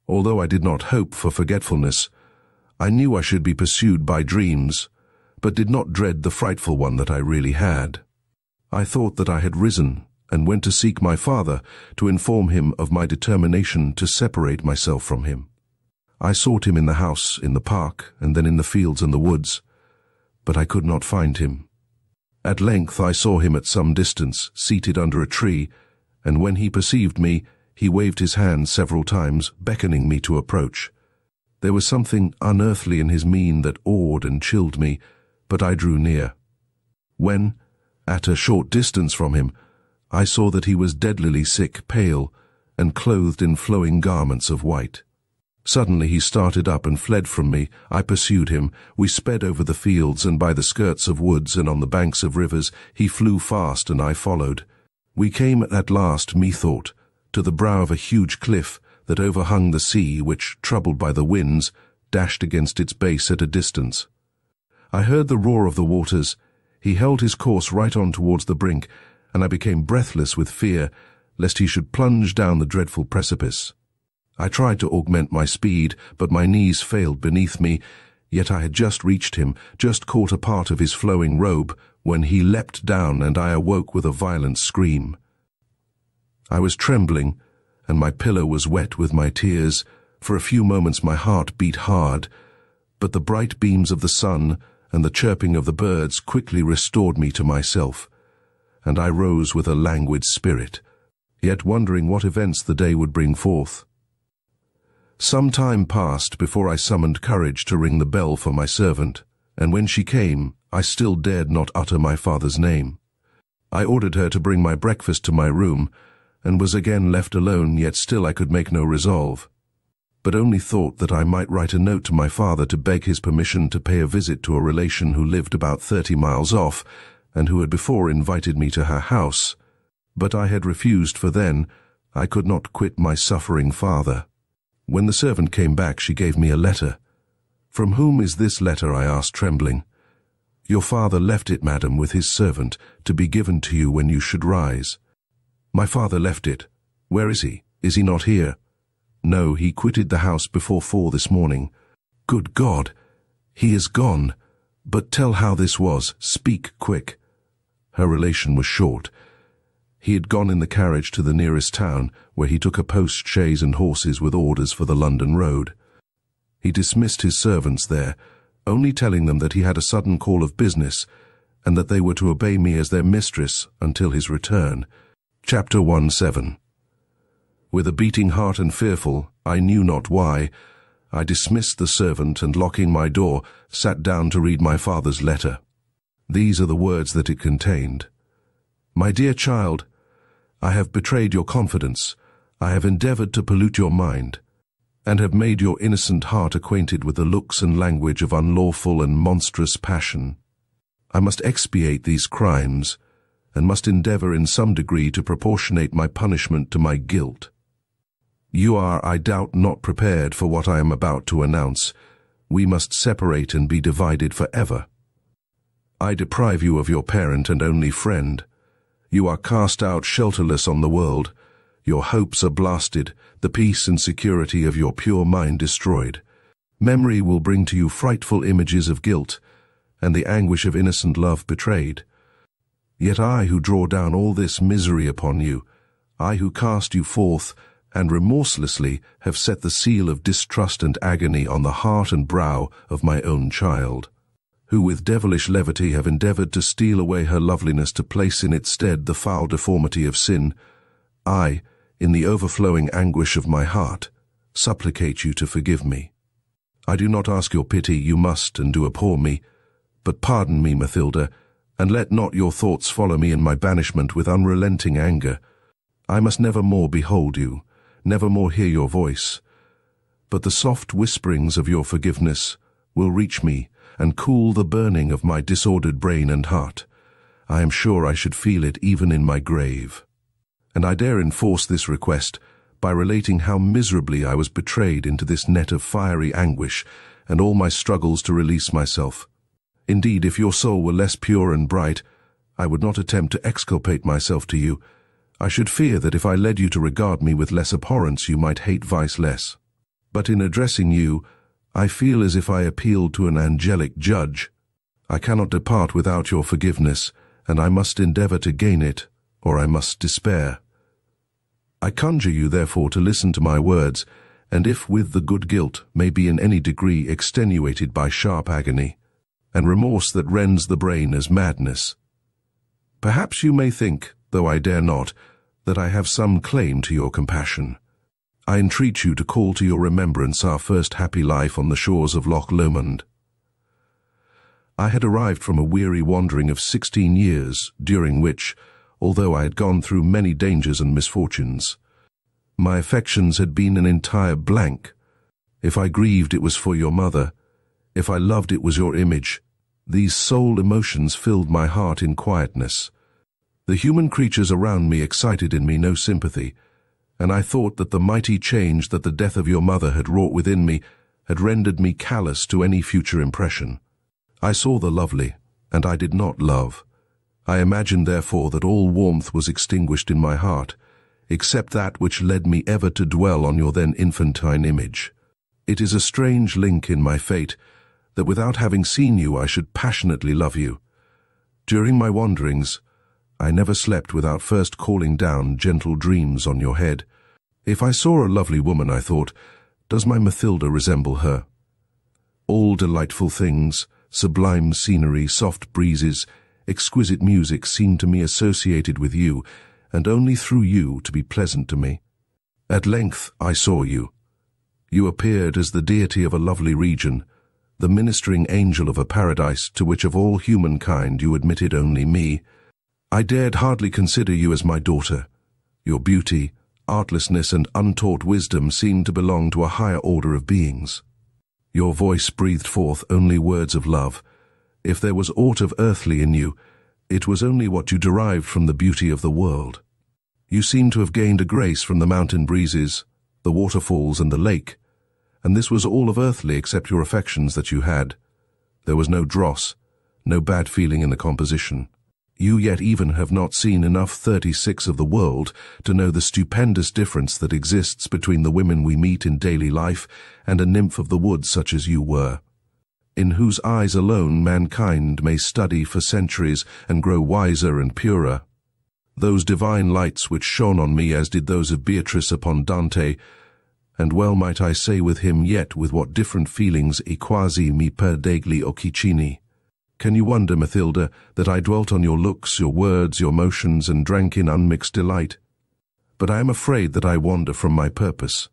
Although I did not hope for forgetfulness, I knew I should be pursued by dreams, but did not dread the frightful one that I really had. I thought that I had risen, and went to seek my father, to inform him of my determination to separate myself from him. I sought him in the house, in the park, and then in the fields and the woods, but I could not find him. At length I saw him at some distance, seated under a tree, and when he perceived me, he waved his hand several times, beckoning me to approach. There was something unearthly in his mien that awed and chilled me, but I drew near. When, at a short distance from him, I saw that he was deadlily sick, pale, and clothed in flowing garments of white. Suddenly he started up and fled from me. I pursued him. We sped over the fields and by the skirts of woods and on the banks of rivers. He flew fast and I followed. We came at last, methought, to the brow of a huge cliff that overhung the sea, which, troubled by the winds, dashed against its base at a distance. I heard the roar of the waters. He held his course right on towards the brink, and I became breathless with fear, lest he should plunge down the dreadful precipice. I tried to augment my speed, but my knees failed beneath me, yet I had just reached him, just caught a part of his flowing robe, when he leapt down and I awoke with a violent scream. I was trembling, and my pillow was wet with my tears. For a few moments my heart beat hard, but the bright beams of the sun and the chirping of the birds quickly restored me to myself, and I rose with a languid spirit, yet wondering what events the day would bring forth. Some time passed before I summoned courage to ring the bell for my servant, and when she came, I still dared not utter my father's name. I ordered her to bring my breakfast to my room, and was again left alone, yet still I could make no resolve, but only thought that I might write a note to my father to beg his permission to pay a visit to a relation who lived about 30 miles off, and who had before invited me to her house. But I had refused, for then I could not quit my suffering father. When the servant came back, she gave me a letter. "From whom is this letter?" I asked, trembling. "Your father left it, madam, with his servant, to be given to you when you should rise." "My father left it. Where is he? Is he not here?" "No, he quitted the house before 4 this morning." "Good God! He is gone. But tell how this was. Speak quick." Her relation was short. He had gone in the carriage to the nearest town, where he took a post-chaise and horses with orders for the London road. He dismissed his servants there, only telling them that he had a sudden call of business, and that they were to obey me as their mistress until his return. Chapter 17. With a beating heart and fearful, I knew not why, I dismissed the servant and, locking my door, sat down to read my father's letter. These are the words that it contained. "My dear child, I have betrayed your confidence. I have endeavored to pollute your mind, and have made your innocent heart acquainted with the looks and language of unlawful and monstrous passion. I must expiate these crimes, and must endeavor in some degree to proportionate my punishment to my guilt. You are, I doubt, not prepared for what I am about to announce. We must separate and be divided forever. I deprive you of your parent and only friend. You are cast out shelterless on the world. Your hopes are blasted, the peace and security of your pure mind destroyed. Memory will bring to you frightful images of guilt, and the anguish of innocent love betrayed. Yet I who draw down all this misery upon you, I who cast you forth, and remorselessly have set the seal of distrust and agony on the heart and brow of my own child, who with devilish levity have endeavored to steal away her loveliness to place in its stead the foul deformity of sin, I, in the overflowing anguish of my heart, supplicate you to forgive me. I do not ask your pity, you must and do abhor me, but pardon me, Mathilda, and let not your thoughts follow me in my banishment with unrelenting anger. I must never more behold you, never more hear your voice, but the soft whisperings of your forgiveness will reach me and cool the burning of my disordered brain and heart. I am sure I should feel it even in my grave. And I dare enforce this request by relating how miserably I was betrayed into this net of fiery anguish and all my struggles to release myself. Indeed, if your soul were less pure and bright, I would not attempt to exculpate myself to you. I should fear that if I led you to regard me with less abhorrence, you might hate vice less. But in addressing you, I feel as if I appealed to an angelic judge. I cannot depart without your forgiveness, and I must endeavor to gain it, or I must despair. I conjure you, therefore, to listen to my words, and if with the good guilt may be in any degree extenuated by sharp agony, and remorse that rends the brain as madness. Perhaps you may think, though I dare not, that I have some claim to your compassion. I entreat you to call to your remembrance our first happy life on the shores of Loch Lomond. I had arrived from a weary wandering of 16 years, during which, although I had gone through many dangers and misfortunes, my affections had been an entire blank. If I grieved, it was for your mother. If I loved, it was your image. These sole emotions filled my heart in quietness. The human creatures around me excited in me no sympathy, and I thought that the mighty change that the death of your mother had wrought within me had rendered me callous to any future impression. I saw the lovely, and I did not love. I imagined, therefore, that all warmth was extinguished in my heart, except that which led me ever to dwell on your then infantine image. It is a strange link in my fate that without having seen you I should passionately love you. During my wanderings, I never slept without first calling down gentle dreams on your head. If I saw a lovely woman, I thought, does my Mathilda resemble her? All delightful things, sublime scenery, soft breezes, exquisite music seemed to me associated with you, and only through you to be pleasant to me. At length I saw you. You appeared as the deity of a lovely region, the ministering angel of a paradise to which of all humankind you admitted only me. I dared hardly consider you as my daughter. Your beauty, artlessness, and untaught wisdom seemed to belong to a higher order of beings. Your voice breathed forth only words of love. If there was aught of earthly in you, it was only what you derived from the beauty of the world. You seemed to have gained a grace from the mountain breezes, the waterfalls, and the lake, and this was all of earthly except your affections that you had. There was no dross, no bad feeling in the composition. You yet even have not seen enough 36 of the world to know the stupendous difference that exists between the women we meet in daily life and a nymph of the woods such as you were, in whose eyes alone mankind may study for centuries and grow wiser and purer. Those divine lights which shone on me as did those of Beatrice upon Dante, and well might I say with him, yet with what different feelings e quasi mi perdegli occicini. Can you wonder, Mathilda, that I dwelt on your looks, your words, your motions, and drank in unmixed delight? But I am afraid that I wander from my purpose.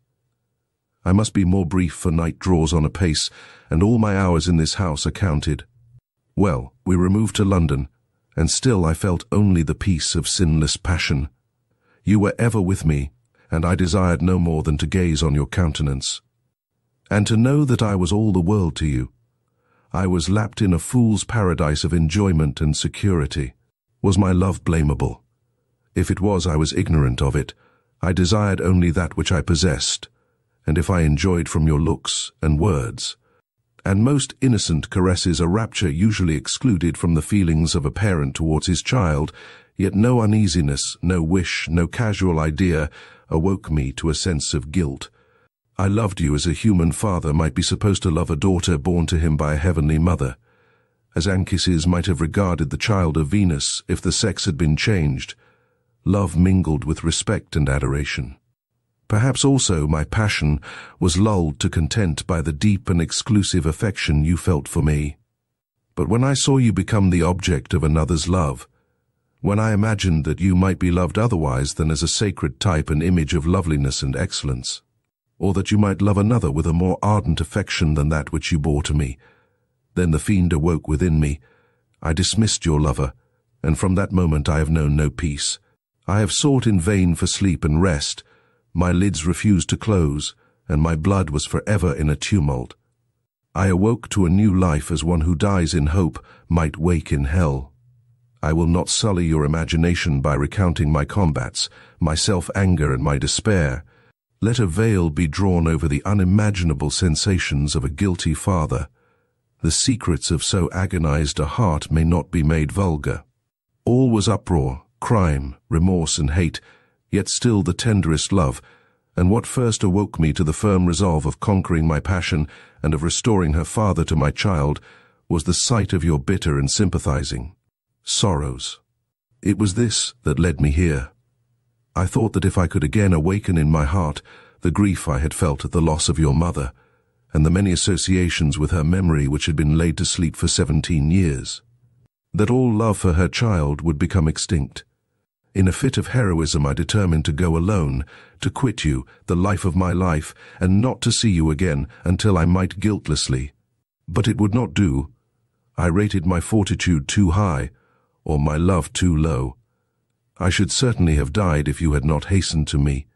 I must be more brief, for night draws on apace, and all my hours in this house are counted. Well, we removed to London, and still I felt only the peace of sinless passion. You were ever with me, and I desired no more than to gaze on your countenance, and to know that I was all the world to you. I was lapped in a fool's paradise of enjoyment and security. Was my love blamable? If it was, I was ignorant of it. I desired only that which I possessed, and if I enjoyed from your looks and words, and most innocent caresses, a rapture usually excluded from the feelings of a parent towards his child, yet no uneasiness, no wish, no casual idea awoke me to a sense of guilt. I loved you as a human father might be supposed to love a daughter born to him by a heavenly mother, as Anchises might have regarded the child of Venus if the sex had been changed. Love mingled with respect and adoration. Perhaps also my passion was lulled to content by the deep and exclusive affection you felt for me. But when I saw you become the object of another's love, when I imagined that you might be loved otherwise than as a sacred type and image of loveliness and excellence, or that you might love another with a more ardent affection than that which you bore to me, then the fiend awoke within me. I dismissed your lover, and from that moment I have known no peace. I have sought in vain for sleep and rest. My lids refused to close, and my blood was forever in a tumult. I awoke to a new life as one who dies in hope might wake in hell. I will not sully your imagination by recounting my combats, my self-anger and my despair. Let a veil be drawn over the unimaginable sensations of a guilty father. The secrets of so agonized a heart may not be made vulgar. All was uproar, crime, remorse and hate, yet still the tenderest love, and what first awoke me to the firm resolve of conquering my passion and of restoring her father to my child was the sight of your bitter and sympathizing sorrows. It was this that led me here. I thought that if I could again awaken in my heart the grief I had felt at the loss of your mother, and the many associations with her memory which had been laid to sleep for 17 years, that all love for her child would become extinct. In a fit of heroism I determined to go alone, to quit you, the life of my life, and not to see you again until I might guiltlessly. But it would not do. I rated my fortitude too high, or my love too low. I should certainly have died if you had not hastened to me.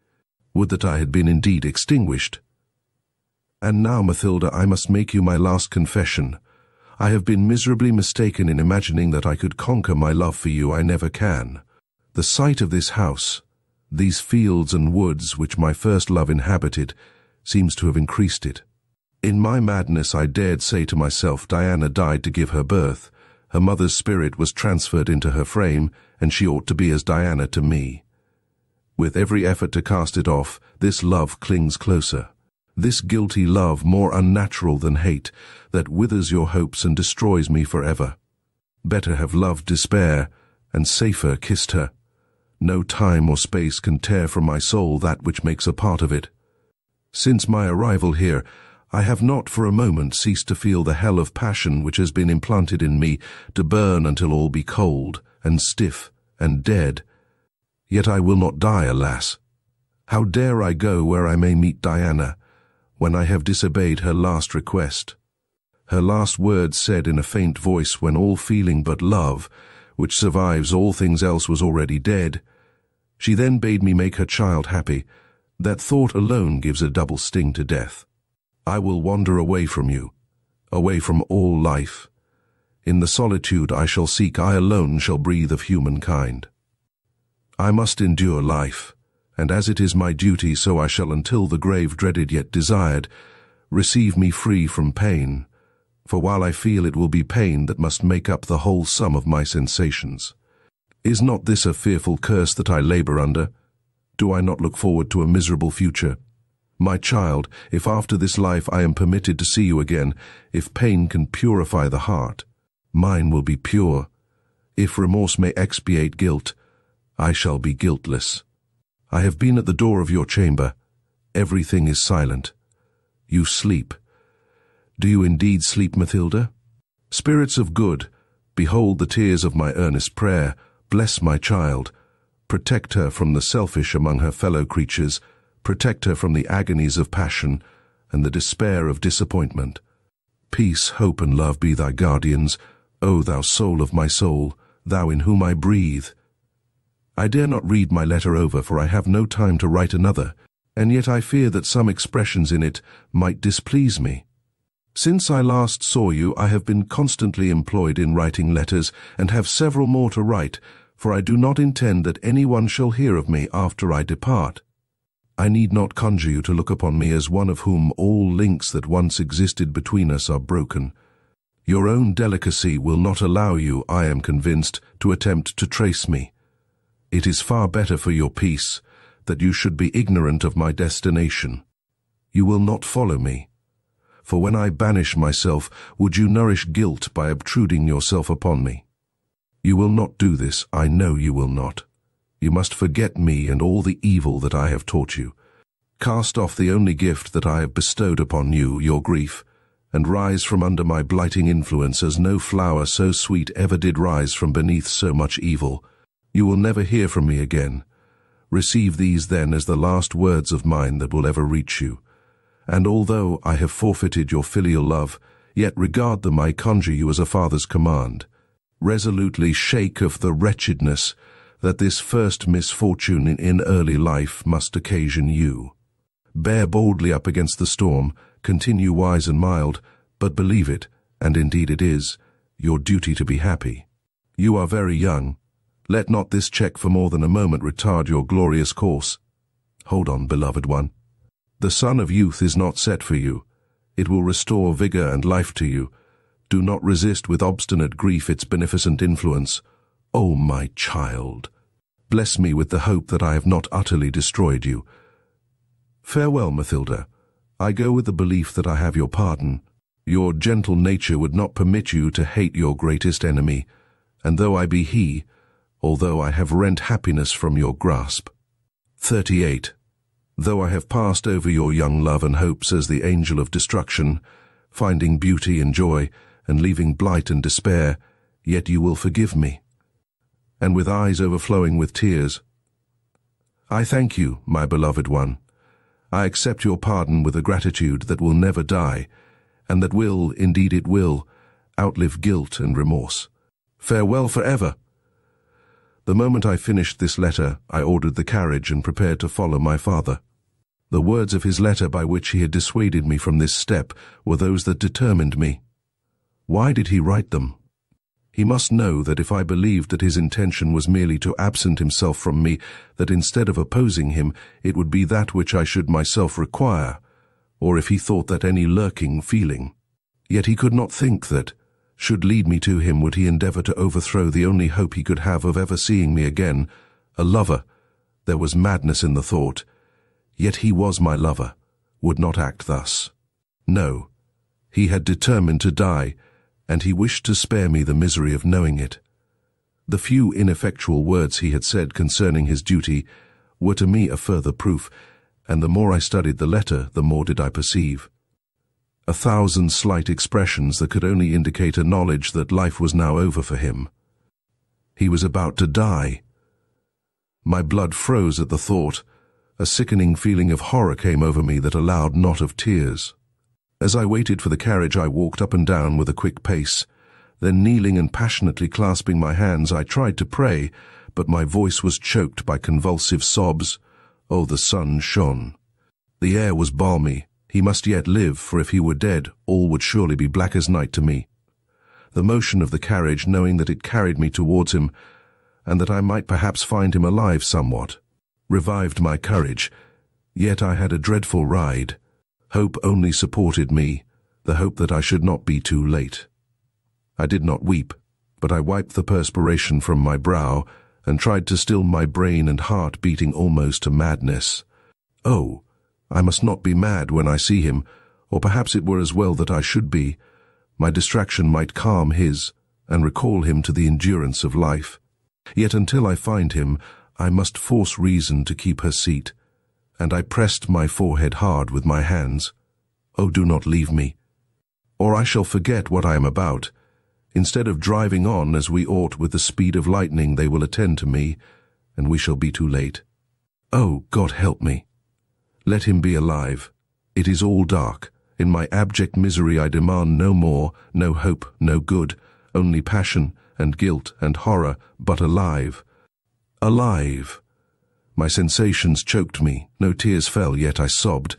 Would that I had been indeed extinguished. And now, Mathilda, I must make you my last confession. I have been miserably mistaken in imagining that I could conquer my love for you. I never can. The sight of this house, these fields and woods which my first love inhabited, seems to have increased it. In my madness I dared say to myself, Diana died to give her birth. Her mother's spirit was transferred into her frame, and she ought to be as Diana to me. With every effort to cast it off, this love clings closer. This guilty love, more unnatural than hate, that withers your hopes and destroys me forever. Better have loved despair, and safer kissed her. No time or space can tear from my soul that which makes a part of it. Since my arrival here, I have not for a moment ceased to feel the hell of passion which has been implanted in me to burn until all be cold, and stiff, and dead. Yet I will not die, alas. How dare I go where I may meet Diana, when I have disobeyed her last request? Her last words said in a faint voice when all feeling but love, which survives all things else, was already dead. She then bade me make her child happy. That thought alone gives a double sting to death. I will wander away from you, away from all life. In the solitude I shall seek, I alone shall breathe of humankind. I must endure life, and as it is my duty, so I shall until the grave dreaded yet desired. Receive me free from pain, for while I feel it will be pain that must make up the whole sum of my sensations. Is not this a fearful curse that I labor under? Do I not look forward to a miserable future? My child, if after this life I am permitted to see you again, if pain can purify the heart, mine will be pure. If remorse may expiate guilt, I shall be guiltless. I have been at the door of your chamber. Everything is silent. You sleep. Do you indeed sleep, Mathilda? Spirits of good, behold the tears of my earnest prayer. Bless my child. Protect her from the selfish among her fellow creatures. Protect her from the agonies of passion. and the despair of disappointment. Peace, hope, and love be thy guardians, O thou soul of my soul, thou in whom I breathe. I dare not read my letter over, for I have no time to write another, and yet I fear that some expressions in it might displease me. Since I last saw you, I have been constantly employed in writing letters, and have several more to write, for I do not intend that anyone shall hear of me after I depart. I need not conjure you to look upon me as one of whom all links that once existed between us are broken. Your own delicacy will not allow you, I am convinced, to attempt to trace me. It is far better for your peace that you should be ignorant of my destination. You will not follow me. For when I banish myself, would you nourish guilt by obtruding yourself upon me? You will not do this, I know you will not. You must forget me and all the evil that I have taught you. Cast off the only gift that I have bestowed upon you, your grief, and rise from under my blighting influence as no flower so sweet ever did rise from beneath so much evil. You will never hear from me again. Receive these then as the last words of mine that will ever reach you. And although I have forfeited your filial love, yet regard them, I conjure you, as a father's command. Resolutely shake of the wretchedness that this first misfortune in early life must occasion you. Bear boldly up against the storm, continue wise and mild, but believe it, and indeed it is, your duty to be happy. You are very young. Let not this check for more than a moment retard your glorious course. Hold on, beloved one. The sun of youth is not set for you. It will restore vigor and life to you. Do not resist with obstinate grief its beneficent influence. O my child, bless me with the hope that I have not utterly destroyed you. Farewell, Mathilda. I go with the belief that I have your pardon. Your gentle nature would not permit you to hate your greatest enemy, and though I be he, although I have rent happiness from your grasp. 38. Though I have passed over your young love and hopes as the angel of destruction, finding beauty and joy, and leaving blight and despair, yet you will forgive me. And with eyes overflowing with tears, I thank you, my beloved one. I accept your pardon with a gratitude that will never die, and that will, indeed it will, outlive guilt and remorse. Farewell forever. The moment I finished this letter, I ordered the carriage and prepared to follow my father. The words of his letter by which he had dissuaded me from this step were those that determined me. Why did he write them? He must know that if I believed that his intention was merely to absent himself from me, that instead of opposing him, it would be that which I should myself require, or if he thought that any lurking feeling. Yet he could not think that, should lead me to him, would he endeavor to overthrow the only hope he could have of ever seeing me again, a lover. There was madness in the thought. Yet he was my lover, would not act thus. No, he had determined to die, and he wished to spare me the misery of knowing it. The few ineffectual words he had said concerning his duty were to me a further proof, and the more I studied the letter, the more did I perceive. 1,000 slight expressions that could only indicate a knowledge that life was now over for him. He was about to die. My blood froze at the thought. A sickening feeling of horror came over me that allowed not of tears. As I waited for the carriage, I walked up and down with a quick pace. Then, kneeling and passionately clasping my hands, I tried to pray, but my voice was choked by convulsive sobs. Oh, the sun shone. The air was balmy. He must yet live, for if he were dead, all would surely be black as night to me. The motion of the carriage, knowing that it carried me towards him, and that I might perhaps find him alive somewhat, revived my courage. Yet I had a dreadful ride. Hope only supported me, the hope that I should not be too late. I did not weep, but I wiped the perspiration from my brow and tried to still my brain and heart beating almost to madness. Oh, I must not be mad when I see him, or perhaps it were as well that I should be. My distraction might calm his, and recall him to the endurance of life. Yet until I find him, I must force reason to keep her seat, and I pressed my forehead hard with my hands. Oh, do not leave me, or I shall forget what I am about. Instead of driving on as we ought with the speed of lightning, they will attend to me, and we shall be too late. Oh, God help me. Let him be alive. It is all dark. In my abject misery I demand no more, no hope, no good, only passion and guilt and horror, but alive. Alive! My sensations choked me, no tears fell, yet I sobbed,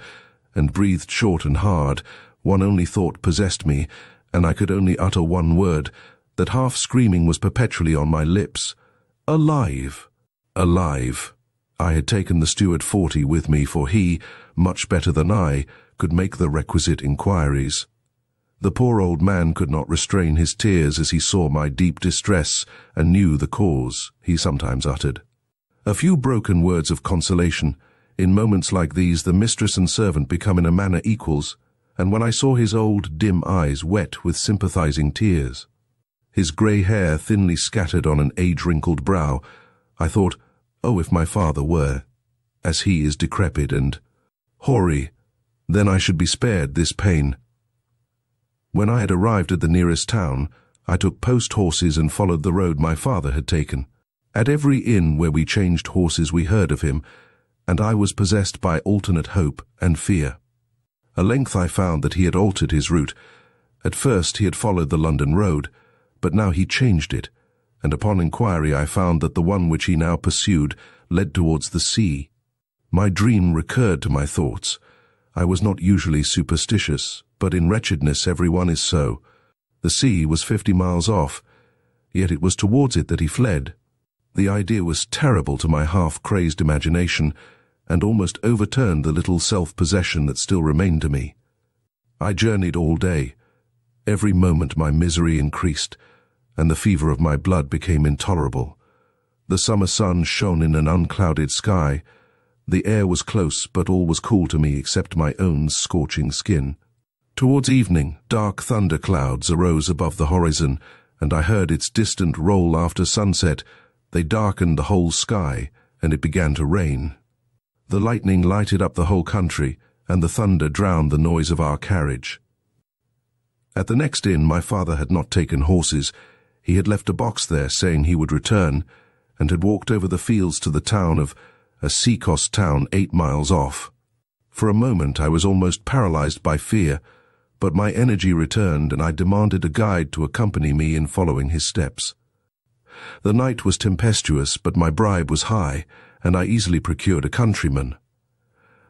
and breathed short and hard. One only thought possessed me, and I could only utter one word, that half screaming was perpetually on my lips. Alive! Alive! I had taken the steward 40 with me, for he, much better than I, could make the requisite inquiries. The poor old man could not restrain his tears as he saw my deep distress and knew the cause, he sometimes uttered. A few broken words of consolation. In moments like these the mistress and servant become in a manner equals, and when I saw his old, dim eyes wet with sympathizing tears, his grey hair thinly scattered on an age-wrinkled brow, I thought, oh, if my father were, as he is decrepit and hoary, then I should be spared this pain. When I had arrived at the nearest town, I took post horses and followed the road my father had taken. At every inn where we changed horses we heard of him, and I was possessed by alternate hope and fear. At length I found that he had altered his route. At first he had followed the London road, but now he changed it, and upon inquiry I found that the one which he now pursued led towards the sea. My dream recurred to my thoughts. I was not usually superstitious, but in wretchedness everyone is so. The sea was 50 miles off, yet it was towards it that he fled. The idea was terrible to my half-crazed imagination, and almost overturned the little self-possession that still remained to me. I journeyed all day. Every moment my misery increased, and the fever of my blood became intolerable. The summer sun shone in an unclouded sky. The air was close, but all was cool to me except my own scorching skin. Towards evening, dark thunder clouds arose above the horizon, and I heard its distant roll after sunset. They darkened the whole sky, and it began to rain. The lightning lighted up the whole country, and the thunder drowned the noise of our carriage. At the next inn my father had not taken horses. He had left a box there, saying he would return, and had walked over the fields to the town of a seacoast town 8 miles off. For a moment I was almost paralyzed by fear, but my energy returned, and I demanded a guide to accompany me in following his steps. The night was tempestuous, but my bribe was high, and I easily procured a countryman.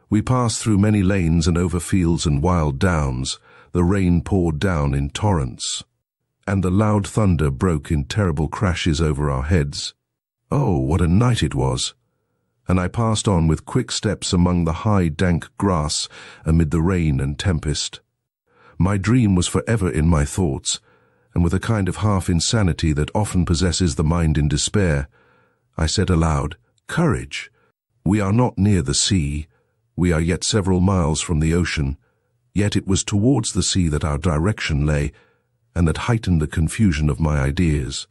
We passed through many lanes and over fields and wild downs. The rain poured down in torrents, and the loud thunder broke in terrible crashes over our heads. Oh, what a night it was! And I passed on with quick steps among the high, dank grass amid the rain and tempest. My dream was forever in my thoughts, and with a kind of half-insanity that often possesses the mind in despair, I said aloud, "Courage! We are not near the sea. We are yet several miles from the ocean, yet it was towards the sea that our direction lay, and that heightened the confusion of my ideas.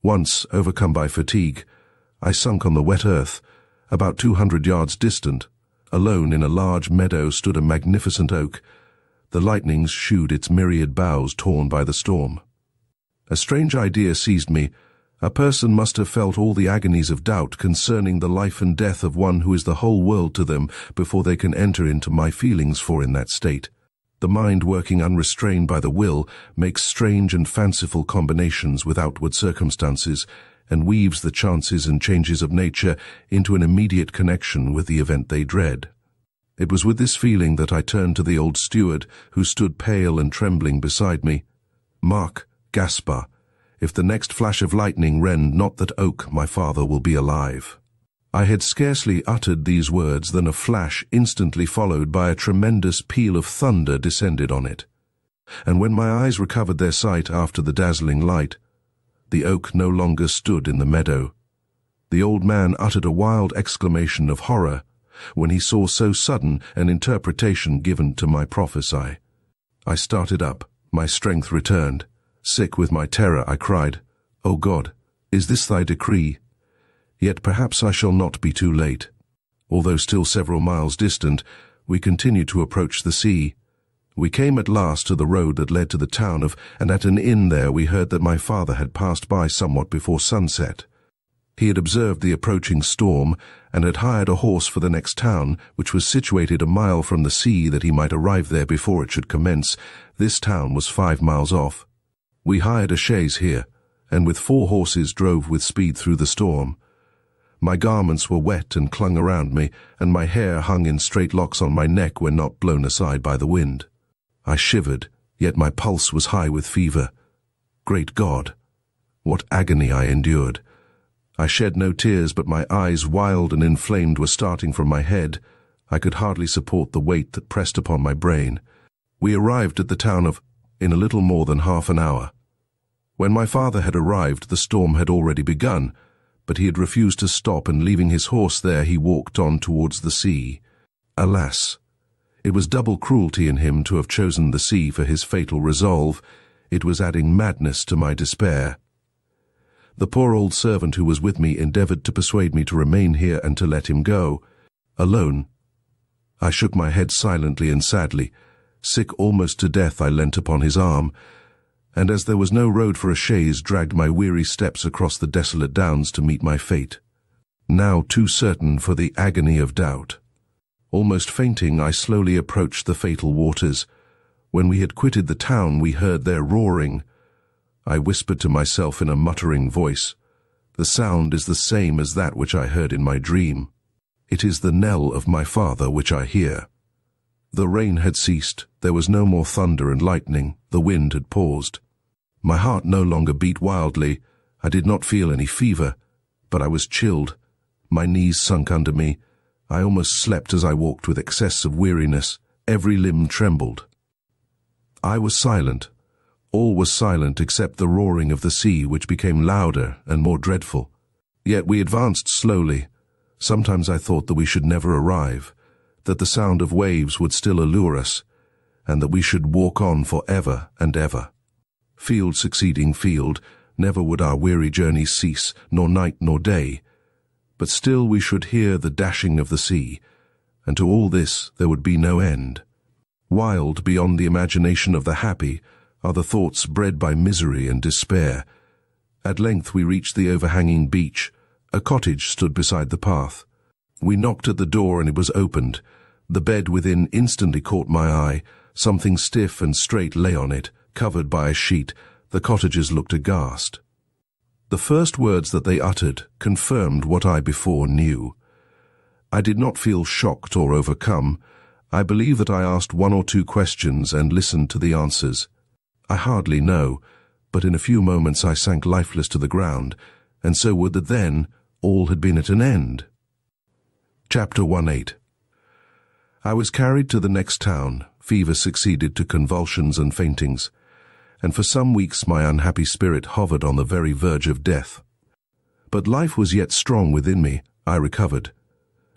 Once, overcome by fatigue, I sunk on the wet earth. About 200 yards distant, alone in a large meadow, stood a magnificent oak. The lightnings shewed its myriad boughs torn by the storm. A strange idea seized me. A person must have felt all the agonies of doubt concerning the life and death of one who is the whole world to them before they can enter into my feelings, for in that state, the mind, working unrestrained by the will, makes strange and fanciful combinations with outward circumstances, and weaves the chances and changes of nature into an immediate connection with the event they dread. It was with this feeling that I turned to the old steward, who stood pale and trembling beside me. "Mark, Gaspar, if the next flash of lightning rend not that oak, my father will be alive." I had scarcely uttered these words than a flash, instantly followed by a tremendous peal of thunder, descended on it. And when my eyes recovered their sight after the dazzling light, the oak no longer stood in the meadow. The old man uttered a wild exclamation of horror when he saw so sudden an interpretation given to my prophecy. I started up, my strength returned. Sick with my terror, I cried, "O God, is this thy decree? Yet perhaps I shall not be too late." Although still several miles distant, we continued to approach the sea. We came at last to the road that led to the town and at an inn there we heard that my father had passed by somewhat before sunset. He had observed the approaching storm and had hired a horse for the next town, which was situated a mile from the sea, that he might arrive there before it should commence. This town was 5 miles off. We hired a chaise here, and with 4 horses drove with speed through the storm. My garments were wet and clung around me, and my hair hung in straight locks on my neck when not blown aside by the wind. I shivered, yet my pulse was high with fever. Great God! What agony I endured! I shed no tears, but my eyes, wild and inflamed, were starting from my head. I could hardly support the weight that pressed upon my brain. We arrived at the town in a little more than half an hour. When my father had arrived, the storm had already begun, but he had refused to stop, and leaving his horse there, he walked on towards the sea. Alas! It was double cruelty in him to have chosen the sea for his fatal resolve. It was adding madness to my despair. The poor old servant who was with me endeavored to persuade me to remain here and to let him go. Alone, I shook my head silently and sadly. Sick almost to death, I leant upon his arm, and as there was no road for a chaise, dragged my weary steps across the desolate downs to meet my fate. Now too certain for the agony of doubt. Almost fainting, I slowly approached the fatal waters. When we had quitted the town, we heard their roaring. I whispered to myself in a muttering voice, "The sound is the same as that which I heard in my dream. It is the knell of my father which I hear." The rain had ceased, there was no more thunder and lightning, the wind had paused. My heart no longer beat wildly, I did not feel any fever, but I was chilled. My knees sunk under me, I almost slept as I walked with excess of weariness, every limb trembled. I was silent. All was silent except the roaring of the sea, which became louder and more dreadful. Yet we advanced slowly. Sometimes I thought that we should never arrive, that the sound of waves would still allure us, and that we should walk on for ever and ever. Field succeeding field, never would our weary journey cease, nor night nor day. But still we should hear the dashing of the sea, and to all this there would be no end. Wild beyond the imagination of the happy are the thoughts bred by misery and despair. At length we reached the overhanging beach. A cottage stood beside the path. We knocked at the door and it was opened. The bed within instantly caught my eye. Something stiff and straight lay on it, covered by a sheet. The cottagers looked aghast. The first words that they uttered confirmed what I before knew. I did not feel shocked or overcome. I believe that I asked 1 or 2 questions and listened to the answers. I hardly know, but in a few moments I sank lifeless to the ground, and so would that then all had been at an end. Chapter 18. I was carried to the next town. Fever succeeded to convulsions and faintings, and for some weeks my unhappy spirit hovered on the very verge of death. But life was yet strong within me. I recovered.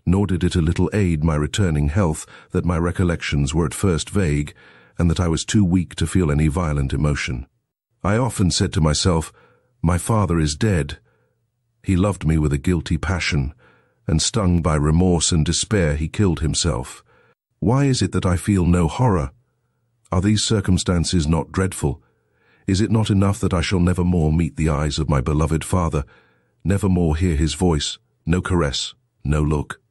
Nor did it a little aid my returning health that my recollections were at first vague, and that I was too weak to feel any violent emotion. I often said to myself, "My father is dead." He loved me with a guilty passion, and stung by remorse and despair he killed himself. Why is it that I feel no horror? Are these circumstances not dreadful? Is it not enough that I shall never more meet the eyes of my beloved father, never more hear his voice, no caress, no look?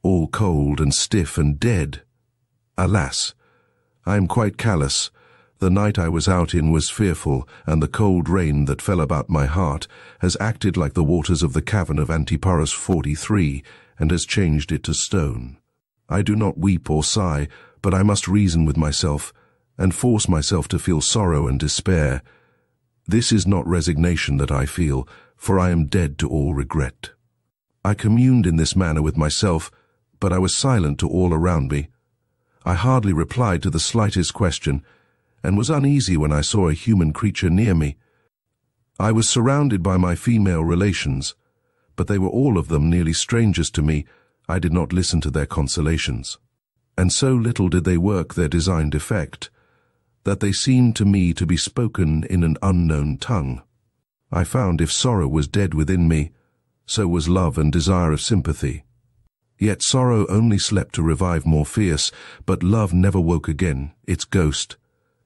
All cold and stiff and dead. Alas! I am quite callous. The night I was out in was fearful, and the cold rain that fell about my heart has acted like the waters of the cavern of Antiparus 43, and has changed it to stone. I do not weep or sigh, but I must reason with myself, and force myself to feel sorrow and despair. This is not resignation that I feel, for I am dead to all regret. I communed in this manner with myself, but I was silent to all around me. I hardly replied to the slightest question, and was uneasy when I saw a human creature near me. I was surrounded by my female relations, but they were all of them nearly strangers to me. I did not listen to their consolations, and so little did they work their designed effect, that they seemed to me to be spoken in an unknown tongue. I found if sorrow was dead within me, so was love and desire of sympathy. Yet sorrow only slept to revive more fierce, but love never woke again, its ghost,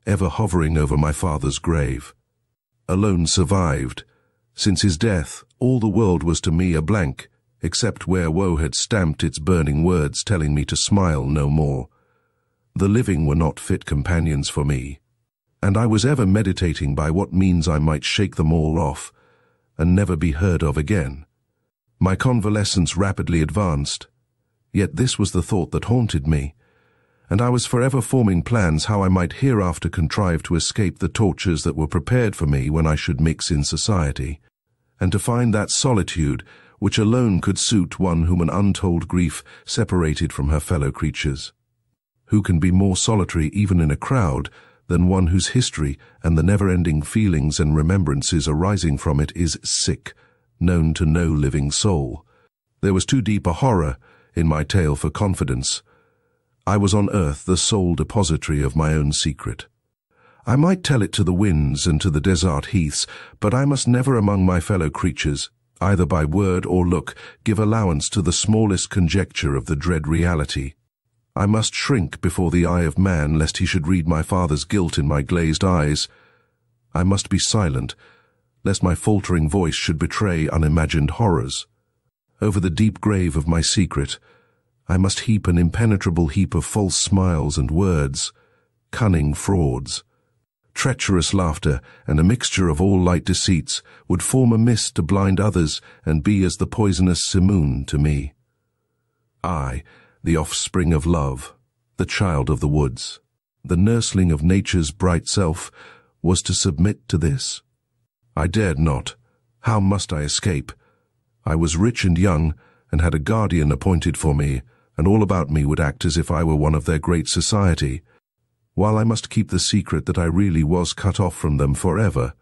ever hovering over my father's grave. Alone survived, Since his death, all the world was to me a blank, except where woe had stamped its burning words telling me to smile no more. The living were not fit companions for me, and I was ever meditating by what means I might shake them all off, and never be heard of again. My convalescence rapidly advanced, yet this was the thought that haunted me, and I was forever forming plans how I might hereafter contrive to escape the tortures that were prepared for me when I should mix in society, and to find that solitude which alone could suit one whom an untold grief separated from her fellow creatures. Who can be more solitary even in a crowd than one whose history and the never-ending feelings and remembrances arising from it is sick, known to no living soul? There was too deep a horror in my tale for confidence. I was on earth the sole depository of my own secret. I might tell it to the winds and to the desert heaths, but I must never among my fellow creatures, either by word or look, give allowance to the smallest conjecture of the dread reality. I must shrink before the eye of man, lest he should read my father's guilt in my glazed eyes. I must be silent, lest my faltering voice should betray unimagined horrors. Over the deep grave of my secret, I must heap an impenetrable heap of false smiles and words, cunning frauds. Treacherous laughter and a mixture of all light deceits would form a mist to blind others and be as the poisonous simoon to me. I, the offspring of love, the child of the woods, the nursling of nature's bright self, was to submit to this. I dared not. How must I escape? I was rich and young, and had a guardian appointed for me, and all about me would act as if I were one of their great society, while I must keep the secret that I really was cut off from them forever.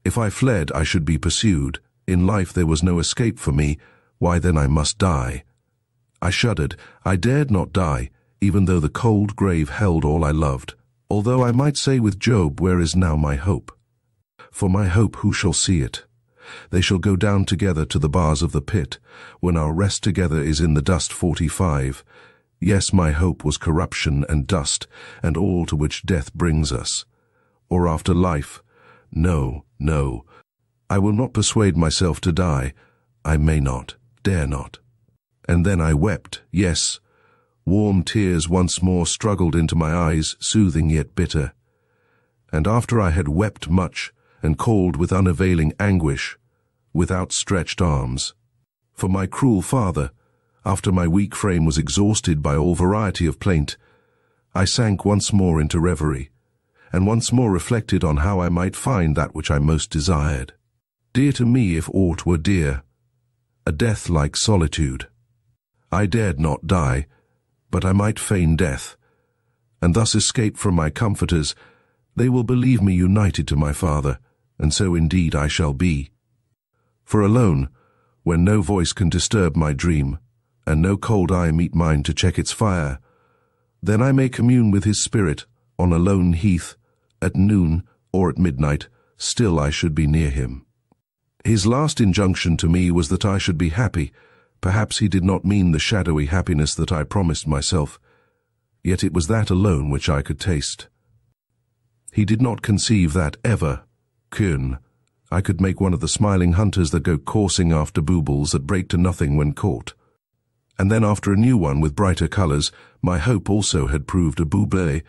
If I fled, I should be pursued. In life there was no escape for me. Why then I must die. I shuddered. I dared not die, even though the cold grave held all I loved, although I might say with Job, "Where is now my hope? For my hope, who shall see it? They shall go down together to the bars of the pit, when our rest together is in the dust." 45. Yes, my hope was corruption and dust, and all to which death brings us. Or after life? No, no. I will not persuade myself to die. I may not, dare not. And then I wept, yes. Warm tears once more struggled into my eyes, soothing yet bitter. And after I had wept much, and called with unavailing anguish, with outstretched arms, for my cruel father, after my weak frame was exhausted by all variety of plaint, I sank once more into reverie, and once more reflected on how I might find that which I most desired. Dear to me, if aught were dear, a death like solitude. I dared not die, but I might feign death, and thus escape from my comforters. They will believe me united to my father, and so indeed I shall be. For alone, when no voice can disturb my dream, and no cold eye meet mine to check its fire, then I may commune with his spirit on a lone heath, at noon or at midnight. Still I should be near him. His last injunction to me was that I should be happy. Perhaps he did not mean the shadowy happiness that I promised myself, yet it was that alone which I could taste. He did not conceive that ever, Kuhn, I could make one of the smiling hunters that go coursing after boobles that break to nothing when caught. And then after a new one with brighter colours, my hope also had proved a bouble,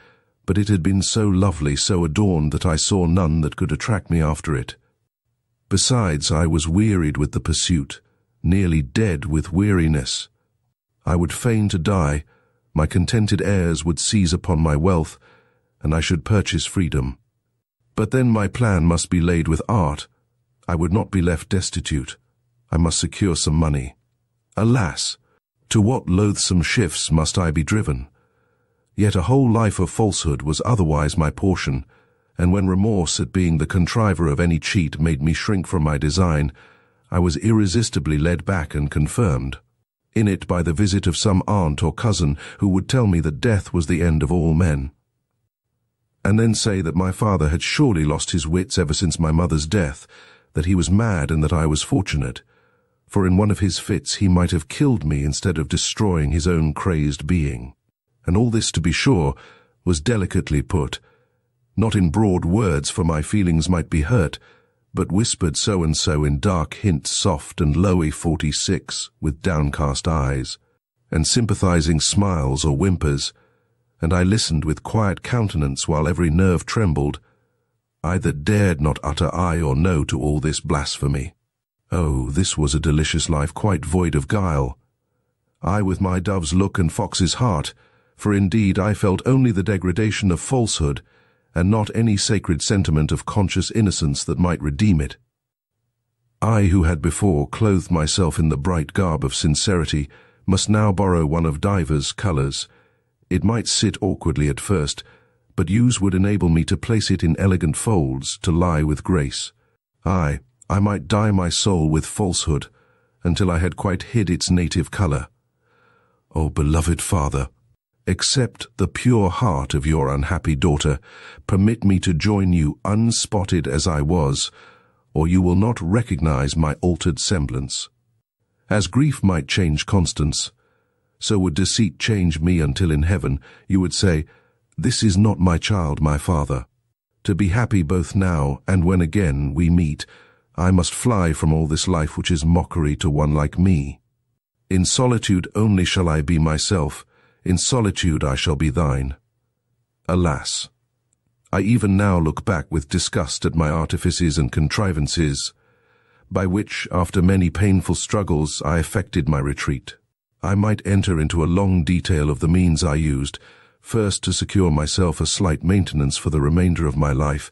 but it had been so lovely, so adorned, that I saw none that could attract me after it. Besides, I was wearied with the pursuit, nearly dead with weariness. I would feign to die, my contented heirs would seize upon my wealth, and I should purchase freedom. But then my plan must be laid with art. I would not be left destitute. I must secure some money. Alas! To what loathsome shifts must I be driven? Yet a whole life of falsehood was otherwise my portion, and when remorse at being the contriver of any cheat made me shrink from my design, I was irresistibly led back and confirmed in it by the visit of some aunt or cousin who would tell me that death was the end of all men, and then say that my father had surely lost his wits ever since my mother's death, that he was mad and that I was fortunate, for in one of his fits he might have killed me instead of destroying his own crazed being. And all this, to be sure, was delicately put, not in broad words, for my feelings might be hurt, but whispered so-and-so in dark hints soft and lowy 46 with downcast eyes, and sympathizing smiles or whimpers, and I listened with quiet countenance while every nerve trembled, I that dared not utter aye or no to all this blasphemy. Oh, this was a delicious life quite void of guile. I with my dove's look and fox's heart, for indeed I felt only the degradation of falsehood, and not any sacred sentiment of conscious innocence that might redeem it. I who had before clothed myself in the bright garb of sincerity must now borrow one of divers colours. It might sit awkwardly at first, but use would enable me to place it in elegant folds, to lie with grace. Aye, I might dye my soul with falsehood, until I had quite hid its native colour. O beloved Father, accept the pure heart of your unhappy daughter, permit me to join you unspotted as I was, or you will not recognize my altered semblance. As grief might change Constance, so would deceit change me until in heaven you would say, "This is not my child, my father." To be happy both now and when again we meet, I must fly from all this life which is mockery to one like me. In solitude only shall I be myself, in solitude I shall be thine. Alas! I even now look back with disgust at my artifices and contrivances, by which, after many painful struggles, I effected my retreat. I might enter into a long detail of the means I used, first to secure myself a slight maintenance for the remainder of my life,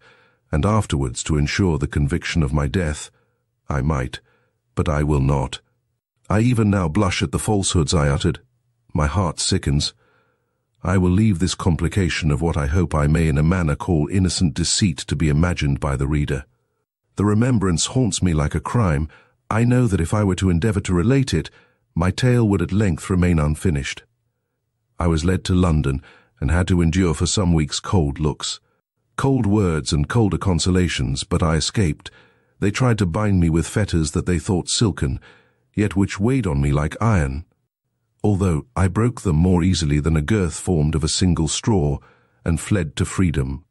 and afterwards to ensure the conviction of my death. I might, but I will not. I even now blush at the falsehoods I uttered. My heart sickens. I will leave this complication of what I hope I may in a manner call innocent deceit to be imagined by the reader. The remembrance haunts me like a crime. I know that if I were to endeavour to relate it, my tale would at length remain unfinished. I was led to London, and had to endure for some weeks cold looks, cold words and colder consolations, but I escaped. They tried to bind me with fetters that they thought silken, yet which weighed on me like iron, although I broke them more easily than a girth formed of a single straw, and fled to freedom.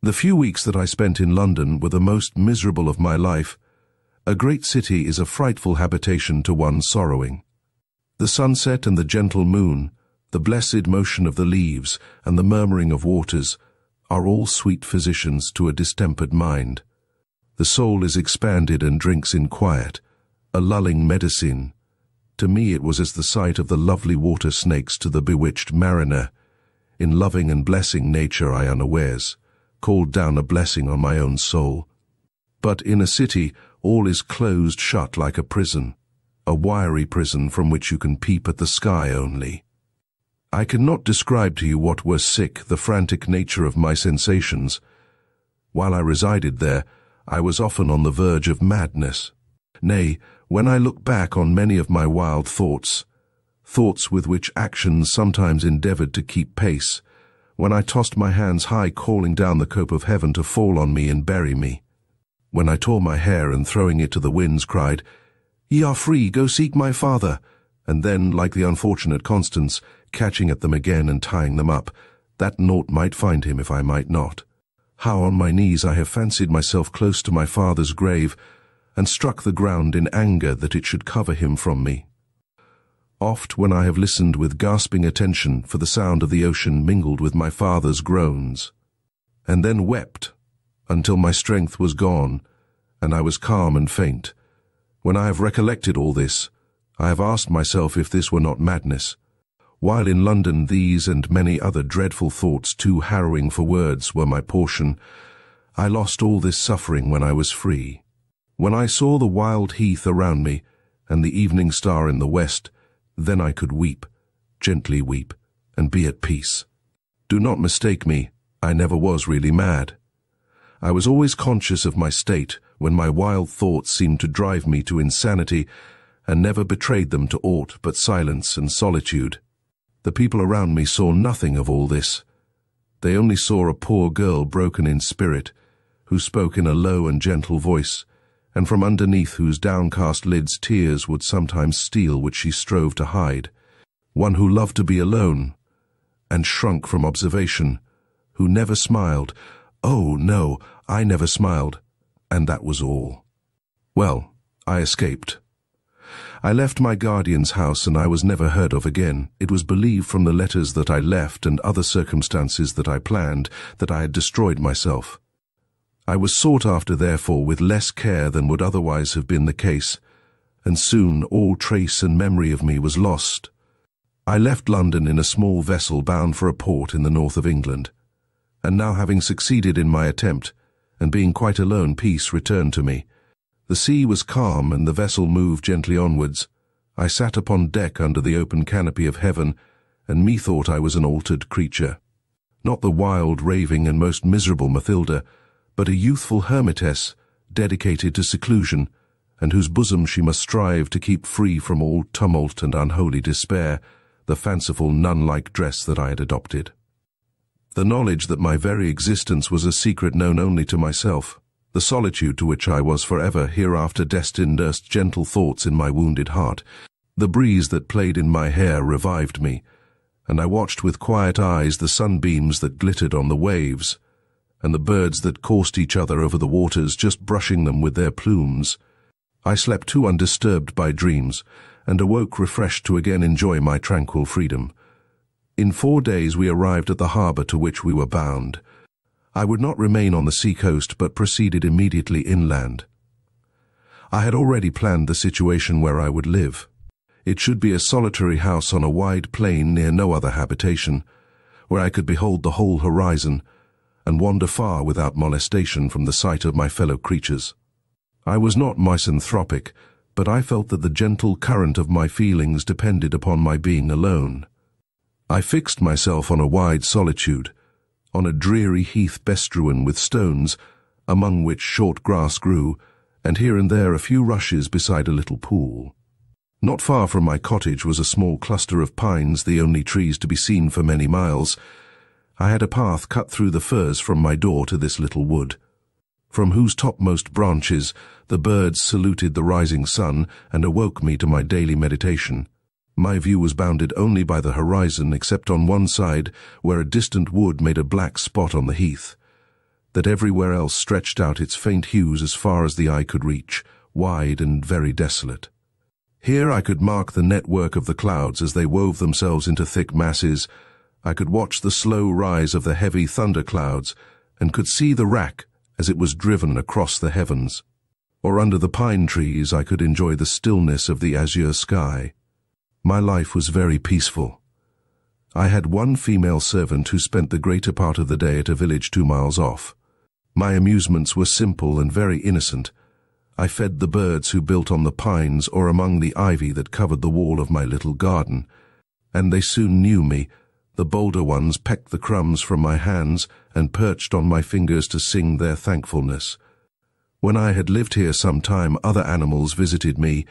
The few weeks that I spent in London were the most miserable of my life. A great city is a frightful habitation to one sorrowing. The sunset and the gentle moon, the blessed motion of the leaves, and the murmuring of waters, are all sweet physicians to a distempered mind. The soul is expanded and drinks in quiet, a lulling medicine. To me it was as the sight of the lovely water snakes to the bewitched mariner. In loving and blessing nature I unawares called down a blessing on my own soul. But in a city all is closed shut like a prison, a wiry prison from which you can peep at the sky only. I cannot describe to you what were the frantic nature of my sensations. While I resided there, I was often on the verge of madness. Nay, when I look back on many of my wild thoughts with which actions sometimes endeavoured to keep pace, when I tossed my hands high calling down the cope of heaven to fall on me and bury me, when I tore my hair and throwing it to the winds cried, "Ye are free, go seek my father," and then, like the unfortunate Constance, catching at them again and tying them up, that naught might find him if I might not. How on my knees I have fancied myself close to my father's grave, and struck the ground in anger that it should cover him from me. Oft when I have listened with gasping attention for the sound of the ocean mingled with my father's groans, and then wept until my strength was gone, and I was calm and faint. When I have recollected all this, I have asked myself if this were not madness. While in London these and many other dreadful thoughts, too harrowing for words, were my portion, I lost all this suffering when I was free. When I saw the wild heath around me, and the evening star in the west, then I could weep, gently weep, and be at peace. Do not mistake me, I never was really mad. I was always conscious of my state when my wild thoughts seemed to drive me to insanity, and never betrayed them to aught but silence and solitude. The people around me saw nothing of all this. They only saw a poor girl broken in spirit, who spoke in a low and gentle voice, and from underneath whose downcast lids tears would sometimes steal which she strove to hide. One who loved to be alone, and shrunk from observation, who never smiled. Oh, no, I never smiled. and that was all. Well, I escaped. I left my guardian's house and I was never heard of again. It was believed from the letters that I left and other circumstances that I planned that I had destroyed myself. I was sought after, therefore, with less care than would otherwise have been the case, and soon all trace and memory of me was lost. I left London in a small vessel bound for a port in the north of England, and now having succeeded in my attempt, and being quite alone, peace returned to me. The sea was calm and the vessel moved gently onwards. I sat upon deck under the open canopy of heaven, and methought I was an altered creature. Not the wild, raving, and most miserable Mathilda, but a youthful hermitess, dedicated to seclusion, and whose bosom she must strive to keep free from all tumult and unholy despair, the fanciful nun-like dress that I had adopted. The knowledge that my very existence was a secret known only to myself, the solitude to which I was forever hereafter destined, nursed gentle thoughts in my wounded heart. The breeze that played in my hair revived me, and I watched with quiet eyes the sunbeams that glittered on the waves, and the birds that coursed each other over the waters, just brushing them with their plumes. I slept too undisturbed by dreams, and awoke refreshed to again enjoy my tranquil freedom. In 4 days we arrived at the harbour to which we were bound. I would not remain on the sea-coast, but proceeded immediately inland. I had already planned the situation where I would live. It should be a solitary house on a wide plain near no other habitation, where I could behold the whole horizon, and wander far without molestation from the sight of my fellow creatures. I was not misanthropic, but I felt that the gentle current of my feelings depended upon my being alone. I fixed myself on a wide solitude, on a dreary heath bestrewn with stones, among which short grass grew, and here and there a few rushes beside a little pool. Not far from my cottage was a small cluster of pines, the only trees to be seen for many miles. I had a path cut through the firs from my door to this little wood, from whose topmost branches the birds saluted the rising sun and awoke me to my daily meditation. My view was bounded only by the horizon, except on one side, where a distant wood made a black spot on the heath, that everywhere else stretched out its faint hues as far as the eye could reach, wide and very desolate. Here I could mark the network of the clouds as they wove themselves into thick masses. I could watch the slow rise of the heavy thunder clouds, and could see the rack as it was driven across the heavens. Or under the pine trees I could enjoy the stillness of the azure sky. My life was very peaceful. I had one female servant who spent the greater part of the day at a village 2 miles off. My amusements were simple and very innocent. I fed the birds who built on the pines or among the ivy that covered the wall of my little garden, and they soon knew me. The bolder ones pecked the crumbs from my hands and perched on my fingers to sing their thankfulness. When I had lived here some time, other animals visited me,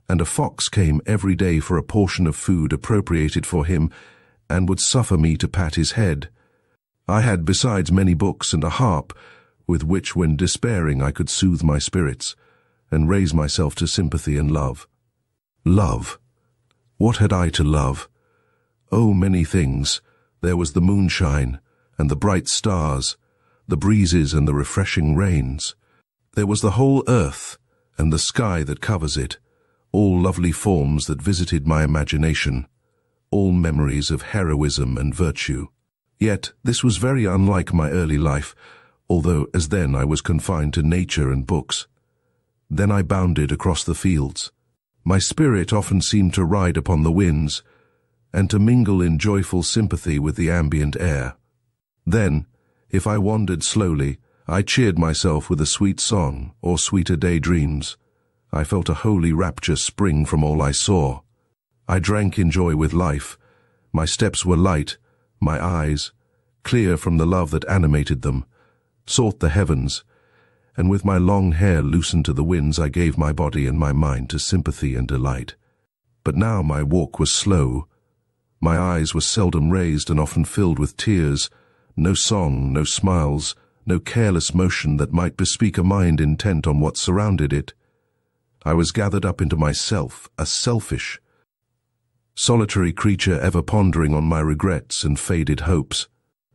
and a fox came every day for a portion of food appropriated for him, and would suffer me to pat his head. I had besides many books and a harp, with which when despairing I could soothe my spirits, and raise myself to sympathy and love. Love. What had I to love? Oh, many things. There was the moonshine, and the bright stars, the breezes and the refreshing rains. There was the whole earth, and the sky that covers it, all lovely forms that visited my imagination, all memories of heroism and virtue. Yet this was very unlike my early life, although as then I was confined to nature and books. Then I bounded across the fields. My spirit often seemed to ride upon the winds, and to mingle in joyful sympathy with the ambient air. Then, if I wandered slowly, I cheered myself with a sweet song or sweeter daydreams. I felt a holy rapture spring from all I saw. I drank in joy with life. My steps were light, my eyes, clear from the love that animated them, sought the heavens, and with my long hair loosened to the winds I gave my body and my mind to sympathy and delight. But now my walk was slow. My eyes were seldom raised and often filled with tears. No song, no smiles, no careless motion that might bespeak a mind intent on what surrounded it. I was gathered up into myself, a selfish, solitary creature ever pondering on my regrets and faded hopes.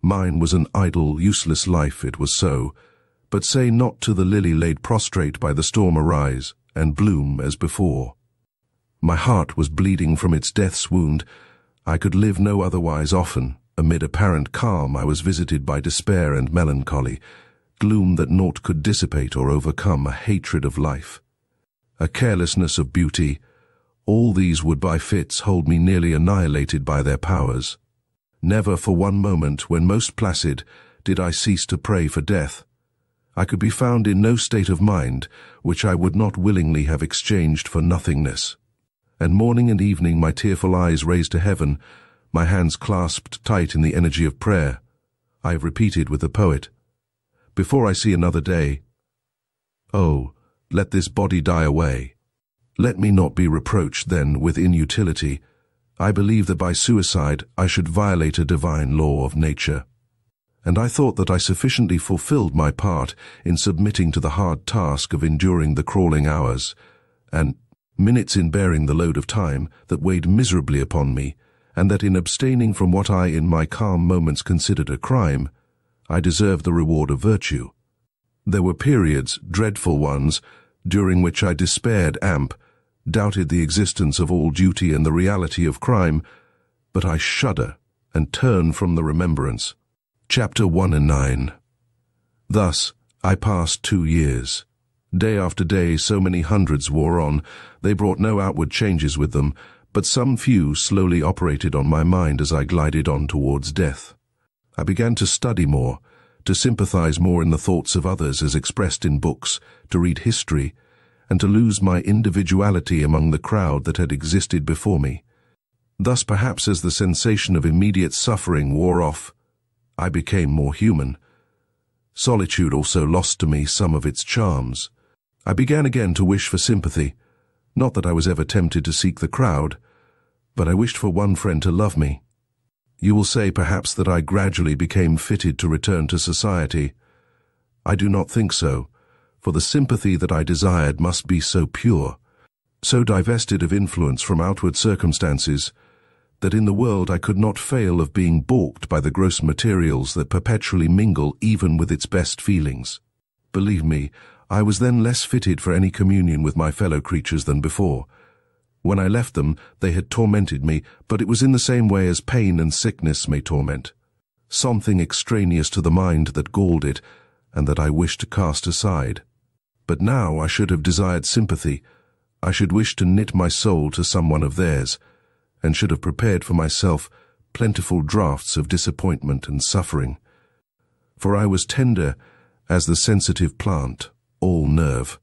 Mine was an idle, useless life, it was so, but say not to the lily laid prostrate by the storm, arise, and bloom as before. My heart was bleeding from its death's wound. I could live no otherwise. Often, amid apparent calm, I was visited by despair and melancholy, gloom that naught could dissipate or overcome, a hatred of life, a carelessness of beauty. All these would by fits hold me nearly annihilated by their powers. Never for one moment, when most placid, did I cease to pray for death. I could be found in no state of mind which I would not willingly have exchanged for nothingness. And morning and evening my tearful eyes raised to heaven, my hands clasped tight in the energy of prayer, I have repeated with the poet, before I see another day, oh, let this body die away. Let me not be reproached then with inutility. I believe that by suicide I should violate a divine law of nature. And I thought that I sufficiently fulfilled my part in submitting to the hard task of enduring the crawling hours, and minutes in bearing the load of time that weighed miserably upon me, and that in abstaining from what I in my calm moments considered a crime, I deserved the reward of virtue. There were periods, dreadful ones, during which I despaired doubted the existence of all duty and the reality of crime, but I shudder and turn from the remembrance. Chapter 1 and 9. Thus I passed 2 years. Day after day so many hundreds wore on. They brought no outward changes with them, but some few slowly operated on my mind as I glided on towards death. I began to study more, to sympathize more in the thoughts of others as expressed in books, to read history, and to lose my individuality among the crowd that had existed before me. Thus, perhaps as the sensation of immediate suffering wore off, I became more human. Solitude also lost to me some of its charms. I began again to wish for sympathy. Not that I was ever tempted to seek the crowd, but I wished for one friend to love me. You will say perhaps that I gradually became fitted to return to society. I do not think so, for the sympathy that I desired must be so pure, so divested of influence from outward circumstances, that in the world I could not fail of being balked by the gross materials that perpetually mingle even with its best feelings. Believe me, I was then less fitted for any communion with my fellow creatures than before. When I left them, they had tormented me, but it was in the same way as pain and sickness may torment. Something extraneous to the mind that galled it, and that I wished to cast aside. But now I should have desired sympathy. I should wish to knit my soul to some one of theirs, and should have prepared for myself plentiful draughts of disappointment and suffering. For I was tender as the sensitive plant, all nerve.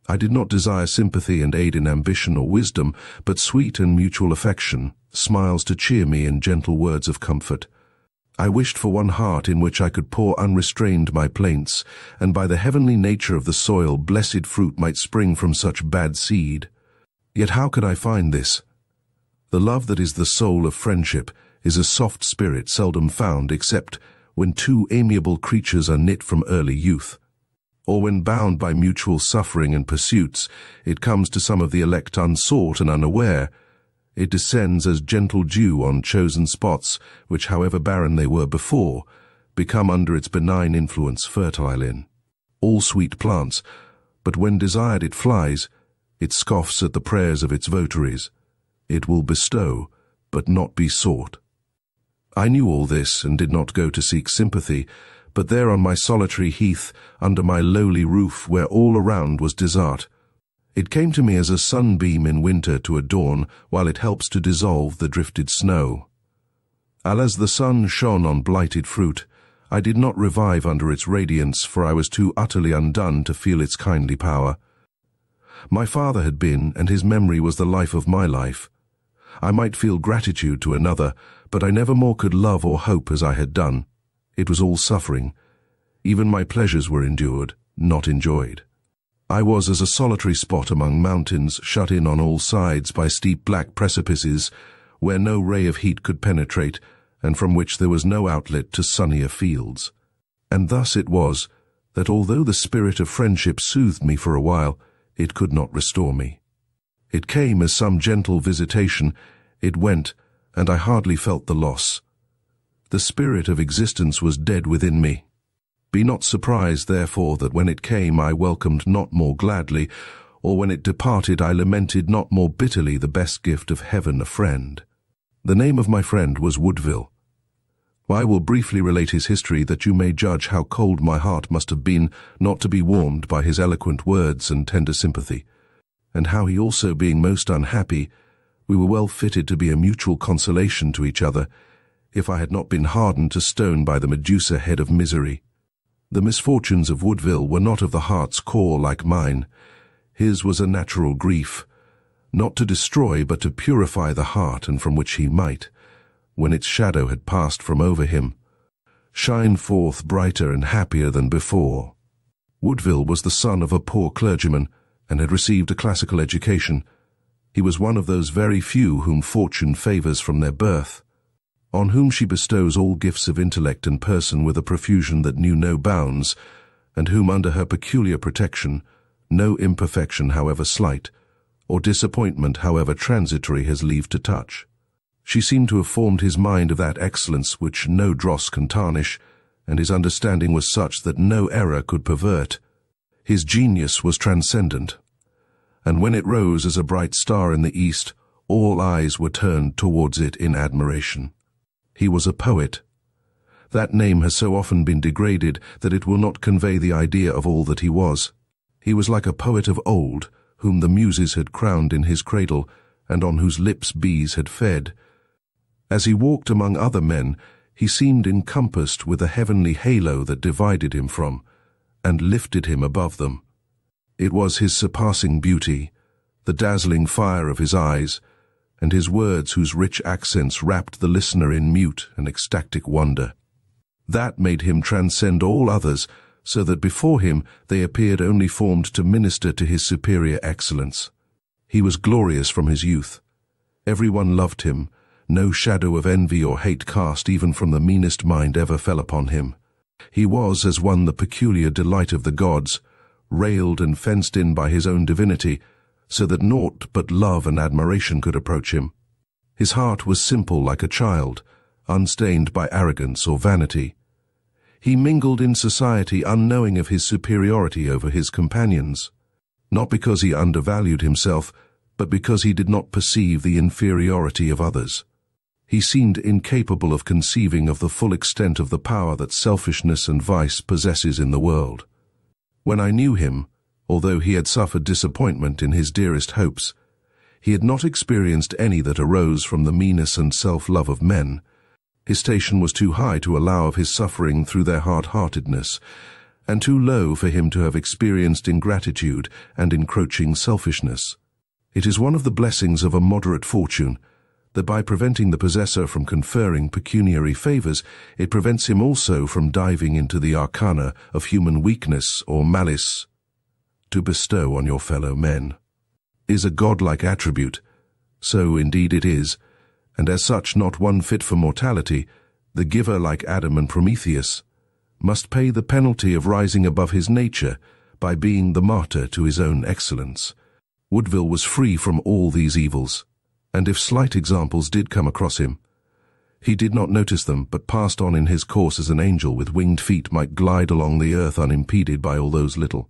I did not desire sympathy and aid in ambition or wisdom, but sweet and mutual affection, smiles to cheer me and gentle words of comfort. I wished for one heart in which I could pour unrestrained my plaints, and by the heavenly nature of the soil blessed fruit might spring from such bad seed. Yet how could I find this? The love that is the soul of friendship is a soft spirit seldom found except when two amiable creatures are knit from early youth, or when bound by mutual suffering and pursuits, it comes to some of the elect unsought and unaware. It descends as gentle dew on chosen spots, which, however barren they were before, become under its benign influence fertile in. All sweet plants, but when desired it flies, it scoffs at the prayers of its votaries. It will bestow, but not be sought. I knew all this and did not go to seek sympathy, but there on my solitary heath, under my lowly roof, where all around was desert, it came to me as a sunbeam in winter to adorn while it helps to dissolve the drifted snow. As the sun shone on blighted fruit, I did not revive under its radiance, for I was too utterly undone to feel its kindly power. My father had been, and his memory was the life of my life. I might feel gratitude to another, but I never more could love or hope as I had done. It was all suffering. Even my pleasures were endured, not enjoyed. I was as a solitary spot among mountains, shut in on all sides by steep black precipices, where no ray of heat could penetrate, and from which there was no outlet to sunnier fields. And thus it was that although the spirit of friendship soothed me for a while, it could not restore me. It came as some gentle visitation, it went, and I hardly felt the loss. The spirit of existence was dead within me. Be not surprised, therefore, that when it came I welcomed not more gladly, or when it departed I lamented not more bitterly the best gift of heaven, a friend. The name of my friend was Woodville. I will briefly relate his history, that you may judge how cold my heart must have been not to be warmed by his eloquent words and tender sympathy, and how he also, being most unhappy, we were well fitted to be a mutual consolation to each other, if I had not been hardened to stone by the Medusa head of misery. The misfortunes of Woodville were not of the heart's core like mine. His was a natural grief, not to destroy but to purify the heart, and from which he might, when its shadow had passed from over him, shine forth brighter and happier than before. Woodville was the son of a poor clergyman, and had received a classical education. He was one of those very few whom fortune favours from their birth, on whom she bestows all gifts of intellect and person with a profusion that knew no bounds, and whom under her peculiar protection no imperfection, however slight, or disappointment, however transitory, has leave to touch. She seemed to have formed his mind of that excellence which no dross can tarnish, and his understanding was such that no error could pervert. His genius was transcendent, and when it rose as a bright star in the east, all eyes were turned towards it in admiration. He was a poet. That name has so often been degraded that it will not convey the idea of all that he was. He was like a poet of old, whom the muses had crowned in his cradle, and on whose lips bees had fed. As he walked among other men, he seemed encompassed with a heavenly halo that divided him from, and lifted him above them. It was his surpassing beauty, the dazzling fire of his eyes, and his words whose rich accents wrapped the listener in mute and ecstatic wonder. That made him transcend all others, so that before him they appeared only formed to minister to his superior excellence. He was glorious from his youth. Everyone loved him. No shadow of envy or hate cast even from the meanest mind ever fell upon him. He was as one the peculiar delight of the gods, railed and fenced in by his own divinity, so that naught but love and admiration could approach him. His heart was simple like a child, unstained by arrogance or vanity. He mingled in society unknowing of his superiority over his companions, not because he undervalued himself, but because he did not perceive the inferiority of others. He seemed incapable of conceiving of the full extent of the power that selfishness and vice possesses in the world. When I knew him, although he had suffered disappointment in his dearest hopes, he had not experienced any that arose from the meanness and self-love of men. His station was too high to allow of his suffering through their hard-heartedness, and too low for him to have experienced ingratitude and encroaching selfishness. It is one of the blessings of a moderate fortune that by preventing the possessor from conferring pecuniary favors, it prevents him also from diving into the arcana of human weakness or malice. To bestow on your fellow men is a godlike attribute. So indeed it is, and as such not one fit for mortality. The giver, like Adam and Prometheus, must pay the penalty of rising above his nature by being the martyr to his own excellence. Woodville was free from all these evils, and if slight examples did come across him, he did not notice them, but passed on in his course as an angel with winged feet might glide along the earth unimpeded by all those little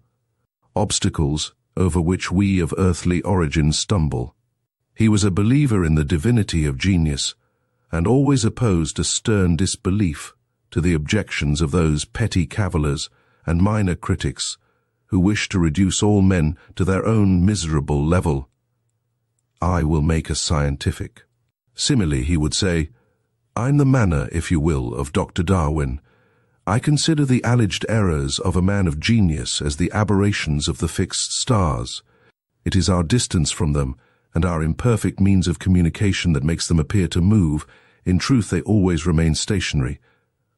obstacles over which we of earthly origin stumble. He was a believer in the divinity of genius, and always opposed a stern disbelief to the objections of those petty cavillers and minor critics who wish to reduce all men to their own miserable level. I will make us scientific. Similarly, he would say, I'm the manner, if you will, of Dr. Darwin. I consider the alleged errors of a man of genius as the aberrations of the fixed stars. It is our distance from them and our imperfect means of communication that makes them appear to move. In truth, they always remain stationary,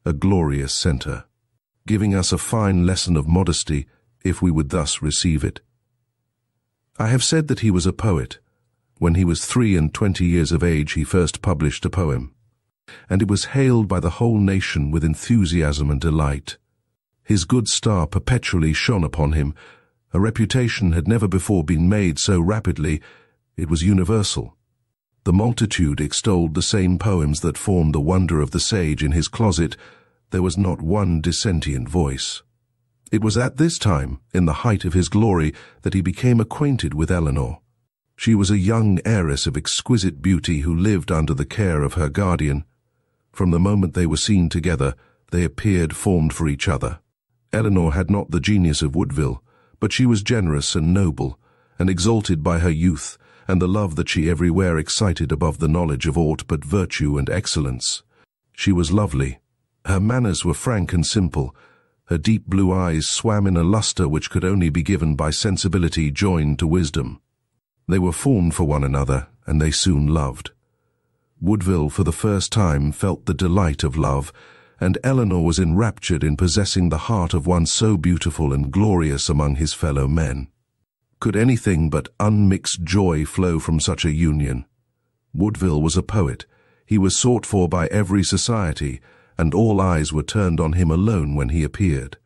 a glorious center, giving us a fine lesson of modesty if we would thus receive it. I have said that he was a poet. When he was 23 years of age, he first published a poem, and it was hailed by the whole nation with enthusiasm and delight. His good star perpetually shone upon him. A reputation had never before been made so rapidly. It was universal. The multitude extolled the same poems that formed the wonder of the sage in his closet, there was not one dissentient voice. It was at this time, in the height of his glory, that he became acquainted with Eleanor. She was a young heiress of exquisite beauty who lived under the care of her guardian. From the moment they were seen together, they appeared formed for each other. Eleanor had not the genius of Woodville, but she was generous and noble, and exalted by her youth, and the love that she everywhere excited above the knowledge of aught but virtue and excellence. She was lovely. Her manners were frank and simple. Her deep blue eyes swam in a lustre which could only be given by sensibility joined to wisdom. They were formed for one another, and they soon loved. Woodville for the first time felt the delight of love, and Eleanor was enraptured in possessing the heart of one so beautiful and glorious among his fellow men. Could anything but unmixed joy flow from such a union? Woodville was a poet. He was sought for by every society, and all eyes were turned on him alone when he appeared.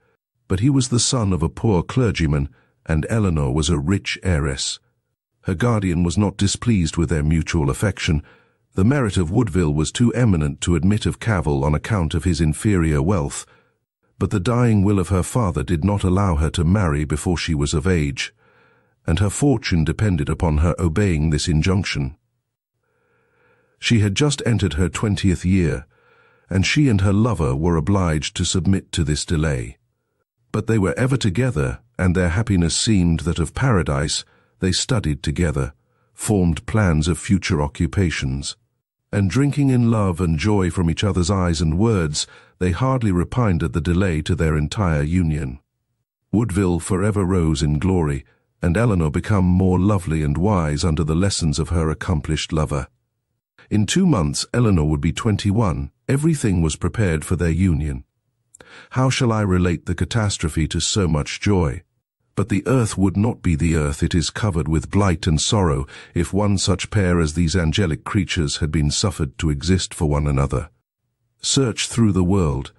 But he was the son of a poor clergyman, and Eleanor was a rich heiress. Her guardian was not displeased with their mutual affection. The merit of Woodville was too eminent to admit of cavil on account of his inferior wealth, but the dying will of her father did not allow her to marry before she was of age, and her fortune depended upon her obeying this injunction. She had just entered her 20th year, and she and her lover were obliged to submit to this delay. But they were ever together, and their happiness seemed that of paradise. They studied together, formed plans of future occupations, and drinking in love and joy from each other's eyes and words, they hardly repined at the delay to their entire union. Woodville forever rose in glory, and Eleanor became more lovely and wise under the lessons of her accomplished lover. In 2 months Eleanor would be 21. Everything was prepared for their union. How shall I relate the catastrophe to so much joy? But the earth would not be the earth, it is covered with blight and sorrow, if one such pair as these angelic creatures had been suffered to exist for one another. Search through the world,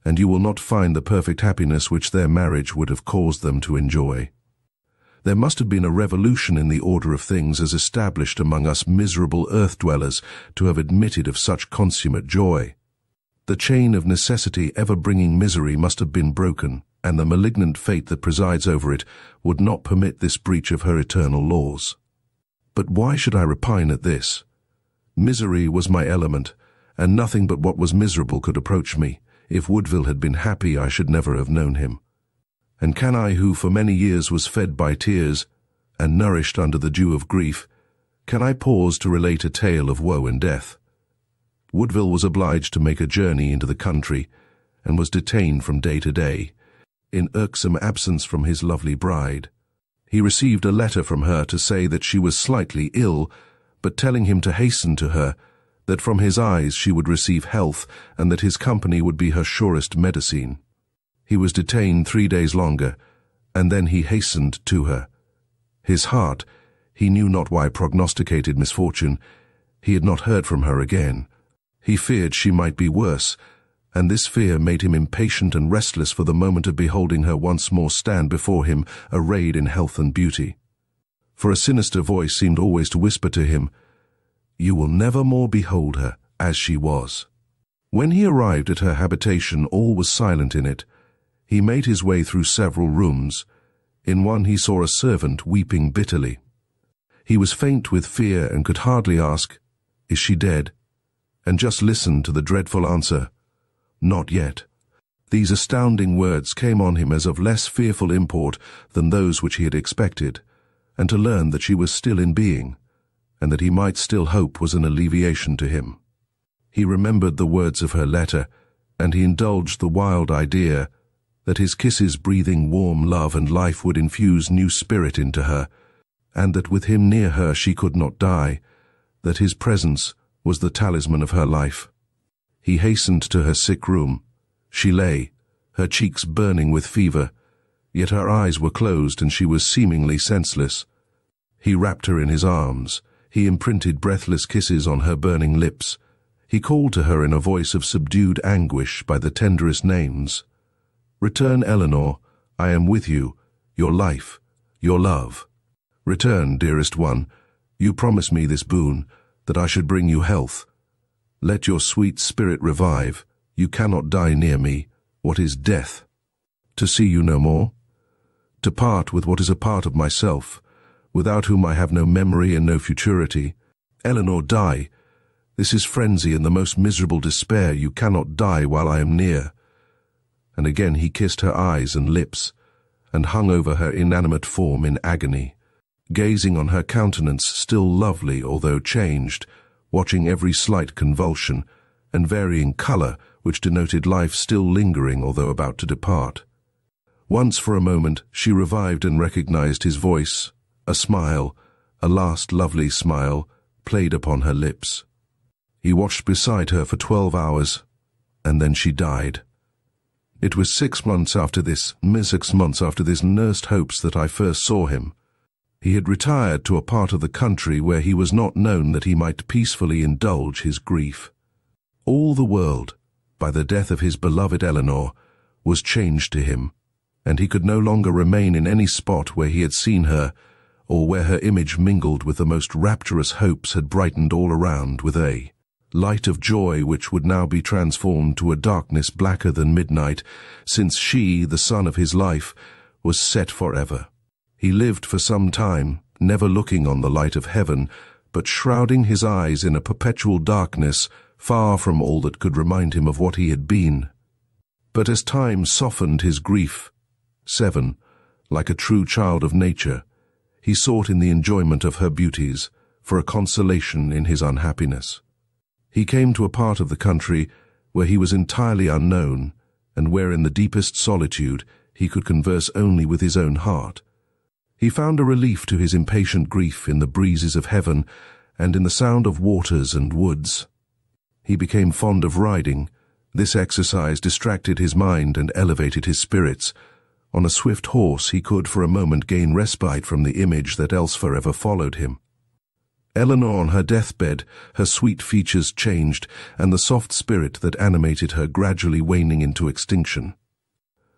and you will not find the perfect happiness which their marriage would have caused them to enjoy. There must have been a revolution in the order of things as established among us miserable earth-dwellers to have admitted of such consummate joy. The chain of necessity ever bringing misery must have been broken, and the malignant fate that presides over it would not permit this breach of her eternal laws. But why should I repine at this? Misery was my element, and nothing but what was miserable could approach me. If Woodville had been happy, I should never have known him. And can I, who for many years was fed by tears, and nourished under the dew of grief, can I pause to relate a tale of woe and death? Woodville was obliged to make a journey into the country, and was detained from day to day, in irksome absence from his lovely bride. He received a letter from her to say that she was slightly ill, but telling him to hasten to her, that from his eyes she would receive health, and that his company would be her surest medicine. He was detained 3 days longer, and then he hastened to her. His heart, he knew not why, prognosticated misfortune. He had not heard from her again. He feared she might be worse, and this fear made him impatient and restless for the moment of beholding her once more stand before him, arrayed in health and beauty. For a sinister voice seemed always to whisper to him, "You will never more behold her as she was." When he arrived at her habitation, all was silent in it. He made his way through several rooms. In one he saw a servant weeping bitterly. He was faint with fear and could hardly ask, "Is she dead?" and just listened to the dreadful answer, "Not yet." These astounding words came on him as of less fearful import than those which he had expected, and to learn that she was still in being, and that he might still hope was an alleviation to him. He remembered the words of her letter, and he indulged the wild idea that his kisses breathing warm love and life would infuse new spirit into her, and that with him near her she could not die, that his presence was the talisman of her life. He hastened to her sick room. She lay, her cheeks burning with fever, yet her eyes were closed and she was seemingly senseless. He wrapped her in his arms. He imprinted breathless kisses on her burning lips. He called to her in a voice of subdued anguish by the tenderest names. "Return, Eleanor, I am with you, your life, your love. Return, dearest one, you promised me this boon, that I should bring you health. Let your sweet spirit revive, You cannot die near me. What is death? To see you no more? To part with what is a part of myself, without whom I have no memory and no futurity. Eleanor, die. This is frenzy and the most miserable despair. You cannot die while I am near. And again he kissed her eyes and lips, and hung over her inanimate form in agony, gazing on her countenance still lovely although changed, watching every slight convulsion and varying colour which denoted life still lingering although about to depart. Once for a moment she revived and recognized his voice. A smile, a last lovely smile, played upon her lips. He watched beside her for 12 hours, and then she died. It was 6 months after this, nursed hopes that I first saw him. He had retired to a part of the country where he was not known, that he might peacefully indulge his grief. All the world, by the death of his beloved Eleanor, was changed to him, and he could no longer remain in any spot where he had seen her, or where her image mingled with the most rapturous hopes had brightened all around with a light of joy which would now be transformed to a darkness blacker than midnight, since she, the sun of his life, was set forever. He lived for some time, never looking on the light of heaven, but shrouding his eyes in a perpetual darkness, far from all that could remind him of what he had been. But as time softened his grief, 7, like a true child of nature, he sought in the enjoyment of her beauties for a consolation in his unhappiness. He came to a part of the country where he was entirely unknown, and where in the deepest solitude he could converse only with his own heart. He found a relief to his impatient grief in the breezes of heaven and in the sound of waters and woods. He became fond of riding. This exercise distracted his mind and elevated his spirits. On a swift horse he could for a moment gain respite from the image that else forever followed him. Eleanor on her deathbed, her sweet features changed, and the soft spirit that animated her gradually waning into extinction.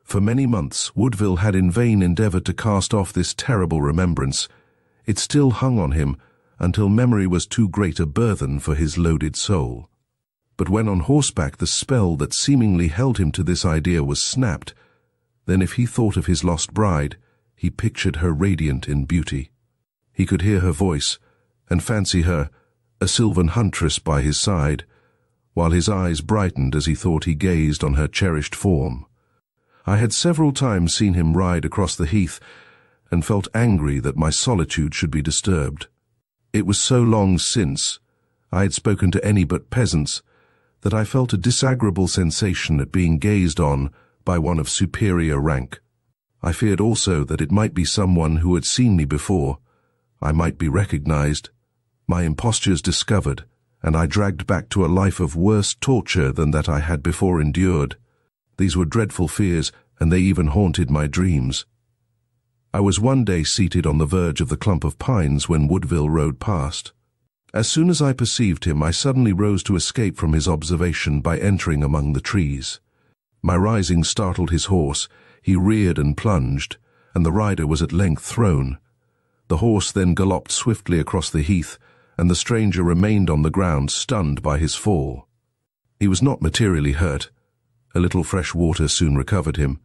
For many months Woodville had in vain endeavoured to cast off this terrible remembrance. It still hung on him, until memory was too great a burthen for his loaded soul. But when on horseback the spell that seemingly held him to this idea was snapped, then if he thought of his lost bride, he pictured her radiant in beauty. He could hear her voice, and fancy her, a sylvan huntress by his side, while his eyes brightened as he thought he gazed on her cherished form. I had several times seen him ride across the heath, and felt angry that my solitude should be disturbed. It was so long since I had spoken to any but peasants that I felt a disagreeable sensation at being gazed on by one of superior rank. I feared also that it might be someone who had seen me before. I might be recognized, my impostures discovered, and I dragged back to a life of worse torture than that I had before endured. These were dreadful fears, and they even haunted my dreams. I was one day seated on the verge of the clump of pines when Woodville rode past. As soon as I perceived him, I suddenly rose to escape from his observation by entering among the trees. My rising startled his horse. He reared and plunged, and the rider was at length thrown. The horse then galloped swiftly across the heath, and the stranger remained on the ground, stunned by his fall. He was not materially hurt. A little fresh water soon recovered him.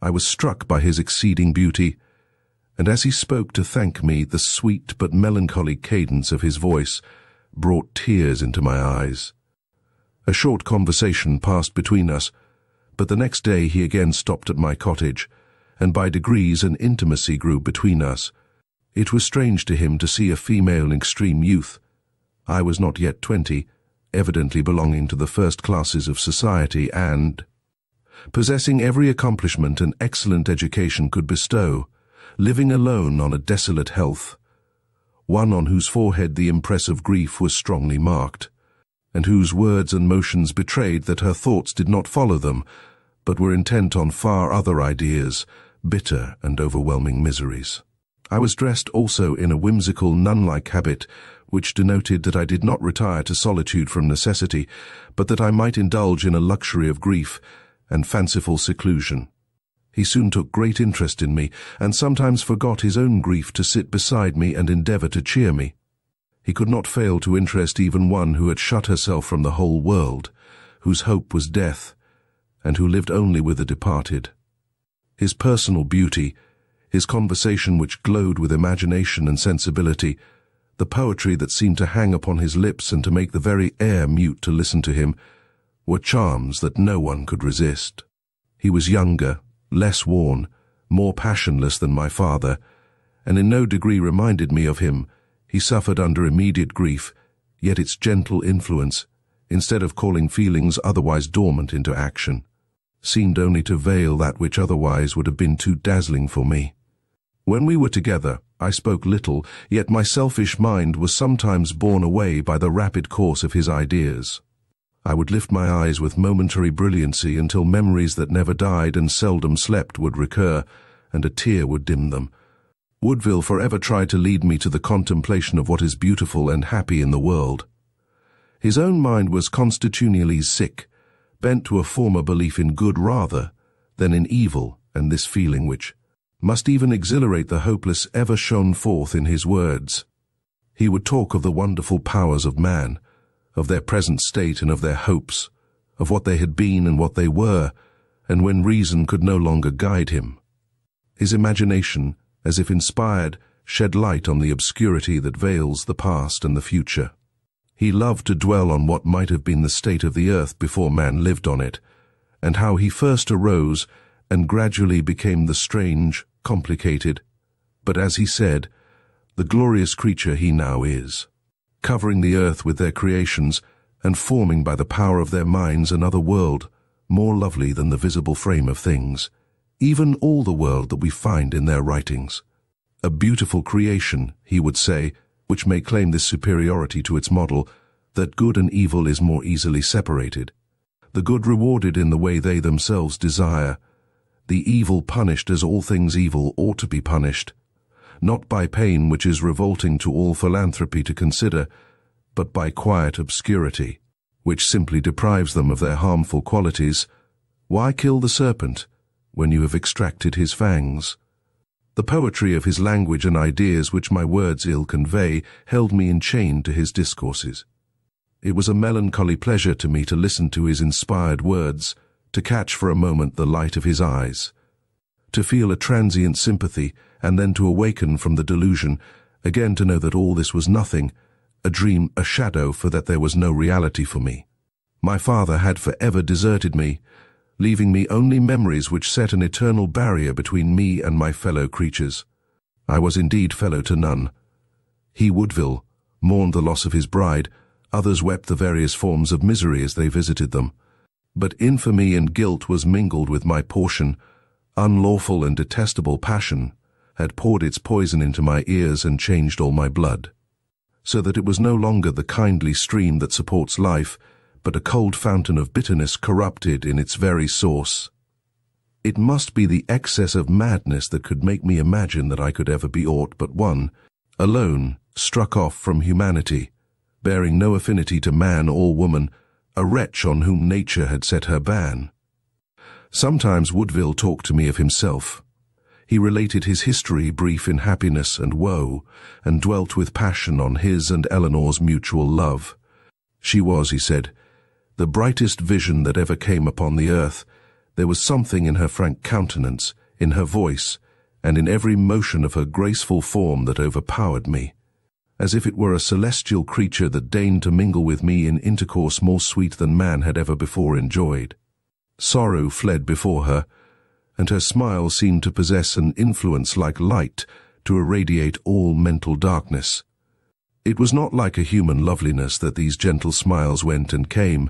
I was struck by his exceeding beauty, and as he spoke to thank me, the sweet but melancholy cadence of his voice brought tears into my eyes. A short conversation passed between us, but the next day he again stopped at my cottage, and by degrees an intimacy grew between us. It was strange to him to see a female in extreme youth. I was not yet 20, evidently belonging to the first classes of society and possessing every accomplishment an excellent education could bestow, living alone on a desolate health, one on whose forehead the impress of grief was strongly marked, and whose words and motions betrayed that her thoughts did not follow them, but were intent on far other ideas, bitter and overwhelming miseries. I was dressed also in a whimsical nun-like habit, which denoted that I did not retire to solitude from necessity, but that I might indulge in a luxury of grief and fanciful seclusion. He soon took great interest in me, and sometimes forgot his own grief to sit beside me and endeavour to cheer me. He could not fail to interest even one who had shut herself from the whole world, whose hope was death, and who lived only with the departed. His personal beauty, his conversation which glowed with imagination and sensibility, the poetry that seemed to hang upon his lips and to make the very air mute to listen to him, were charms that no one could resist. He was younger, less worn, more passionless than my father, and in no degree reminded me of him. He suffered under immediate grief, yet its gentle influence, instead of calling feelings otherwise dormant into action, seemed only to veil that which otherwise would have been too dazzling for me. When we were together, I spoke little, yet my selfish mind was sometimes borne away by the rapid course of his ideas. I would lift my eyes with momentary brilliancy until memories that never died and seldom slept would recur, and a tear would dim them. Woodville forever tried to lead me to the contemplation of what is beautiful and happy in the world. His own mind was constitutionally sick, bent to a former belief in good rather than in evil, and this feeling which must even exhilarate the hopeless ever shone forth in his words. He would talk of the wonderful powers of man, of their present state and of their hopes, of what they had been and what they were, and when reason could no longer guide him. His imagination, as if inspired, shed light on the obscurity that veils the past and the future. He loved to dwell on what might have been the state of the earth before man lived on it, and how he first arose and gradually became the strange, complicated, but as he said, the glorious creature he now is, covering the earth with their creations and forming by the power of their minds another world, more lovely than the visible frame of things, even all the world that we find in their writings. A beautiful creation, he would say, which may claim this superiority to its model, that good and evil is more easily separated, the good rewarded in the way they themselves desire, the evil punished as all things evil ought to be punished, not by pain which is revolting to all philanthropy to consider, but by quiet obscurity, which simply deprives them of their harmful qualities. Why kill the serpent when you have extracted his fangs? The poetry of his language and ideas which my words ill convey held me enchained to his discourses. It was a melancholy pleasure to me to listen to his inspired words, to catch for a moment the light of his eyes, to feel a transient sympathy, and then to awaken from the delusion, again to know that all this was nothing, a dream, a shadow, for that there was no reality for me. My father had forever deserted me, leaving me only memories which set an eternal barrier between me and my fellow creatures. I was indeed fellow to none. He, Woodville, mourned the loss of his bride, others wept the various forms of misery as they visited them. But infamy and guilt was mingled with my portion. Unlawful and detestable passion had poured its poison into my ears and changed all my blood, so that it was no longer the kindly stream that supports life, but a cold fountain of bitterness corrupted in its very source. It must be the excess of madness that could make me imagine that I could ever be aught but one, alone, struck off from humanity, bearing no affinity to man or woman, a wretch on whom nature had set her ban. Sometimes Woodville talked to me of himself. He related his history, brief in happiness and woe, and dwelt with passion on his and Eleanor's mutual love. She was, he said, the brightest vision that ever came upon the earth. There was something in her frank countenance, in her voice, and in every motion of her graceful form that overpowered me, as if it were a celestial creature that deigned to mingle with me in intercourse more sweet than man had ever before enjoyed. Sorrow fled before her, and her smile seemed to possess an influence like light to irradiate all mental darkness. It was not like a human loveliness that these gentle smiles went and came,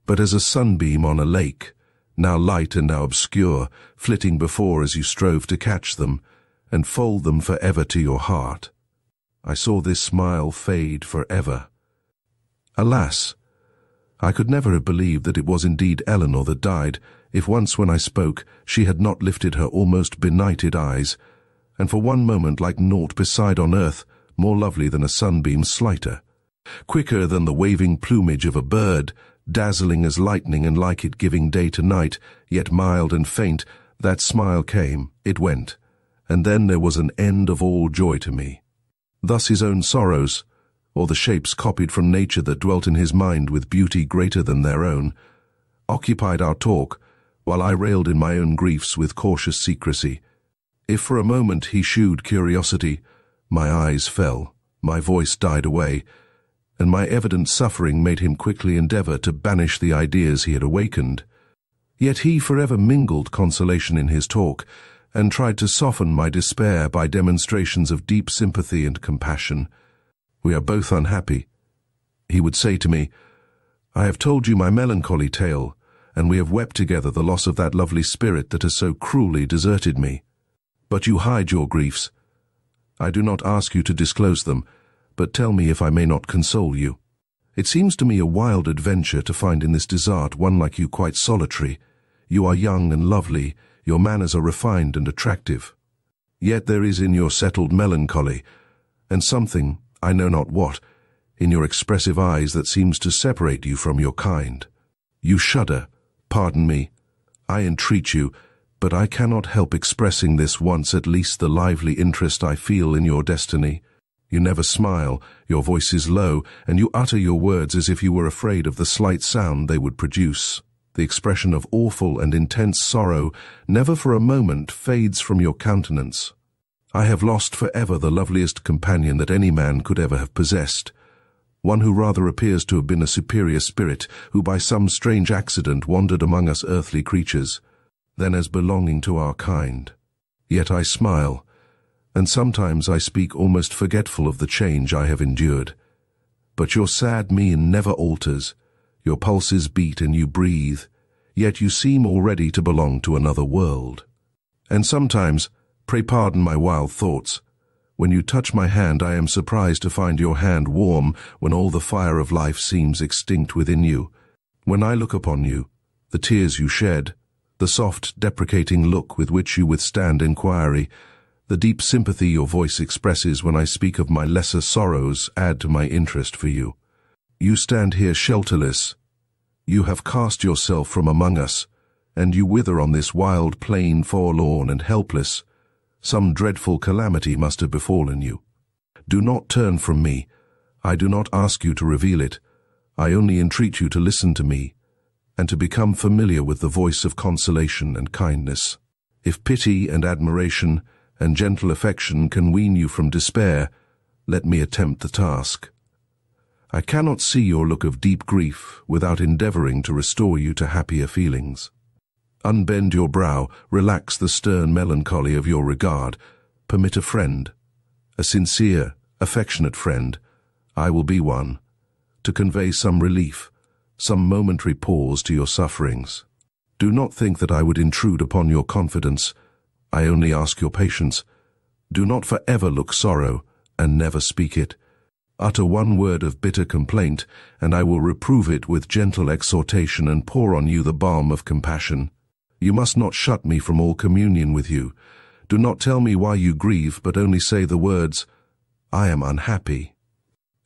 but as a sunbeam on a lake, now light and now obscure, flitting before as you strove to catch them, and fold them forever to your heart. I saw this smile fade forever. Alas! I could never have believed that it was indeed Eleanor that died, if once when I spoke she had not lifted her almost benighted eyes, and for one moment like naught beside on earth, more lovely than a sunbeam slighter. Quicker than the waving plumage of a bird, dazzling as lightning and like it giving day to night, yet mild and faint, that smile came, it went, and then there was an end of all joy to me. Thus his own sorrows, or the shapes copied from nature that dwelt in his mind with beauty greater than their own, occupied our talk, while I railed in my own griefs with cautious secrecy. If for a moment he shewed curiosity, my eyes fell, my voice died away, and my evident suffering made him quickly endeavor to banish the ideas he had awakened. Yet he forever mingled consolation in his talk, and tried to soften my despair by demonstrations of deep sympathy and compassion. "We are both unhappy," he would say to me. "I have told you my melancholy tale, and we have wept together the loss of that lovely spirit that has so cruelly deserted me. But you hide your griefs. I do not ask you to disclose them, but tell me if I may not console you. It seems to me a wild adventure to find in this desert one like you quite solitary. You are young and lovely, your manners are refined and attractive. Yet there is in your settled melancholy, and something, I know not what, in your expressive eyes that seems to separate you from your kind. You shudder, pardon me, I entreat you, but I cannot help expressing this once at least the lively interest I feel in your destiny. You never smile, your voice is low, and you utter your words as if you were afraid of the slight sound they would produce. The expression of awful and intense sorrow never for a moment fades from your countenance. I have lost forever the loveliest companion that any man could ever have possessed, one who rather appears to have been a superior spirit who by some strange accident wandered among us earthly creatures, than as belonging to our kind. Yet I smile, and sometimes I speak almost forgetful of the change I have endured. But your sad mien never alters. Your pulses beat and you breathe, yet you seem already to belong to another world. And sometimes, pray pardon my wild thoughts, when you touch my hand I am surprised to find your hand warm when all the fire of life seems extinct within you. When I look upon you, the tears you shed, the soft, deprecating look with which you withstand inquiry, the deep sympathy your voice expresses when I speak of my lesser sorrows add to my interest for you. You stand here shelterless. You have cast yourself from among us, and you wither on this wild plain forlorn and helpless. Some dreadful calamity must have befallen you. Do not turn from me. I do not ask you to reveal it. I only entreat you to listen to me, and to become familiar with the voice of consolation and kindness. If pity and admiration and gentle affection can wean you from despair, let me attempt the task. I cannot see your look of deep grief without endeavoring to restore you to happier feelings. Unbend your brow, relax the stern melancholy of your regard, permit a friend, a sincere, affectionate friend, I will be one, to convey some relief, some momentary pause to your sufferings. Do not think that I would intrude upon your confidence. I only ask your patience. Do not forever look sorrow, and never speak it. Utter one word of bitter complaint, and I will reprove it with gentle exhortation and pour on you the balm of compassion. You must not shut me from all communion with you. Do not tell me why you grieve, but only say the words, "I am unhappy,"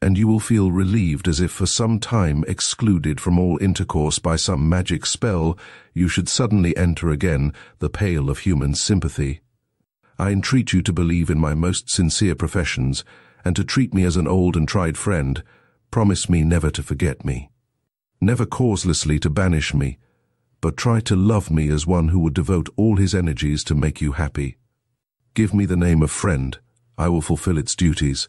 and you will feel relieved as if for some time excluded from all intercourse by some magic spell, you should suddenly enter again the pale of human sympathy. I entreat you to believe in my most sincere professions, and to treat me as an old and tried friend. Promise me never to forget me, never causelessly to banish me, but try to love me as one who would devote all his energies to make you happy. Give me the name of friend, I will fulfill its duties,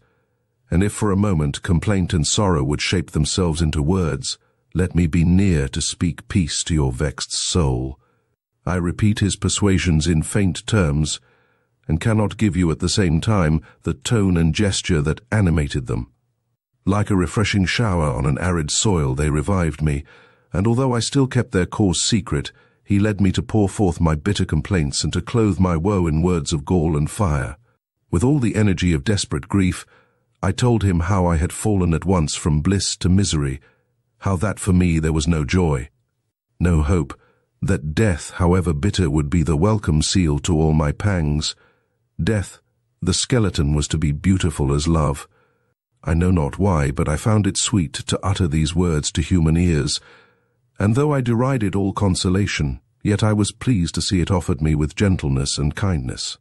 and if for a moment complaint and sorrow would shape themselves into words, let me be near to speak peace to your vexed soul. I repeat his persuasions in faint terms, and cannot give you at the same time the tone and gesture that animated them. Like a refreshing shower on an arid soil they revived me, and although I still kept their course secret, he led me to pour forth my bitter complaints and to clothe my woe in words of gall and fire. With all the energy of desperate grief, I told him how I had fallen at once from bliss to misery, how that for me there was no joy, no hope, that death, however bitter, would be the welcome seal to all my pangs. Death, the skeleton, was to be beautiful as love. I know not why, but I found it sweet to utter these words to human ears, and though I derided all consolation, yet I was pleased to see it offered me with gentleness and kindness.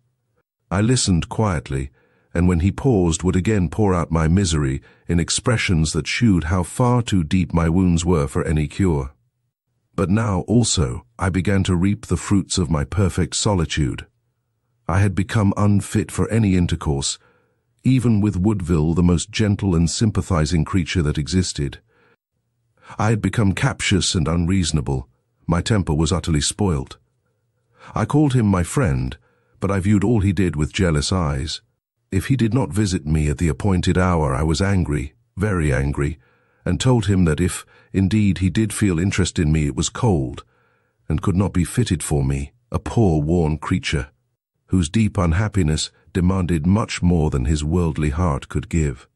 I listened quietly, and when he paused would again pour out my misery in expressions that shewed how far too deep my wounds were for any cure. But now also I began to reap the fruits of my perfect solitude. I had become unfit for any intercourse, even with Woodville, the most gentle and sympathizing creature that existed. I had become captious and unreasonable. My temper was utterly spoilt. I called him my friend, but I viewed all he did with jealous eyes. If he did not visit me at the appointed hour, I was angry, very angry, and told him that if, indeed, he did feel interest in me, it was cold, and could not be fitted for me, a poor, worn creature, whose deep unhappiness demanded much more than his worldly heart could give.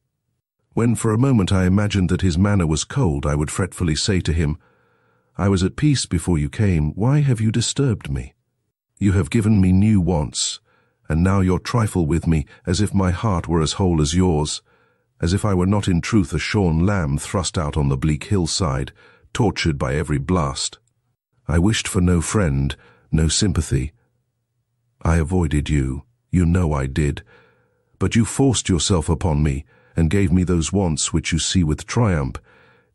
When for a moment I imagined that his manner was cold, I would fretfully say to him, "I was at peace before you came. Why have you disturbed me? You have given me new wants, and now you trifle with me as if my heart were as whole as yours, as if I were not in truth a shorn lamb thrust out on the bleak hillside, tortured by every blast. I wished for no friend, no sympathy. I avoided you, you know I did, but you forced yourself upon me and gave me those wants which you see with triumph,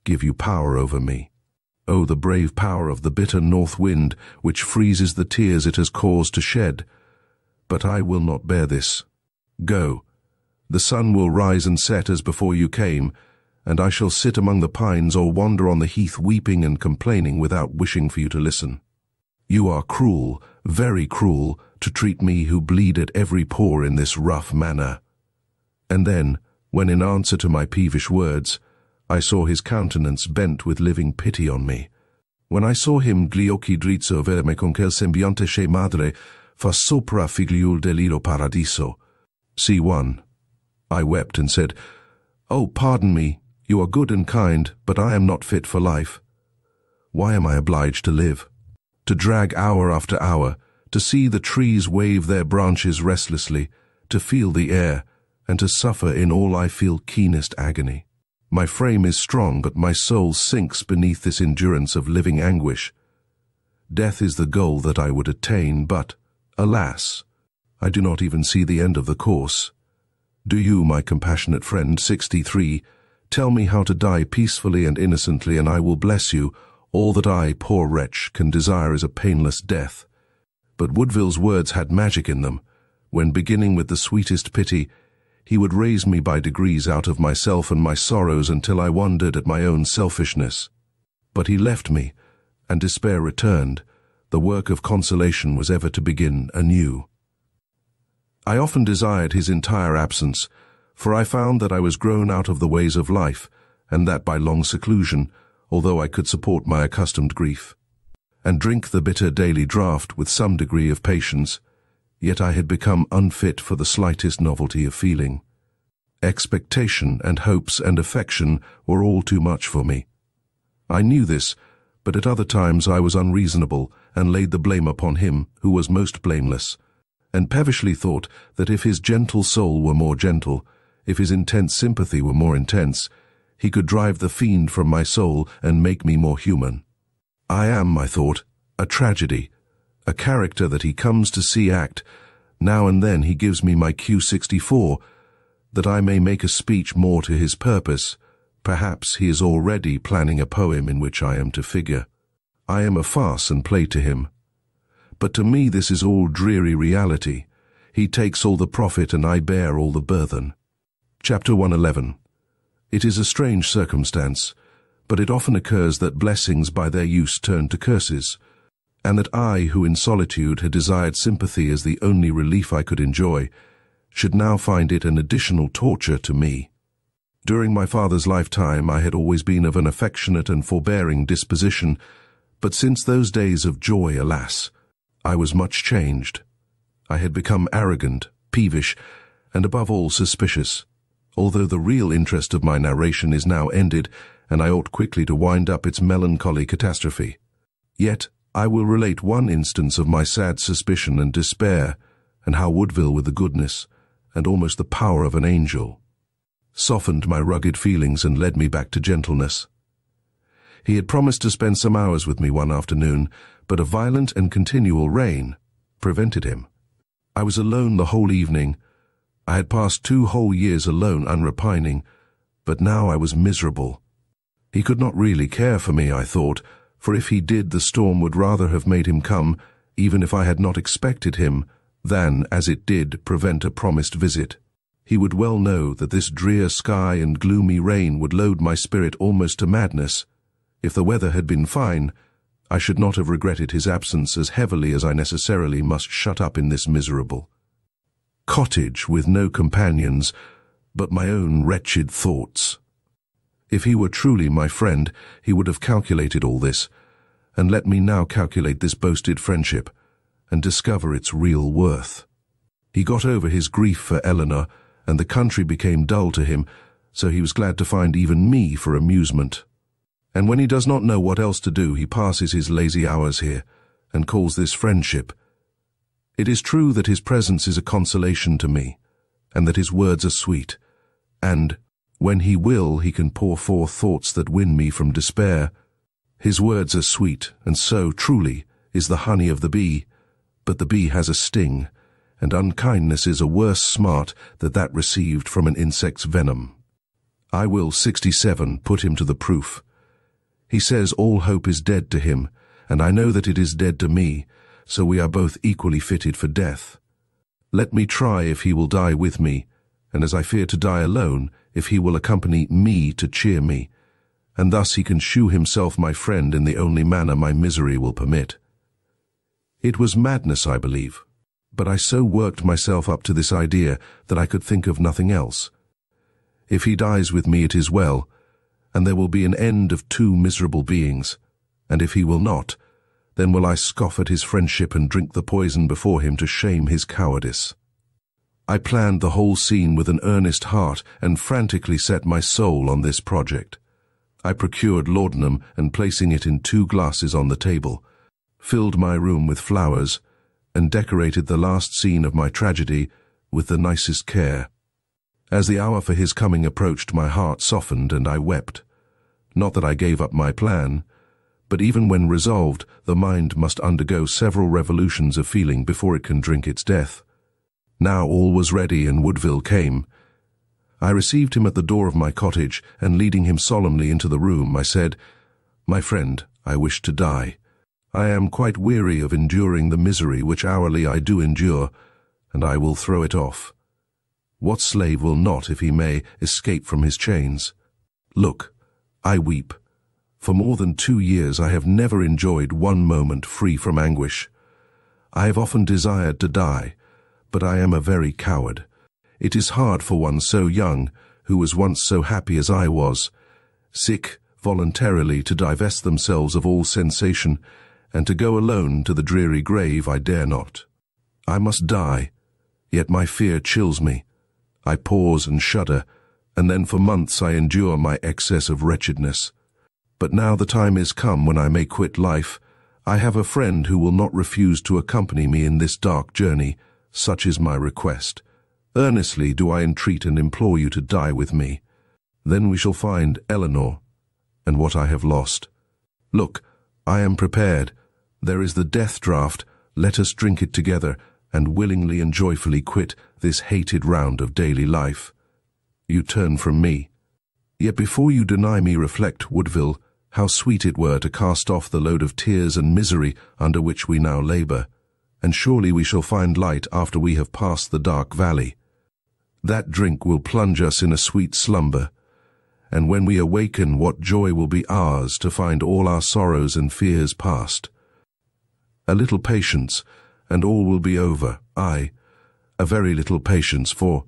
give you power over me. Oh, the brave power of the bitter north wind, which freezes the tears it has caused to shed. But I will not bear this. Go. The sun will rise and set as before you came, and I shall sit among the pines or wander on the heath weeping and complaining without wishing for you to listen. You are cruel, very cruel, to treat me who bleed at every pore in this rough manner." And then, when in answer to my peevish words, I saw his countenance bent with living pity on me. When I saw him gli occhi drizzo verme con quel sembiante che madre fa sopra figliul dell'ilo paradiso. C1. I wept and said, "Oh, pardon me, you are good and kind, but I am not fit for life. Why am I obliged to live? To drag hour after hour, to see the trees wave their branches restlessly, to feel the air, and to suffer in all I feel keenest agony. My frame is strong, but my soul sinks beneath this endurance of living anguish. Death is the goal that I would attain, but, alas, I do not even see the end of the course. Do you, my compassionate friend, 63, tell me how to die peacefully and innocently, and I will bless you. All that I, poor wretch, can desire is a painless death." But Woodville's words had magic in them, when, beginning with the sweetest pity, he would raise me by degrees out of myself and my sorrows until I wondered at my own selfishness. But he left me, and despair returned. The work of consolation was ever to begin anew. I often desired his entire absence, for I found that I was grown out of the ways of life, and that by long seclusion, although I could support my accustomed grief, and drink the bitter daily draught with some degree of patience, yet I had become unfit for the slightest novelty of feeling. Expectation and hopes and affection were all too much for me. I knew this, but at other times I was unreasonable and laid the blame upon him who was most blameless, and pevishly thought that if his gentle soul were more gentle, if his intense sympathy were more intense, he could drive the fiend from my soul and make me more human. I am, I thought, a tragedy, a character that he comes to see act. Now and then he gives me my Q64, that I may make a speech more to his purpose. Perhaps he is already planning a poem in which I am to figure. I am a farce and play to him. But to me this is all dreary reality. He takes all the profit and I bear all the burthen. Chapter 111. It is a strange circumstance, but it often occurs that blessings by their use turn to curses, and that I, who in solitude had desired sympathy as the only relief I could enjoy, should now find it an additional torture to me. During my father's lifetime I had always been of an affectionate and forbearing disposition, but since those days of joy, alas, I was much changed. I had become arrogant, peevish, and above all suspicious. Although the real interest of my narration is now ended, and I ought quickly to wind up its melancholy catastrophe, yet I will relate one instance of my sad suspicion and despair, and how Woodville, with the goodness and almost the power of an angel, softened my rugged feelings and led me back to gentleness. He had promised to spend some hours with me one afternoon, but a violent and continual rain prevented him. I was alone the whole evening. I had passed 2 whole years alone unrepining, but now I was miserable. He could not really care for me, I thought, For if he did, the storm would rather have made him come, even if I had not expected him, than, as it did, prevent a promised visit. He would well know that this drear sky and gloomy rain would load my spirit almost to madness. If the weather had been fine, I should not have regretted his absence as heavily as I necessarily must shut up in this miserable cottage with no companions but my own wretched thoughts. If he were truly my friend, he would have calculated all this, and let me now calculate this boasted friendship, and discover its real worth. He got over his grief for Eleanor, and the country became dull to him, so he was glad to find even me for amusement. And when he does not know what else to do, he passes his lazy hours here, and calls this friendship. It is true that his presence is a consolation to me, and that his words are sweet, and, when he will, he can pour forth thoughts that win me from despair. His words are sweet, and so, truly, is the honey of the bee, but the bee has a sting, and unkindness is a worse smart than that received from an insect's venom. I will, 67, put him to the proof. He says all hope is dead to him, and I know that it is dead to me, so we are both equally fitted for death. Let me try if he will die with me, and as I fear to die alone, if he will accompany me to cheer me, and thus he can shew himself my friend in the only manner my misery will permit. It was madness, I believe, but I so worked myself up to this idea that I could think of nothing else. If he dies with me, it is well, and there will be an end of two miserable beings, and if he will not, then will I scoff at his friendship and drink the poison before him to shame his cowardice. I planned the whole scene with an earnest heart and frantically set my soul on this project. I procured laudanum and placing it in 2 glasses on the table, filled my room with flowers, and decorated the last scene of my tragedy with the nicest care. As the hour for his coming approached, my heart softened and I wept. Not that I gave up my plan, but even when resolved, the mind must undergo several revolutions of feeling before it can drink its death. Now all was ready and Woodville came. I received him at the door of my cottage, and leading him solemnly into the room, I said, "My friend, I wish to die. I am quite weary of enduring the misery which hourly I do endure, and I will throw it off. What slave will not, if he may, escape from his chains? Look, I weep. For more than 2 years I have never enjoyed one moment free from anguish. I have often desired to die, but I am a very coward. It is hard for one so young, who was once so happy as I was, sick voluntarily to divest themselves of all sensation, and to go alone to the dreary grave I dare not. I must die, yet my fear chills me. I pause and shudder, and then for months I endure my excess of wretchedness. But now the time is come when I may quit life. I have a friend who will not refuse to accompany me in this dark journey. Such is my request. Earnestly do I entreat and implore you to die with me. Then we shall find Eleanor, and what I have lost. Look, I am prepared. There is the death draught. Let us drink it together, and willingly and joyfully quit this hated round of daily life." You turn from me. Yet before you deny me, reflect, Woodville, how sweet it were to cast off the load of tears and misery under which we now labor, and surely we shall find light after we have passed the dark valley. That drink will plunge us in a sweet slumber, and when we awaken, what joy will be ours to find all our sorrows and fears past. A little patience, and all will be over, aye, a very little patience, for,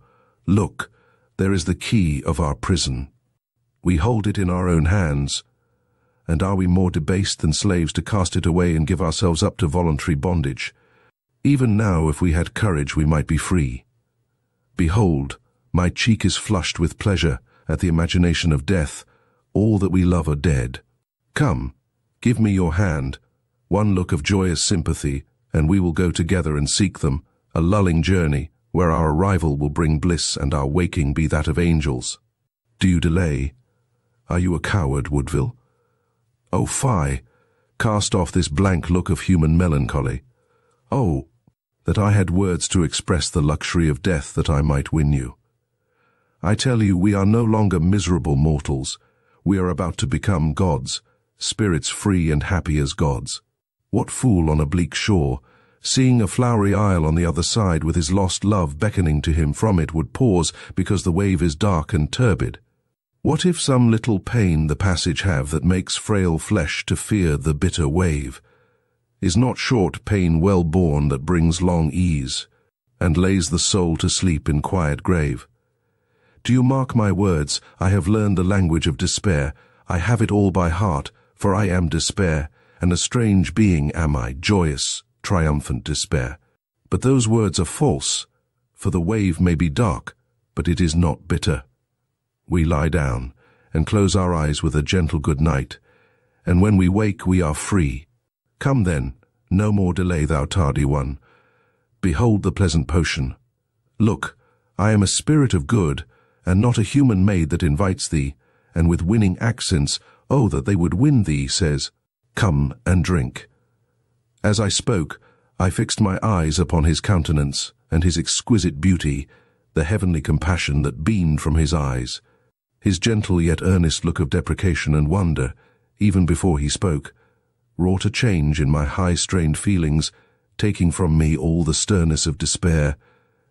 look, there is the key of our prison. We hold it in our own hands, and are we more debased than slaves to cast it away and give ourselves up to voluntary bondage? Even now, if we had courage, we might be free. Behold, my cheek is flushed with pleasure at the imagination of death. All that we love are dead. Come, give me your hand, one look of joyous sympathy, and we will go together and seek them, a lulling journey, where our arrival will bring bliss and our waking be that of angels. Do you delay? Are you a coward, Woodville? Oh, fie! Cast off this blank look of human melancholy. Oh, that I had words to express the luxury of death that I might win you. I tell you, we are no longer miserable mortals. We are about to become gods, spirits free and happy as gods. What fool on a bleak shore, seeing a flowery isle on the other side with his lost love beckoning to him from it, would pause because the wave is dark and turbid? What if some little pain the passage have that makes frail flesh to fear the bitter wave? Is not short pain well borne that brings long ease, and lays the soul to sleep in quiet grave? Do you mark my words? I have learned the language of despair. I have it all by heart, for I am despair, and a strange being am I, joyous, triumphant despair. But those words are false, for the wave may be dark, but it is not bitter. We lie down, and close our eyes with a gentle good night, and when we wake we are free. Come then, no more delay, thou tardy one. Behold the pleasant potion. Look, I am a spirit of good, and not a human maid that invites thee, and with winning accents, oh, that they would win thee, says, Come and drink. As I spoke, I fixed my eyes upon his countenance, and his exquisite beauty, the heavenly compassion that beamed from his eyes, his gentle yet earnest look of deprecation and wonder, even before he spoke, wrought a change in my high-strained feelings, taking from me all the sternness of despair,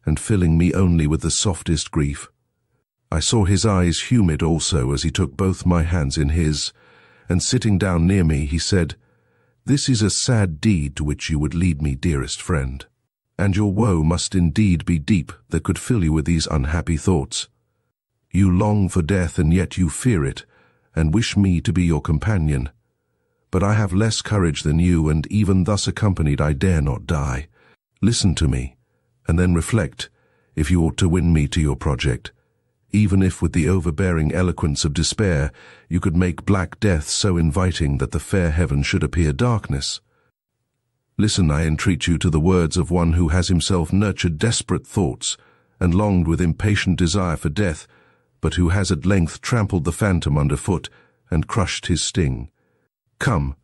and filling me only with the softest grief. I saw his eyes humid also as he took both my hands in his, and sitting down near me, he said, This is a sad deed to which you would lead me, dearest friend, and your woe must indeed be deep that could fill you with these unhappy thoughts. You long for death, and yet you fear it, and wish me to be your companion. But I have less courage than you, and even thus accompanied I dare not die. Listen to me, and then reflect if you ought to win me to your project, even if with the overbearing eloquence of despair you could make black death so inviting that the fair heaven should appear darkness. Listen, I entreat you, to the words of one who has himself nurtured desperate thoughts, and longed with impatient desire for death, but who has at length trampled the phantom underfoot, and crushed his sting. Come,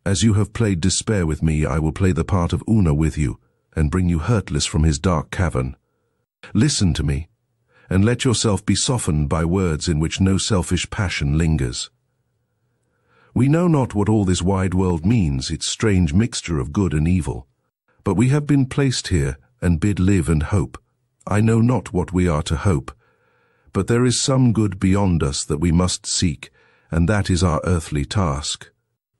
as you have played despair with me, I will play the part of Una with you, and bring you hurtless from his dark cavern. Listen to me, and let yourself be softened by words in which no selfish passion lingers. We know not what all this wide world means, its strange mixture of good and evil, but we have been placed here, and bid live and hope. I know not what we are to hope, but there is some good beyond us that we must seek, and that is our earthly task.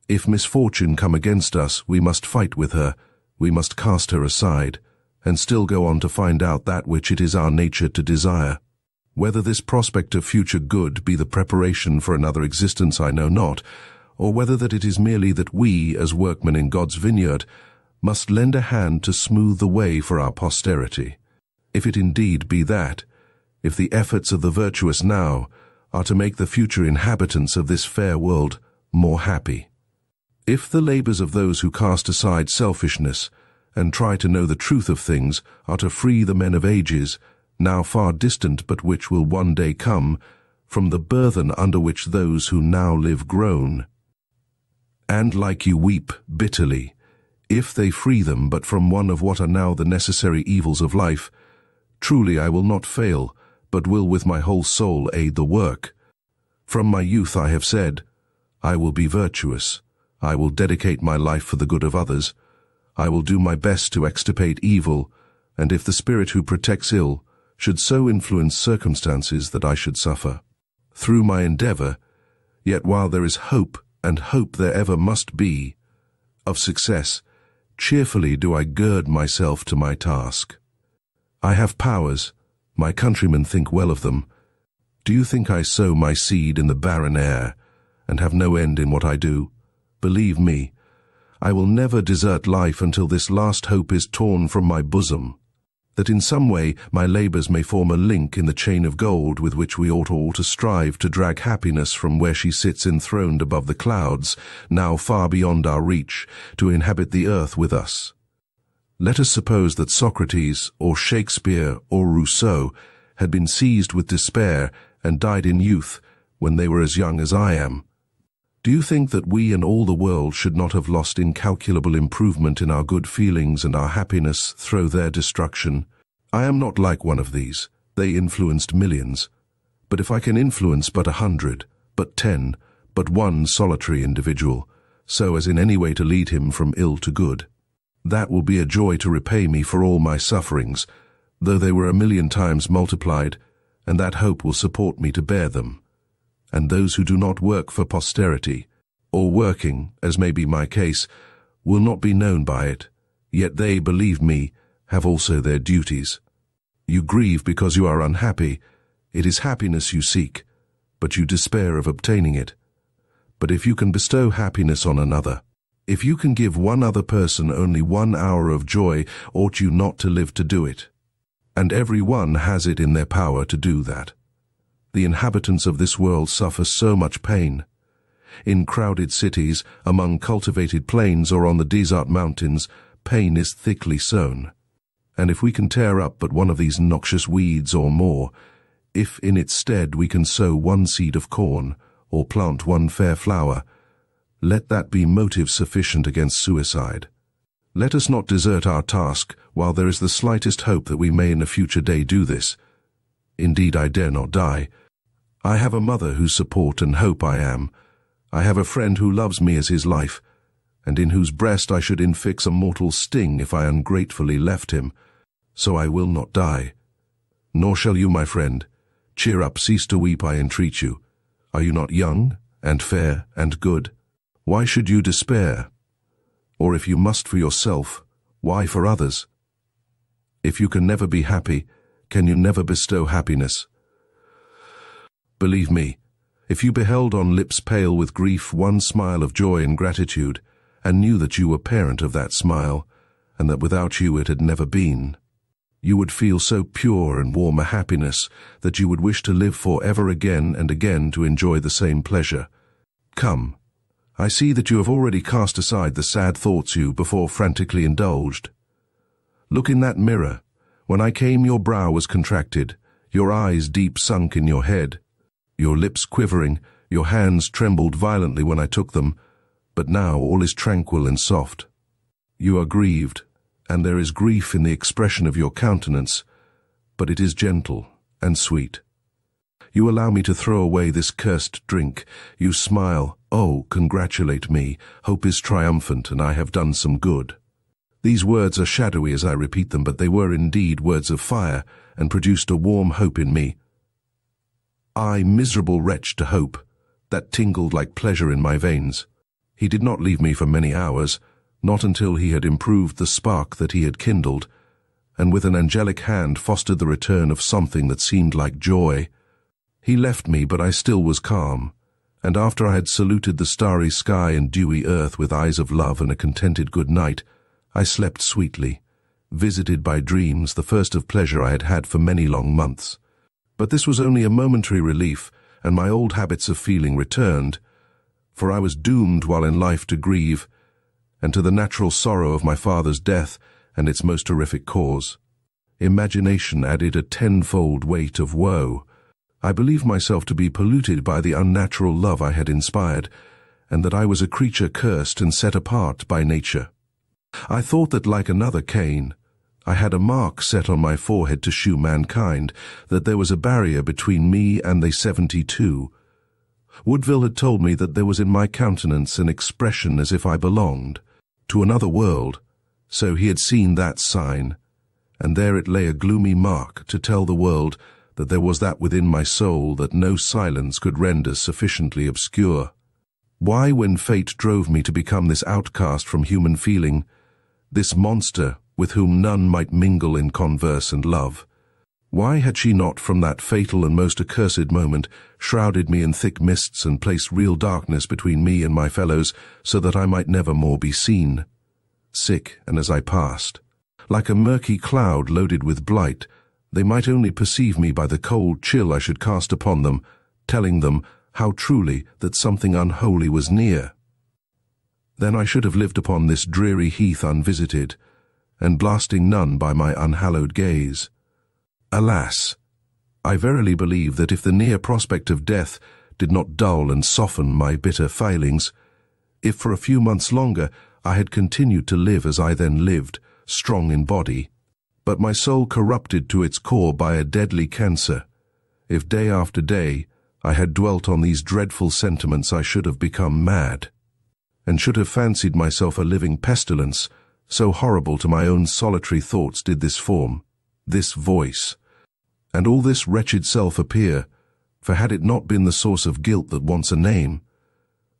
If misfortune come against us, we must fight with her, we must cast her aside, and still go on to find out that which it is our nature to desire. Whether this prospect of future good be the preparation for another existence I know not, or whether that it is merely that we, as workmen in God's vineyard, must lend a hand to smooth the way for our posterity. If it indeed be that, if the efforts of the virtuous now are to make the future inhabitants of this fair world more happy. If the labors of those who cast aside selfishness and try to know the truth of things are to free the men of ages, now far distant but which will one day come, from the burthen under which those who now live groan, and like you weep bitterly, if they free them but from one of what are now the necessary evils of life, truly I will not fail, but will with my whole soul aid the work. From my youth I have said, I will be virtuous, I will dedicate my life for the good of others, I will do my best to extirpate evil, and if the spirit who protects ill should so influence circumstances that I should suffer, through my endeavor, yet while there is hope, and hope there ever must be, of success, cheerfully do I gird myself to my task. I have powers, my countrymen think well of them. Do you think I sow my seed in the barren air, and have no end in what I do? Believe me, I will never desert life until this last hope is torn from my bosom, that in some way my labors may form a link in the chain of gold with which we ought all to strive to drag happiness from where she sits enthroned above the clouds, now far beyond our reach, to inhabit the earth with us. Let us suppose that Socrates, or Shakespeare, or Rousseau had been seized with despair and died in youth when they were as young as I am. Do you think that we and all the world should not have lost incalculable improvement in our good feelings and our happiness through their destruction? I am not like one of these. They influenced millions. But if I can influence but 100, but 10, but one solitary individual, so as in any way to lead him from ill to good. That will be a joy to repay me for all my sufferings, though they were 1,000,000 times multiplied, and that hope will support me to bear them. And those who do not work for posterity, or working, as may be my case, will not be known by it, yet they, believe me, have also their duties. You grieve because you are unhappy. It is happiness you seek, but you despair of obtaining it. But if you can bestow happiness on another, if you can give one other person only 1 hour of joy, ought you not to live to do it? And every one has it in their power to do that. The inhabitants of this world suffer so much pain. In crowded cities, among cultivated plains, or on the desert mountains, pain is thickly sown. And if we can tear up but one of these noxious weeds or more, if in its stead we can sow 1 seed of corn, or plant 1 fair flower, let that be motive sufficient against suicide. Let us not desert our task while there is the slightest hope that we may in a future day do this. Indeed, I dare not die. I have a mother whose support and hope I am. I have a friend who loves me as his life, and in whose breast I should infix a mortal sting if I ungratefully left him. So I will not die. Nor shall you, my friend. Cheer up, cease to weep, I entreat you. Are you not young, and fair, and good? Why should you despair? Or if you must for yourself, why for others? If you can never be happy, can you never bestow happiness? Believe me, if you beheld on lips pale with grief 1 smile of joy and gratitude, and knew that you were parent of that smile, and that without you it had never been, you would feel so pure and warm a happiness that you would wish to live for ever again and again to enjoy the same pleasure. Come, I see that you have already cast aside the sad thoughts you before frantically indulged. Look in that mirror. When I came, your brow was contracted, your eyes deep sunk in your head, your lips quivering, your hands trembled violently when I took them, but now all is tranquil and soft. You are grieved, and there is grief in the expression of your countenance, but it is gentle and sweet. You allow me to throw away this cursed drink. You smile, oh, congratulate me, hope is triumphant, and I have done some good. These words are shadowy as I repeat them, but they were indeed words of fire, and produced a warm hope in me. I, miserable wretch, to hope, that tingled like pleasure in my veins. He did not leave me for many hours, not until he had improved the spark that he had kindled, and with an angelic hand fostered the return of something that seemed like joy. He left me, but I still was calm, and after I had saluted the starry sky and dewy earth with eyes of love and a contented good night, I slept sweetly, visited by dreams, the first of pleasure I had had for many long months. But this was only a momentary relief, and my old habits of feeling returned, for I was doomed while in life to grieve, and to the natural sorrow of my father's death and its most horrific cause. Imagination added a 10-fold weight of woe. I believed myself to be polluted by the unnatural love I had inspired, and that I was a creature cursed and set apart by nature. I thought that, like another Cain, I had a mark set on my forehead to shew mankind that there was a barrier between me and the 72. Woodville had told me that there was in my countenance an expression as if I belonged to another world, so he had seen that sign, and there it lay, a gloomy mark to tell the world that there was that within my soul that no silence could render sufficiently obscure. Why, when fate drove me to become this outcast from human feeling, this monster with whom none might mingle in converse and love, why had she not, from that fatal and most accursed moment, shrouded me in thick mists and placed real darkness between me and my fellows, so that I might never more be seen? Sick, and as I passed, like a murky cloud loaded with blight, they might only perceive me by the cold chill I should cast upon them, telling them how truly that something unholy was near. Then I should have lived upon this dreary heath unvisited, and blasting none by my unhallowed gaze. Alas! I verily believe that if the near prospect of death did not dull and soften my bitter failings, if for a few months longer I had continued to live as I then lived, strong in body, but my soul corrupted to its core by a deadly cancer, if day after day I had dwelt on these dreadful sentiments, I should have become mad, and should have fancied myself a living pestilence, so horrible to my own solitary thoughts did this form, this voice, and all this wretched self appear, for had it not been the source of guilt that wants a name,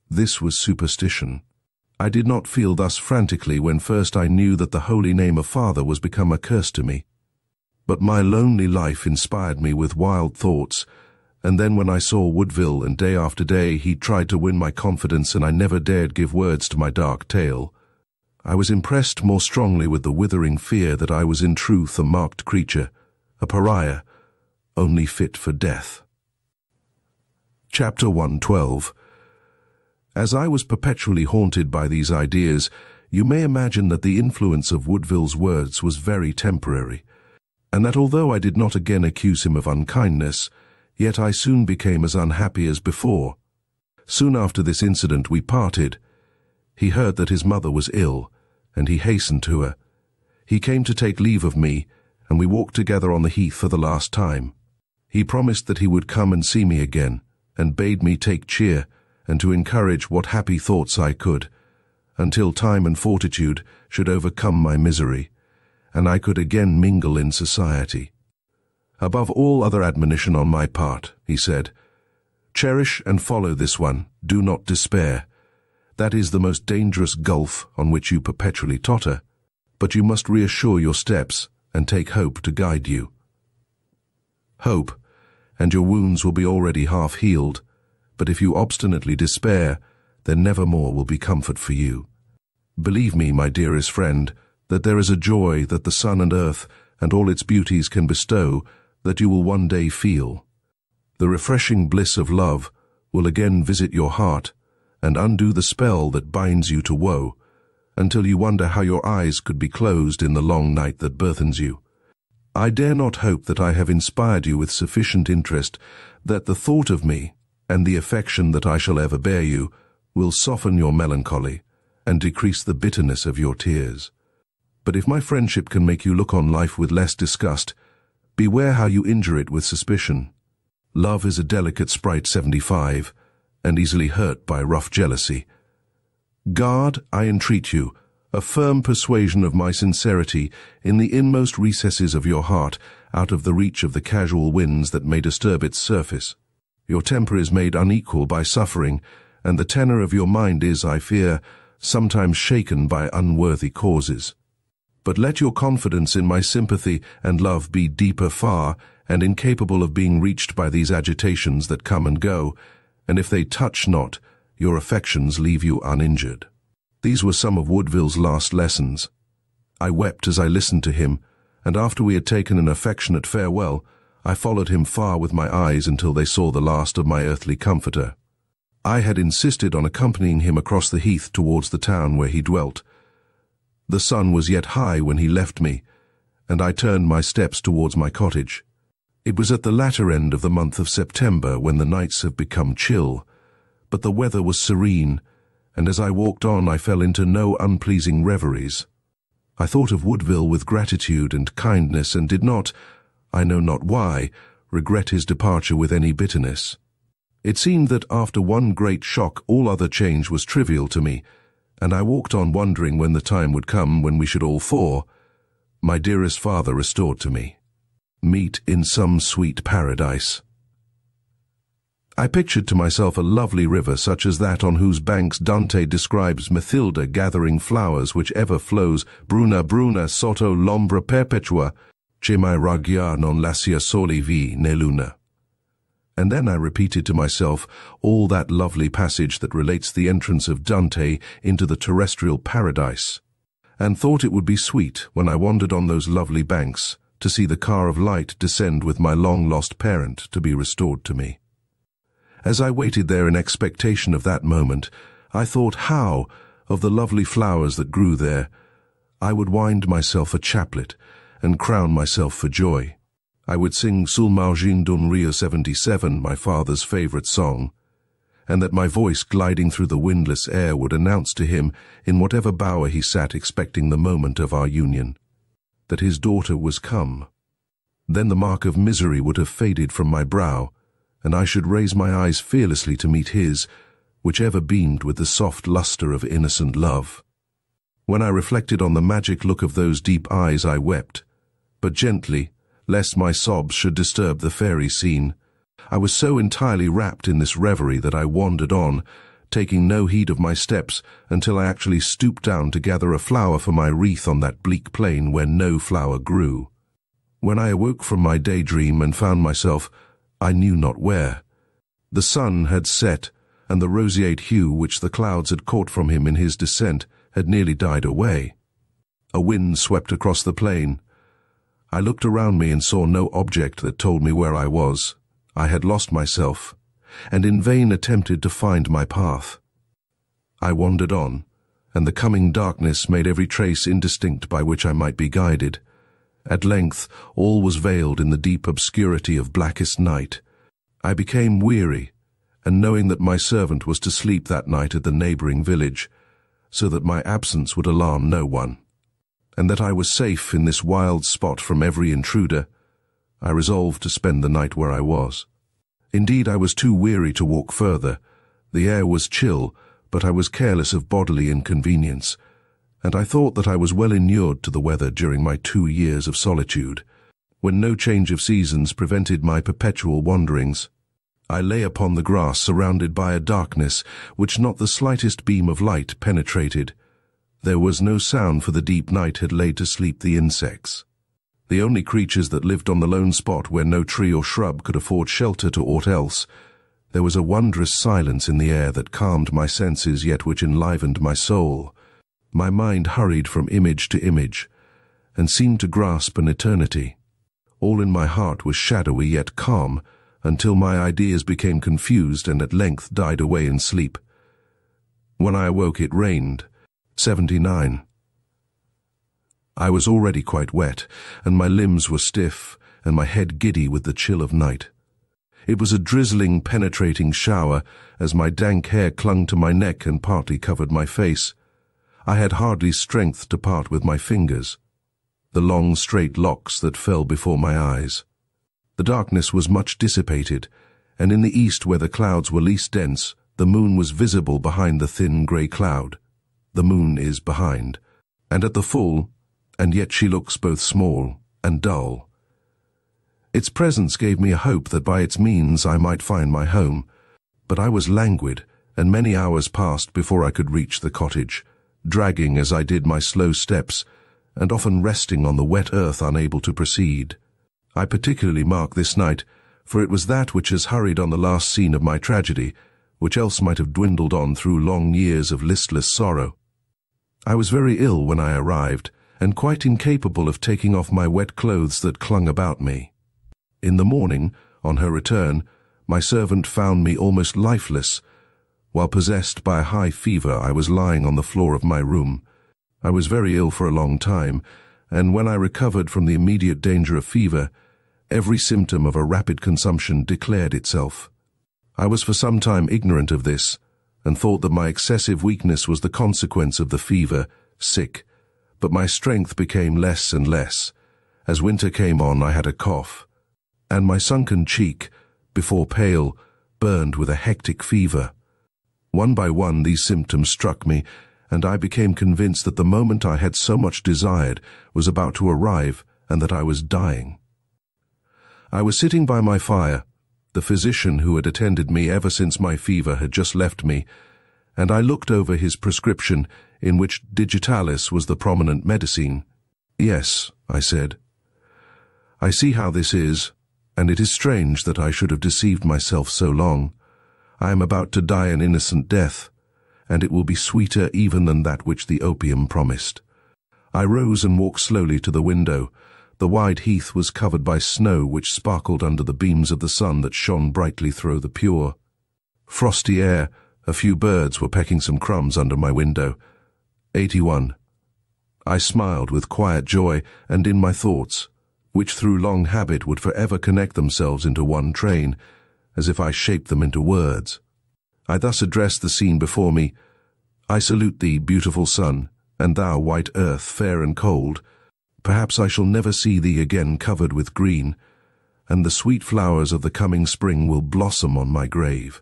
this was superstition. I did not feel thus frantically when first I knew that the holy name of Father was become a curse to me. But my lonely life inspired me with wild thoughts, and then when I saw Woodville and day after day he tried to win my confidence and I never dared give words to my dark tale, I was impressed more strongly with the withering fear that I was in truth a marked creature, a pariah, only fit for death. Chapter 112. As I was perpetually haunted by these ideas, you may imagine that the influence of Woodville's words was very temporary, and that although I did not again accuse him of unkindness, yet I soon became as unhappy as before. Soon after this incident we parted. He heard that his mother was ill, and he hastened to her. He came to take leave of me, and we walked together on the heath for the last time. He promised that he would come and see me again, and bade me take cheer, and to encourage what happy thoughts I could, until time and fortitude should overcome my misery, and I could again mingle in society. Above all other admonition on my part, he said, cherish and follow this one, do not despair. That is the most dangerous gulf on which you perpetually totter, but you must reassure your steps and take hope to guide you. Hope, and your wounds will be already half healed, but if you obstinately despair, then nevermore will be comfort for you. Believe me, my dearest friend, that there is a joy that the sun and earth and all its beauties can bestow that you will one day feel. The refreshing bliss of love will again visit your heart and undo the spell that binds you to woe, until you wonder how your eyes could be closed in the long night that burthens you. I dare not hope that I have inspired you with sufficient interest that the thought of me, and the affection that I shall ever bear you, will soften your melancholy and decrease the bitterness of your tears. But if my friendship can make you look on life with less disgust, beware how you injure it with suspicion. Love is a delicate sprite 75, and easily hurt by rough jealousy. Guard, I entreat you, a firm persuasion of my sincerity in the inmost recesses of your heart, out of the reach of the casual winds that may disturb its surface. Your temper is made unequal by suffering, and the tenor of your mind is, I fear, sometimes shaken by unworthy causes. But let your confidence in my sympathy and love be deeper far, and incapable of being reached by these agitations that come and go, and if they touch not, your affections leave you uninjured. These were some of Woodville's last lessons. I wept as I listened to him, and after we had taken an affectionate farewell, I followed him far with my eyes until they saw the last of my earthly comforter. I had insisted on accompanying him across the heath towards the town where he dwelt. The sun was yet high when he left me, and I turned my steps towards my cottage. It was at the latter end of the month of September, when the nights have become chill, but the weather was serene, and as I walked on I fell into no unpleasing reveries. I thought of Woodville with gratitude and kindness, and did not, I know not why, regret his departure with any bitterness. It seemed that after one great shock all other change was trivial to me, and I walked on wondering when the time would come when we should all four, my dearest father restored to me, meet in some sweet paradise. I pictured to myself a lovely river such as that on whose banks Dante describes Mathilda gathering flowers which ever flows, bruna bruna sotto l'ombra perpetua, che mai ragghiar non lascia soli vi né luna. And then I repeated to myself all that lovely passage that relates the entrance of Dante into the terrestrial paradise, and thought it would be sweet, when I wandered on those lovely banks, to see the car of light descend with my long-lost parent to be restored to me. As I waited there in expectation of that moment, I thought how, of the lovely flowers that grew there, I would wind myself a chaplet and crown myself for joy. I would sing Sul margine d'un Rio 77, my father's favorite song, and that my voice gliding through the windless air would announce to him, in whatever bower he sat expecting the moment of our union, that his daughter was come. Then the mark of misery would have faded from my brow, and I should raise my eyes fearlessly to meet his, which ever beamed with the soft luster of innocent love. When I reflected on the magic look of those deep eyes, I wept, but gently, lest my sobs should disturb the fairy scene. I was so entirely wrapped in this reverie that I wandered on, taking no heed of my steps until I actually stooped down to gather a flower for my wreath on that bleak plain where no flower grew. When I awoke from my daydream and found myself, I knew not where. The sun had set, and the roseate hue which the clouds had caught from him in his descent had nearly died away. A wind swept across the plain. I looked around me and saw no object that told me where I was. I had lost myself, and in vain attempted to find my path. I wandered on, and the coming darkness made every trace indistinct by which I might be guided. At length all was veiled in the deep obscurity of blackest night. I became weary, and knowing that my servant was to sleep that night at the neighboring village, so that my absence would alarm no one, and that I was safe in this wild spot from every intruder, I resolved to spend the night where I was. Indeed, I was too weary to walk further. The air was chill, but I was careless of bodily inconvenience, and I thought that I was well inured to the weather during my 2 years of solitude, when no change of seasons prevented my perpetual wanderings. I lay upon the grass surrounded by a darkness which not the slightest beam of light penetrated. There was no sound, for the deep night had laid to sleep the insects. The only creatures that lived on the lone spot where no tree or shrub could afford shelter to aught else. There was a wondrous silence in the air that calmed my senses, yet which enlivened my soul. My mind hurried from image to image, and seemed to grasp an eternity. All in my heart was shadowy yet calm, until my ideas became confused and at length died away in sleep. When I awoke it rained. 79. I was already quite wet, and my limbs were stiff, and my head giddy with the chill of night. It was a drizzling, penetrating shower, as my dank hair clung to my neck and partly covered my face. I had hardly strength to part with my fingers, the long straight locks that fell before my eyes. The darkness was much dissipated, and in the east, where the clouds were least dense, the moon was visible behind the thin grey cloud. The moon is behind, and at the full, and yet she looks both small and dull. Its presence gave me a hope that by its means I might find my home, but I was languid, and many hours passed before I could reach the cottage, dragging as I did my slow steps, and often resting on the wet earth unable to proceed. I particularly mark this night, for it was that which has hurried on the last scene of my tragedy, which else might have dwindled on through long years of listless sorrow. I was very ill when I arrived, and quite incapable of taking off my wet clothes that clung about me. In the morning, on her return, my servant found me almost lifeless. While possessed by a high fever, I was lying on the floor of my room. I was very ill for a long time, and when I recovered from the immediate danger of fever, every symptom of a rapid consumption declared itself. I was for some time ignorant of this, and thought that my excessive weakness was the consequence of the fever, sick, but my strength became less and less. As winter came on, I had a cough, and my sunken cheek, before pale, burned with a hectic fever. One by one these symptoms struck me, and I became convinced that the moment I had so much desired was about to arrive, and that I was dying. I was sitting by my fire. The physician who had attended me ever since my fever had just left me, and I looked over his prescription, in which digitalis was the prominent medicine. "Yes," I said, "I see how this is, and it is strange that I should have deceived myself so long. I am about to die an innocent death, and it will be sweeter even than that which the opium promised." I rose and walked slowly to the window. The wide heath was covered by snow which sparkled under the beams of the sun that shone brightly through the pure, frosty air. A few birds were pecking some crumbs under my window. 81. I smiled with quiet joy, and in my thoughts, which through long habit would forever connect themselves into one train, as if I shaped them into words, I thus addressed the scene before me: "I salute thee, beautiful sun, and thou, white earth, fair and cold. Perhaps I shall never see thee again covered with green. and the sweet flowers of the coming spring will blossom on my grave.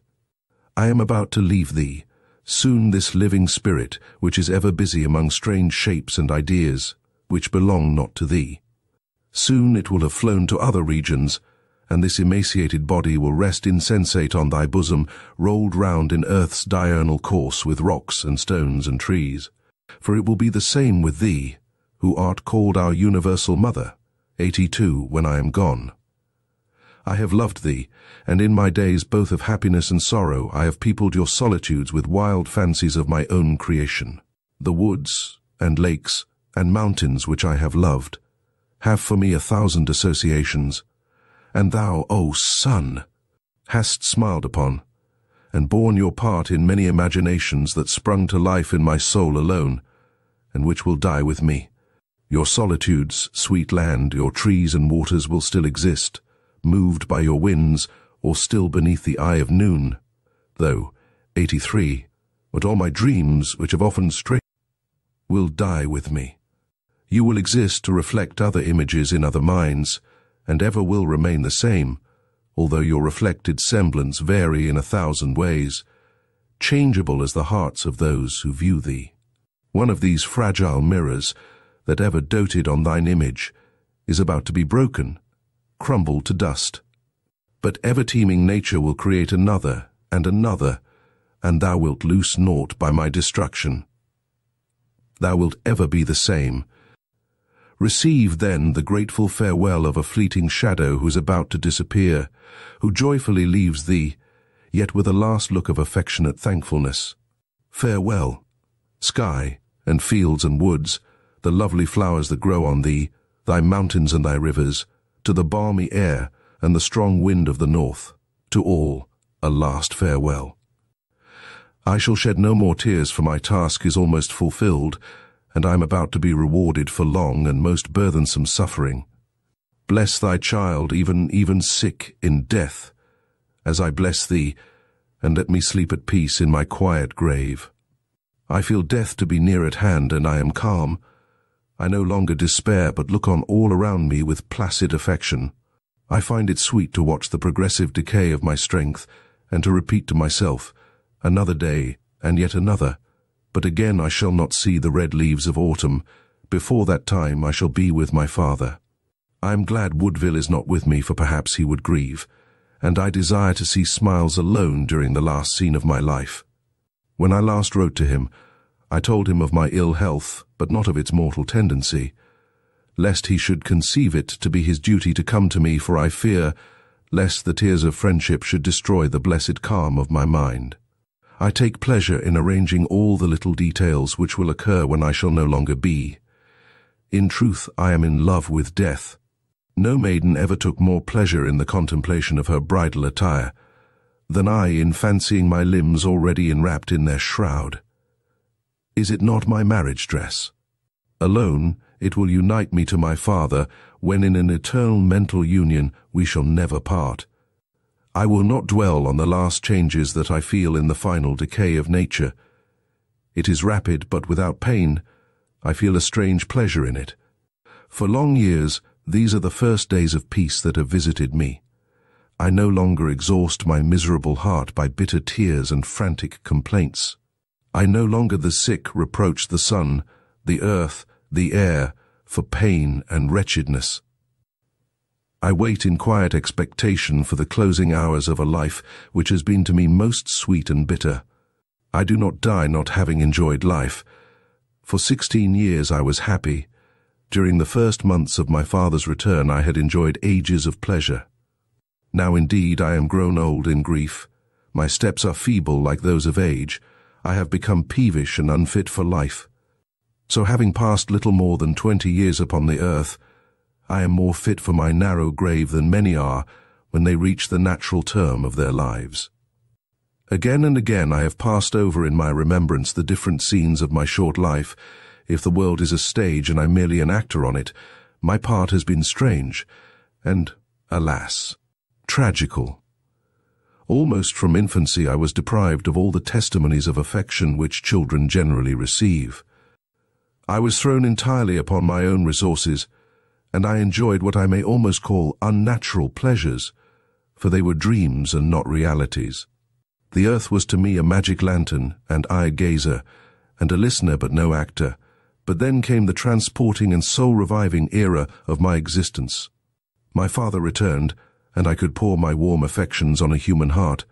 I am about to leave thee, soon this living spirit, which is ever busy among strange shapes and ideas, which belong not to thee. Soon it will have flown to other regions, and this emaciated body will rest insensate on thy bosom, rolled round in earth's diurnal course with rocks and stones and trees. For it will be the same with thee, who art called our universal mother, 82, when I am gone. I have loved thee, and in my days both of happiness and sorrow I have peopled your solitudes with wild fancies of my own creation. The woods and lakes and mountains which I have loved have for me 1,000 associations, and thou, O sun, hast smiled upon, and borne your part in many imaginations that sprung to life in my soul alone, and which will die with me. Your solitudes, sweet land, your trees and waters will still exist, moved by your winds, or still beneath the eye of noon, though, 83, but all my dreams, which have often strayed, will die with me. You will exist to reflect other images in other minds, and ever will remain the same, although your reflected semblance vary in 1,000 ways, changeable as the hearts of those who view thee. One of these fragile mirrors, that ever doted on thine image, is about to be broken, crumbled to dust. But ever-teeming nature will create another, and thou wilt lose naught by my destruction. Thou wilt ever be the same. Receive then the grateful farewell of a fleeting shadow who is about to disappear, who joyfully leaves thee, yet with a last look of affectionate thankfulness. Farewell, sky and fields and woods, the lovely flowers that grow on thee, thy mountains and thy rivers, to the balmy air and the strong wind of the north, to all a last farewell. I shall shed no more tears, for my task is almost fulfilled, and I am about to be rewarded for long and most burthensome suffering. Bless thy child, even sick in death, as I bless thee, and let me sleep at peace in my quiet grave. I feel death to be near at hand, and I am calm. I no longer despair, but look on all around me with placid affection. I find it sweet to watch the progressive decay of my strength, and to repeat to myself, another day, and yet another, but again I shall not see the red leaves of autumn. Before that time I shall be with my father. I am glad Woodville is not with me, for perhaps he would grieve, and I desire to see Smiles alone during the last scene of my life. When I last wrote to him, I told him of my ill health, but not of its mortal tendency, lest he should conceive it to be his duty to come to me, for I fear lest the tears of friendship should destroy the blessed calm of my mind. I take pleasure in arranging all the little details which will occur when I shall no longer be. In truth, I am in love with death. No maiden ever took more pleasure in the contemplation of her bridal attire than I in fancying my limbs already enwrapped in their shroud. Is it not my marriage dress? Alone, it will unite me to my father, when in an eternal mental union we shall never part. I will not dwell on the last changes that I feel in the final decay of nature. It is rapid, but without pain. I feel a strange pleasure in it. For long years, these are the first days of peace that have visited me. I no longer exhaust my miserable heart by bitter tears and frantic complaints. I no longer the sick reproach the sun, the earth, the air, for pain and wretchedness. I wait in quiet expectation for the closing hours of a life which has been to me most sweet and bitter. I do not die not having enjoyed life. For 16 years I was happy. During the first months of my father's return I had enjoyed ages of pleasure. Now indeed I am grown old in grief. My steps are feeble like those of age. I have become peevish and unfit for life. So having passed little more than 20 years upon the earth, I am more fit for my narrow grave than many are when they reach the natural term of their lives. Again and again I have passed over in my remembrance the different scenes of my short life. If the world is a stage and I'm merely an actor on it, my part has been strange and, alas, tragical. Almost from infancy I was deprived of all the testimonies of affection which children generally receive. I was thrown entirely upon my own resources, and I enjoyed what I may almost call unnatural pleasures, for they were dreams and not realities. The earth was to me a magic lantern, and I a gazer, and a listener but no actor. But then came the transporting and soul-reviving era of my existence. My father returned, and I could pour my warm affections on a human heart.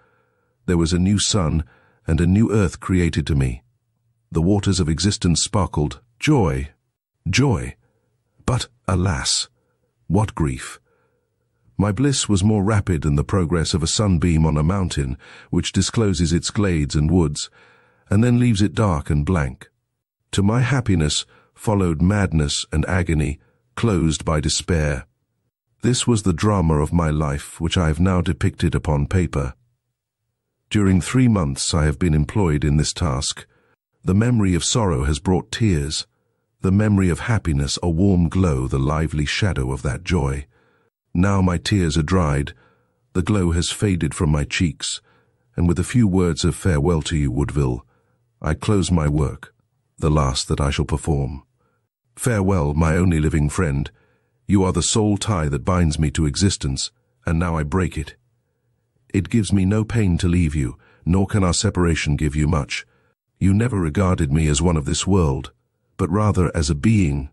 There was a new sun and a new earth created to me. The waters of existence sparkled. Joy! Joy! But, alas, what grief! My bliss was more rapid than the progress of a sunbeam on a mountain, which discloses its glades and woods, and then leaves it dark and blank. To my happiness followed madness and agony, closed by despair. This was the drama of my life, which I have now depicted upon paper. During 3 months I have been employed in this task. The memory of sorrow has brought tears. The memory of happiness a warm glow, the lively shadow of that joy. Now my tears are dried, the glow has faded from my cheeks, and with a few words of farewell to you, Woodville, I close my work, the last that I shall perform. Farewell, my only living friend. You are the sole tie that binds me to existence, and now I break it. It gives me no pain to leave you, nor can our separation give you much. You never regarded me as one of this world, but rather as a being,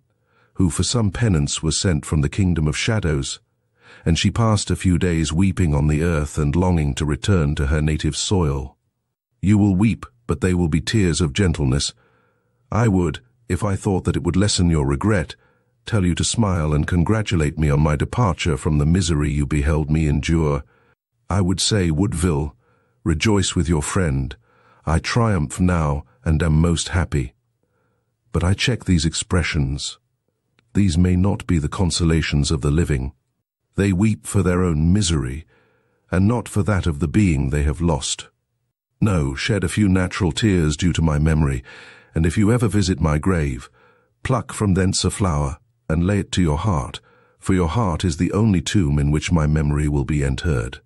who for some penance was sent from the kingdom of shadows, and she passed a few days weeping on the earth and longing to return to her native soil. You will weep, but they will be tears of gentleness. I would, if I thought that it would lessen your regret, tell you to smile and congratulate me on my departure from the misery you beheld me endure. I would say, Woodville, rejoice with your friend. I triumph now and am most happy. But I check these expressions. These may not be the consolations of the living. They weep for their own misery, and not for that of the being they have lost. No, shed a few natural tears due to my memory, and if you ever visit my grave, pluck from thence a flower, and lay it to your heart, for your heart is the only tomb in which my memory will be interred.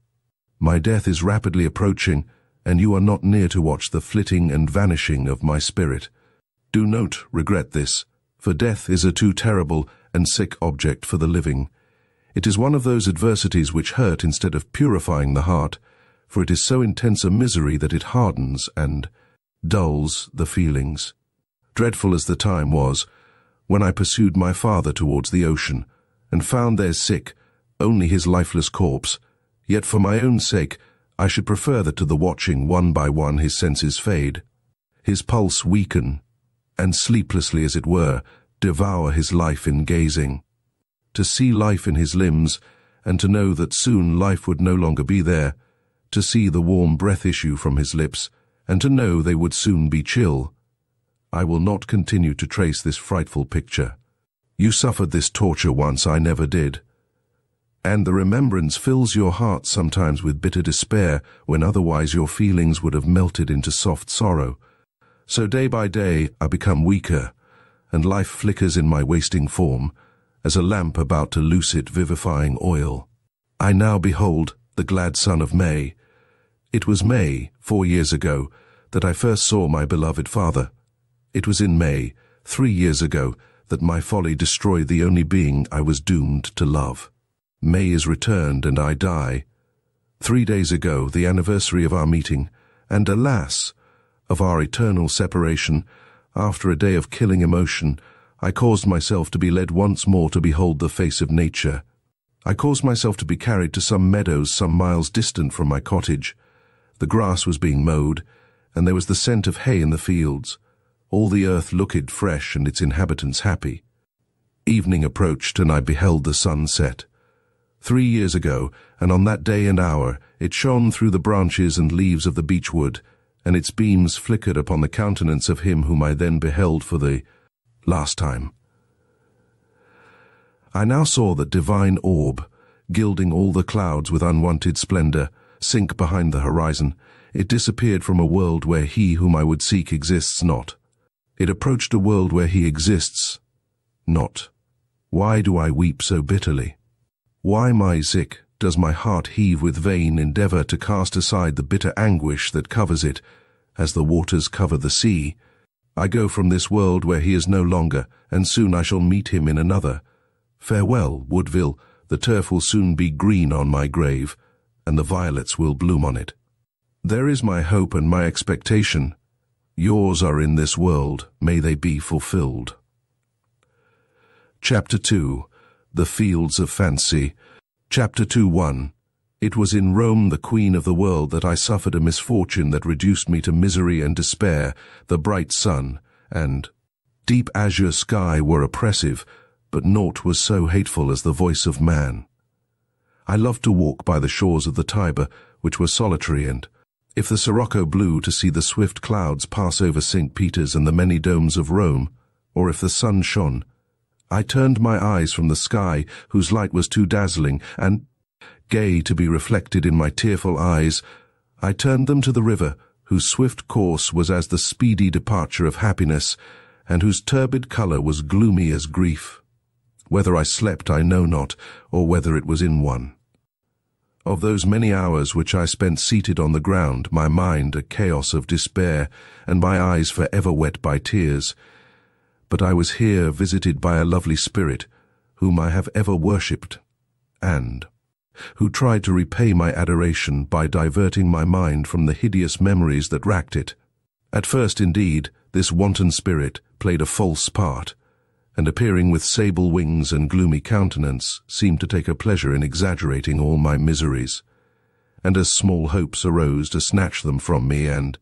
My death is rapidly approaching, and you are not near to watch the flitting and vanishing of my spirit. Do not regret this, for death is a too terrible and sick object for the living. It is one of those adversities which hurt instead of purifying the heart, for it is so intense a misery that it hardens and dulls the feelings. Dreadful as the time was, when I pursued my father towards the ocean, and found there sick, only his lifeless corpse, yet for my own sake I should prefer that to the watching one by one his senses fade, his pulse weaken, and sleeplessly as it were, devour his life in gazing. To see life in his limbs, and to know that soon life would no longer be there, to see the warm breath issue from his lips, and to know they would soon be chill. I will not continue to trace this frightful picture. You suffered this torture once, I never did. And the remembrance fills your heart sometimes with bitter despair, when otherwise your feelings would have melted into soft sorrow. So day by day I become weaker, and life flickers in my wasting form, as a lamp about to loose it vivifying oil. I now behold the glad sun of May. It was May, 4 years ago, that I first saw my beloved father. It was in May, 3 years ago, that my folly destroyed the only being I was doomed to love. May is returned and I die. 3 days ago, the anniversary of our meeting, and alas, of our eternal separation, after a day of killing emotion, I caused myself to be led once more to behold the face of nature. I caused myself to be carried to some meadows some miles distant from my cottage. The grass was being mowed, and there was the scent of hay in the fields. All the earth looked fresh and its inhabitants happy. Evening approached, and I beheld the sun set. 3 years ago, and on that day and hour, it shone through the branches and leaves of the beechwood, and its beams flickered upon the countenance of him whom I then beheld for the last time. I now saw that divine orb, gilding all the clouds with unwonted splendor, sink behind the horizon. It disappeared from a world where he whom I would seek exists not. It approached a world where he exists not. Why do I weep so bitterly? Why, my Zik, does my heart heave with vain endeavor to cast aside the bitter anguish that covers it, as the waters cover the sea? I go from this world where he is no longer, and soon I shall meet him in another. Farewell, Woodville, the turf will soon be green on my grave, and the violets will bloom on it. There is my hope and my expectation. Yours are in this world, may they be fulfilled. Chapter 2. The Fields of Fancy. Chapter 2:1. It was in Rome, the queen of the world, that I suffered a misfortune that reduced me to misery and despair. The bright sun and deep azure sky were oppressive, but naught was so hateful as the voice of man. I loved to walk by the shores of the Tiber, which were solitary, and if the sirocco blew, to see the swift clouds pass over St. Peter's and the many domes of Rome, or if the sun shone, I turned my eyes from the sky, whose light was too dazzling and gay to be reflected in my tearful eyes. I turned them to the river, whose swift course was as the speedy departure of happiness, and whose turbid colour was gloomy as grief. Whether I slept I know not, or whether it was in one. Of those many hours which I spent seated on the ground, my mind a chaos of despair, and my eyes for ever wet by tears. But I was here visited by a lovely spirit, whom I have ever worshipped, and who tried to repay my adoration by diverting my mind from the hideous memories that racked it. At first, indeed, this wanton spirit played a false part, and appearing with sable wings and gloomy countenance, seemed to take a pleasure in exaggerating all my miseries. And as small hopes arose to snatch them from me and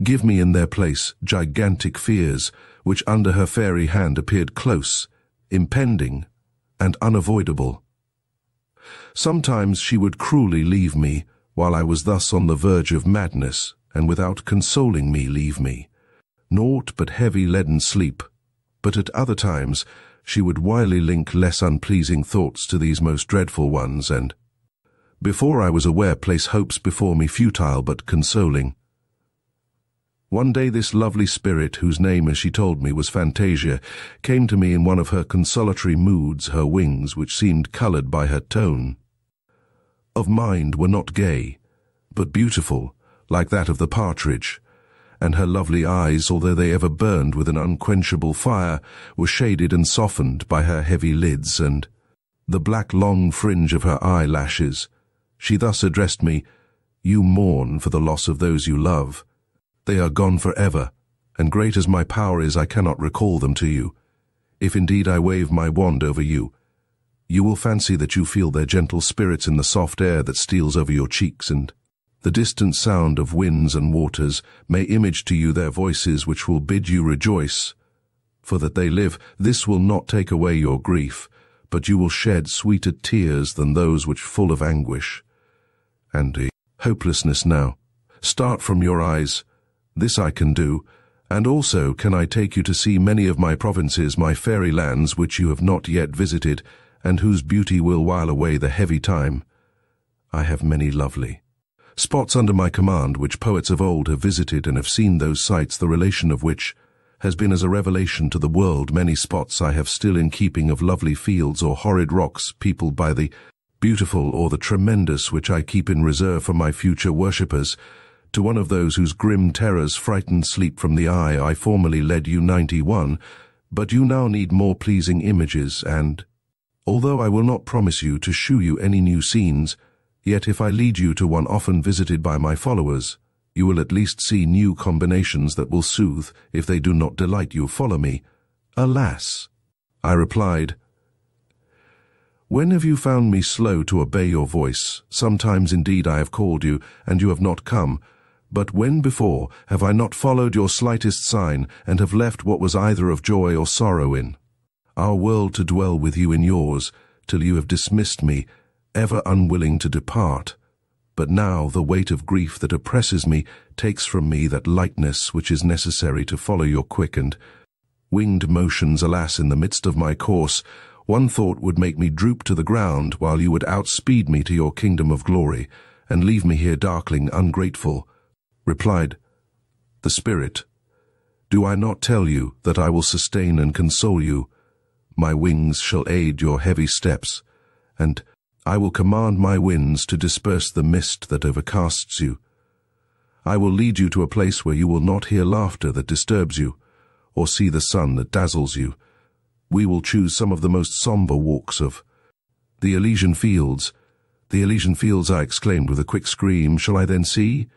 give me in their place gigantic fears, which under her fairy hand appeared close, impending, and unavoidable. Sometimes she would cruelly leave me, while I was thus on the verge of madness, and without consoling me leave me. Naught but heavy leaden sleep. But at other times she would wily link less unpleasing thoughts to these most dreadful ones, and, before I was aware, place hopes before me futile but consoling. One day this lovely spirit, whose name, as she told me, was Fantasia, came to me in one of her consolatory moods, her wings, which seemed coloured by her tone of mind, were not gay, but beautiful, like that of the partridge, and her lovely eyes, although they ever burned with an unquenchable fire, were shaded and softened by her heavy lids and the black long fringe of her eyelashes. She thus addressed me: "You mourn for the loss of those you love. They are gone for ever, and great as my power is, I cannot recall them to you. If indeed I wave my wand over you, you will fancy that you feel their gentle spirits in the soft air that steals over your cheeks, and the distant sound of winds and waters may image to you their voices, which will bid you rejoice. For that they live, this will not take away your grief, but you will shed sweeter tears than those which full of anguish. And the hopelessness now, start from your eyes. This I can do, and also can I take you to see many of my provinces, my fairy lands, which you have not yet visited, and whose beauty will while away the heavy time. I have many lovely spots under my command, which poets of old have visited and have seen those sights, the relation of which has been as a revelation to the world. Many spots I have still in keeping, of lovely fields or horrid rocks peopled by the beautiful or the tremendous, which I keep in reserve for my future worshippers. To one of those whose grim terrors frightened sleep from the eye, I formerly led you 91, but you now need more pleasing images, and, although I will not promise you to shew you any new scenes, yet if I lead you to one often visited by my followers, you will at least see new combinations that will soothe, if they do not delight you. Follow me." "Alas," I replied, "when have you found me slow to obey your voice? Sometimes indeed I have called you, and you have not come. But when before have I not followed your slightest sign, and have left what was either of joy or sorrow in our world to dwell with you in yours, till you have dismissed me, ever unwilling to depart? But now the weight of grief that oppresses me takes from me that lightness which is necessary to follow your quick and winged motions. Alas, in the midst of my course, one thought would make me droop to the ground, while you would outspeed me to your kingdom of glory, and leave me here darkling, ungrateful." Replied the spirit, "Do I not tell you that I will sustain and console you? My wings shall aid your heavy steps, and I will command my winds to disperse the mist that overcasts you. I will lead you to a place where you will not hear laughter that disturbs you, or see the sun that dazzles you. We will choose some of the most somber walks of the Elysian Fields. The Elysian Fields, I exclaimed with a quick scream. Shall I then see?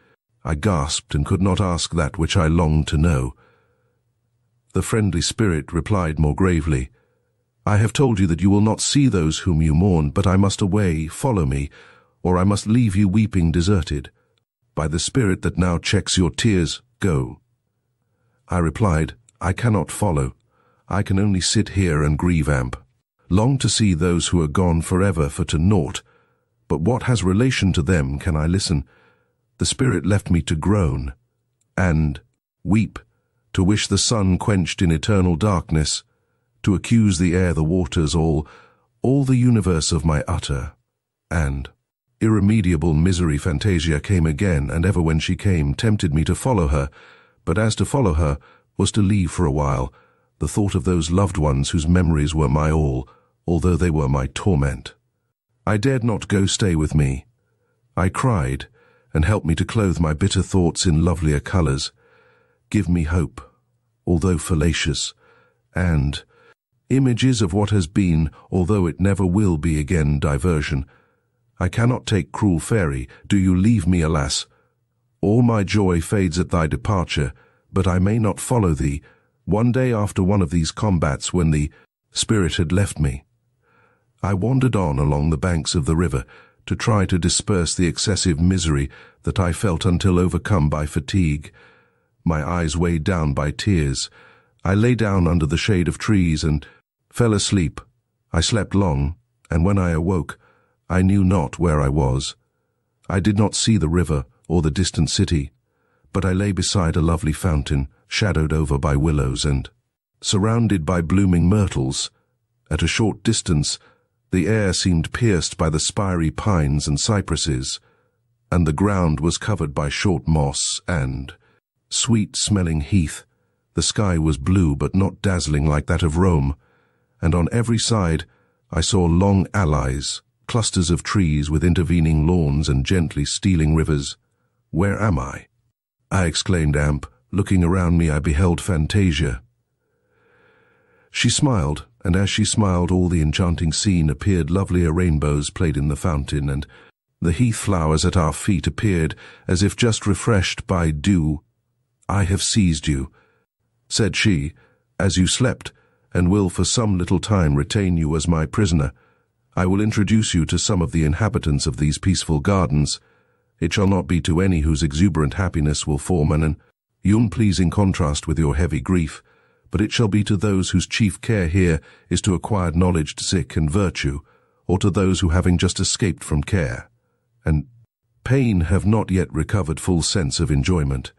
I gasped and could not ask that which I longed to know. The friendly spirit replied more gravely, I have told you that you will not see those whom you mourn, but I must away, follow me, or I must leave you weeping deserted. By the spirit that now checks your tears, go. I replied, I cannot follow. I can only sit here and grieve, Amp. Long to see those who are gone forever for to naught, but what has relation to them can I listen? The spirit left me to groan, and weep, to wish the sun quenched in eternal darkness, to accuse the air, the waters, all the universe of my utter and irremediable misery. Fantasia came again, and ever when she came, tempted me to follow her, but as to follow her was to leave for a while the thought of those loved ones whose memories were my all, although they were my torment. I dared not go stay with me. I cried, and helped me to clothe my bitter thoughts in lovelier colours. Give me hope, although fallacious, and images of what has been, although it never will be again, diversion. I cannot take cruel fairy, do you leave me, alas. All my joy fades at thy departure, but I may not follow thee. One day after one of these combats, when the spirit had left me, I wandered on along the banks of the river to try to disperse the excessive misery that I felt until overcome by fatigue. My eyes weighed down by tears. I lay down under the shade of trees and fell asleep. I slept long, and when I awoke, I knew not where I was. I did not see the river or the distant city, but I lay beside a lovely fountain, shadowed over by willows and surrounded by blooming myrtles. At a short distance, the air seemed pierced by the spiry pines and cypresses, and the ground was covered by short moss and sweet-smelling heath. The sky was blue, but not dazzling like that of Rome, and on every side I saw long alleys, clusters of trees with intervening lawns and gently stealing rivers. Where am I? I exclaimed, Amp. Looking around me, I beheld Fantasia. She smiled, and as she smiled, all the enchanting scene appeared. Lovelier rainbows played in the fountain, and the heath flowers at our feet appeared as if just refreshed by dew. I have seized you, said she, as you slept, and will for some little time retain you as my prisoner. I will introduce you to some of the inhabitants of these peaceful gardens. It shall not be to any whose exuberant happiness will form an unpleasing contrast with your heavy grief, but it shall be to those whose chief care here is to acquire knowledge, sick, and virtue, or to those who, having just escaped from care and pain, have not yet recovered full sense of enjoyment.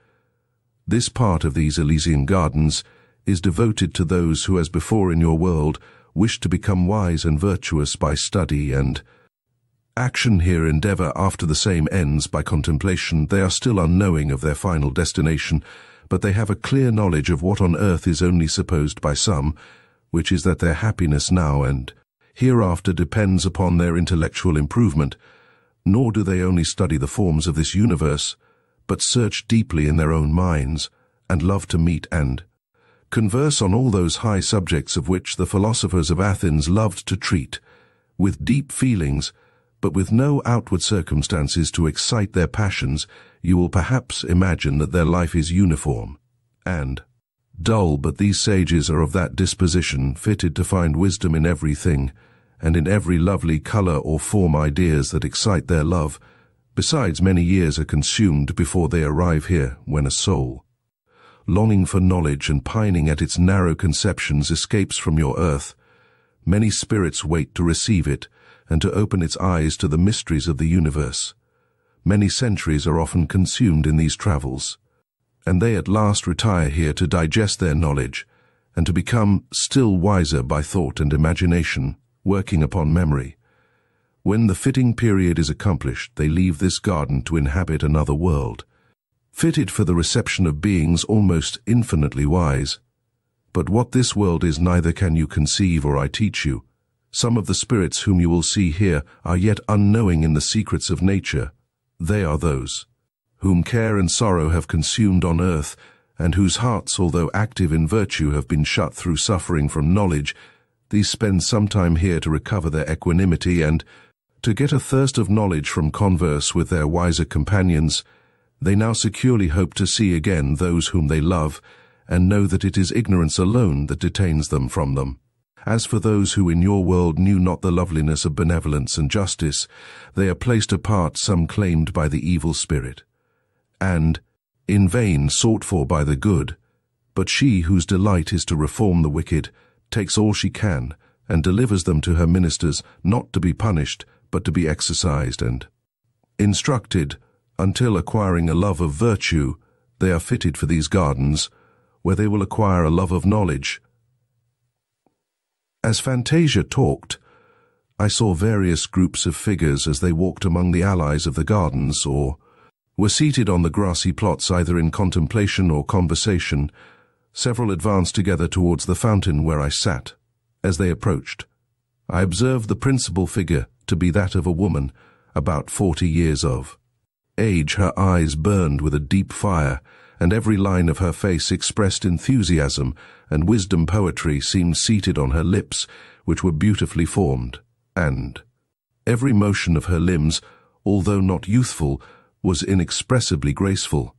This part of these Elysian gardens is devoted to those who, as before in your world, wish to become wise and virtuous by study and action. Here endeavour after the same ends by contemplation. They are still unknowing of their final destination, but they have a clear knowledge of what on earth is only supposed by some, which is that their happiness now and hereafter depends upon their intellectual improvement. Nor do they only study the forms of this universe, but search deeply in their own minds, and love to meet and converse on all those high subjects of which the philosophers of Athens loved to treat, with deep feelings, but with no outward circumstances to excite their passions. You will perhaps imagine that their life is uniform and dull, but these sages are of that disposition, fitted to find wisdom in everything, and in every lovely colour or form ideas that excite their love. Besides, many years are consumed before they arrive here, when a soul, longing for knowledge and pining at its narrow conceptions, escapes from your earth. Many spirits wait to receive it, and to open its eyes to the mysteries of the universe. Many centuries are often consumed in these travels, and they at last retire here to digest their knowledge, and to become still wiser by thought and imagination, working upon memory. When the fitting period is accomplished, they leave this garden to inhabit another world, fitted for the reception of beings almost infinitely wise. But what this world is, neither can you conceive or I teach you. Some of the spirits whom you will see here are yet unknowing in the secrets of nature. They are those whom care and sorrow have consumed on earth, and whose hearts, although active in virtue, have been shut through suffering from knowledge, These spend some time here to recover their equanimity and to get a thirst of knowledge from converse with their wiser companions. They now securely hope to see again those whom they love, and know that it is ignorance alone that detains them from them. As for those who in your world knew not the loveliness of benevolence and justice, they are placed apart, some claimed by the evil spirit, and in vain sought for by the good. But she whose delight is to reform the wicked takes all she can, and delivers them to her ministers, not to be punished, but to be exercised and instructed, until acquiring a love of virtue, they are fitted for these gardens, where they will acquire a love of knowledge. As Fantasia talked, I saw various groups of figures as they walked among the allies of the gardens, or were seated on the grassy plots either in contemplation or conversation. Several advanced together towards the fountain where I sat. As they approached, I observed the principal figure to be that of a woman, about 40 years of age. Her eyes burned with a deep fire, and every line of her face expressed enthusiasm, and wisdom poetry seemed seated on her lips, which were beautifully formed, and every motion of her limbs, although not youthful, was inexpressibly graceful.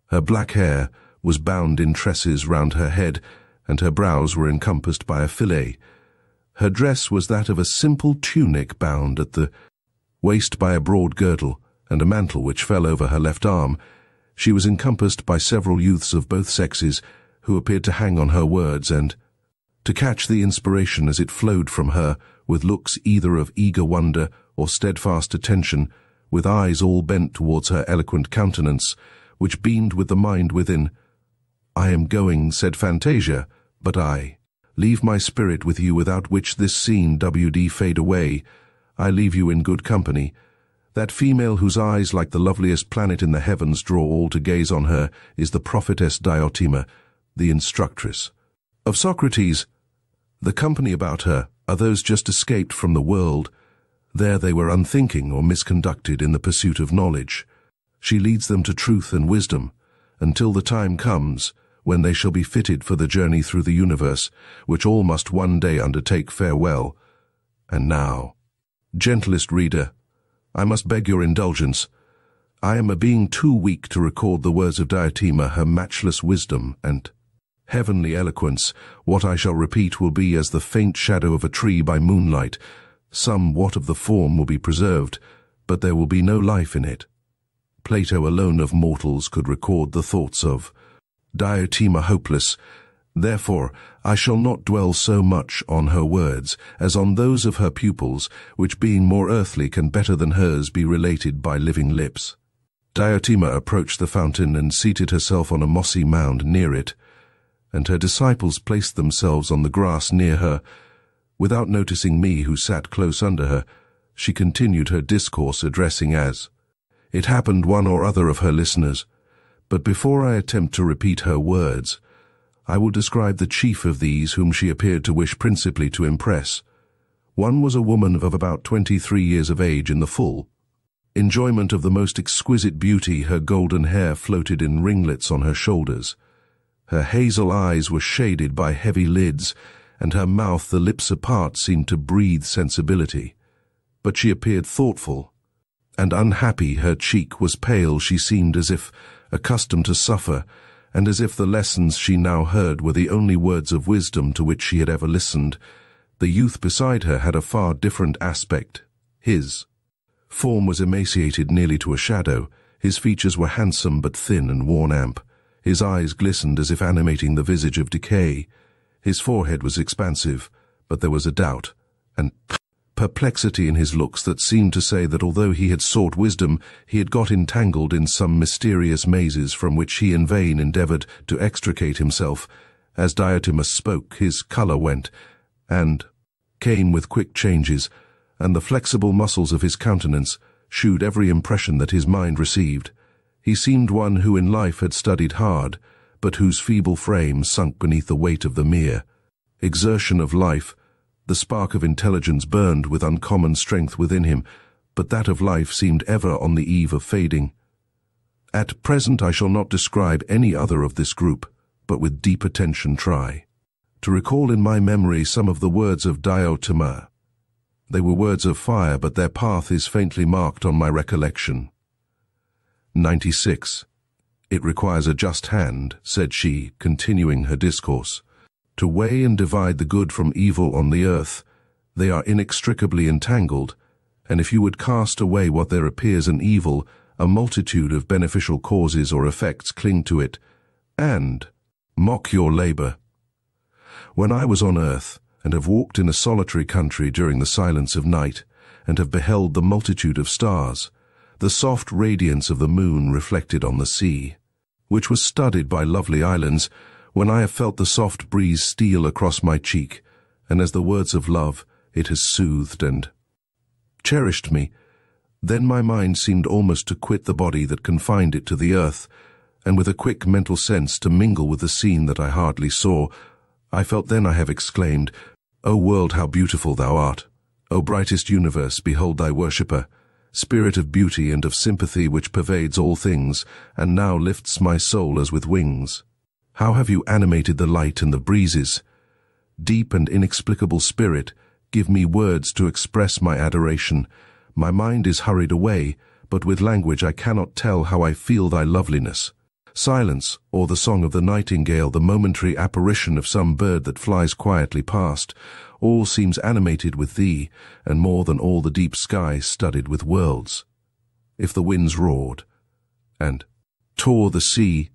Her black hair was bound in tresses round her head, and her brows were encompassed by a fillet. Her dress was that of a simple tunic bound at the waist by a broad girdle, and a mantle which fell over her left arm. She was encompassed by several youths of both sexes, who appeared to hang on her words and to catch the inspiration as it flowed from her, with looks either of eager wonder or steadfast attention, with eyes all bent towards her eloquent countenance, which beamed with the mind within. "I am going," said Fantasia, "but I leave my spirit with you, without which this scene would fade away. I leave you in good company. That female whose eyes, like the loveliest planet in the heavens, draw all to gaze on her, is the prophetess Diotima, the instructress of Socrates. The company about her are those just escaped from the world. There they were unthinking or misconducted in the pursuit of knowledge. She leads them to truth and wisdom, until the time comes when they shall be fitted for the journey through the universe, which all must one day undertake farewell. And now, gentlest reader, I must beg your indulgence. I am a being too weak to record the words of Diotima, her matchless wisdom and heavenly eloquence. What I shall repeat will be as the faint shadow of a tree by moonlight. Somewhat of the form will be preserved, but there will be no life in it. Plato alone of mortals could record the thoughts of Diotima hopeless. Therefore, I shall not dwell so much on her words as on those of her pupils, which being more earthly can better than hers be related by living lips. Diotima approached the fountain and seated herself on a mossy mound near it, and her disciples placed themselves on the grass near her. Without noticing me, who sat close under her, she continued her discourse, addressing as it happened one or other of her listeners. But before I attempt to repeat her words, I will describe the chief of these, whom she appeared to wish principally to impress. One was a woman of about 23 years of age, in the full enjoyment of the most exquisite beauty. Her golden hair floated in ringlets on her shoulders. Her hazel eyes were shaded by heavy lids, and her mouth, the lips apart, seemed to breathe sensibility. But she appeared thoughtful and unhappy. Her cheek was pale. She seemed as if accustomed to suffer, and as if the lessons she now heard were the only words of wisdom to which she had ever listened. The youth beside her had a far different aspect. His form was emaciated nearly to a shadow. His features were handsome but thin and worn-amp. His eyes glistened as if animating the visage of decay. His forehead was expansive, but there was a doubt and perplexity in his looks that seemed to say that although he had sought wisdom, he had got entangled in some mysterious mazes from which he in vain endeavored to extricate himself. As Diotima spoke, his color went and came with quick changes, and the flexible muscles of his countenance shewed every impression that his mind received. He seemed one who in life had studied hard, but whose feeble frame sunk beneath the weight of the mere exertion of life. The spark of intelligence burned with uncommon strength within him, but that of life seemed ever on the eve of fading. At present I shall not describe any other of this group, but with deep attention try to recall in my memory some of the words of Diotima. They were words of fire, but their path is faintly marked on my recollection. 96. It requires a just hand, said she, continuing her discourse, to weigh and divide the good from evil on the earth. They are inextricably entangled, and if you would cast away what there appears an evil, a multitude of beneficial causes or effects cling to it, and mock your labor. When I was on earth, and have walked in a solitary country during the silence of night, and have beheld the multitude of stars, the soft radiance of the moon reflected on the sea, which was studded by lovely islands, when I have felt the soft breeze steal across my cheek, and as the words of love it has soothed and cherished me, then my mind seemed almost to quit the body that confined it to the earth, and with a quick mental sense to mingle with the scene that I hardly saw. I felt then I have exclaimed, O world, how beautiful thou art! O brightest universe, behold thy worshipper, spirit of beauty and of sympathy which pervades all things, and now lifts my soul as with wings. How have you animated the light and the breezes? Deep and inexplicable spirit, give me words to express my adoration. My mind is hurried away, but with language I cannot tell how I feel thy loveliness. Silence, or the song of the nightingale, the momentary apparition of some bird that flies quietly past, all seems animated with thee, and more than all the deep sky studded with worlds. If the winds roared, and tore the sea,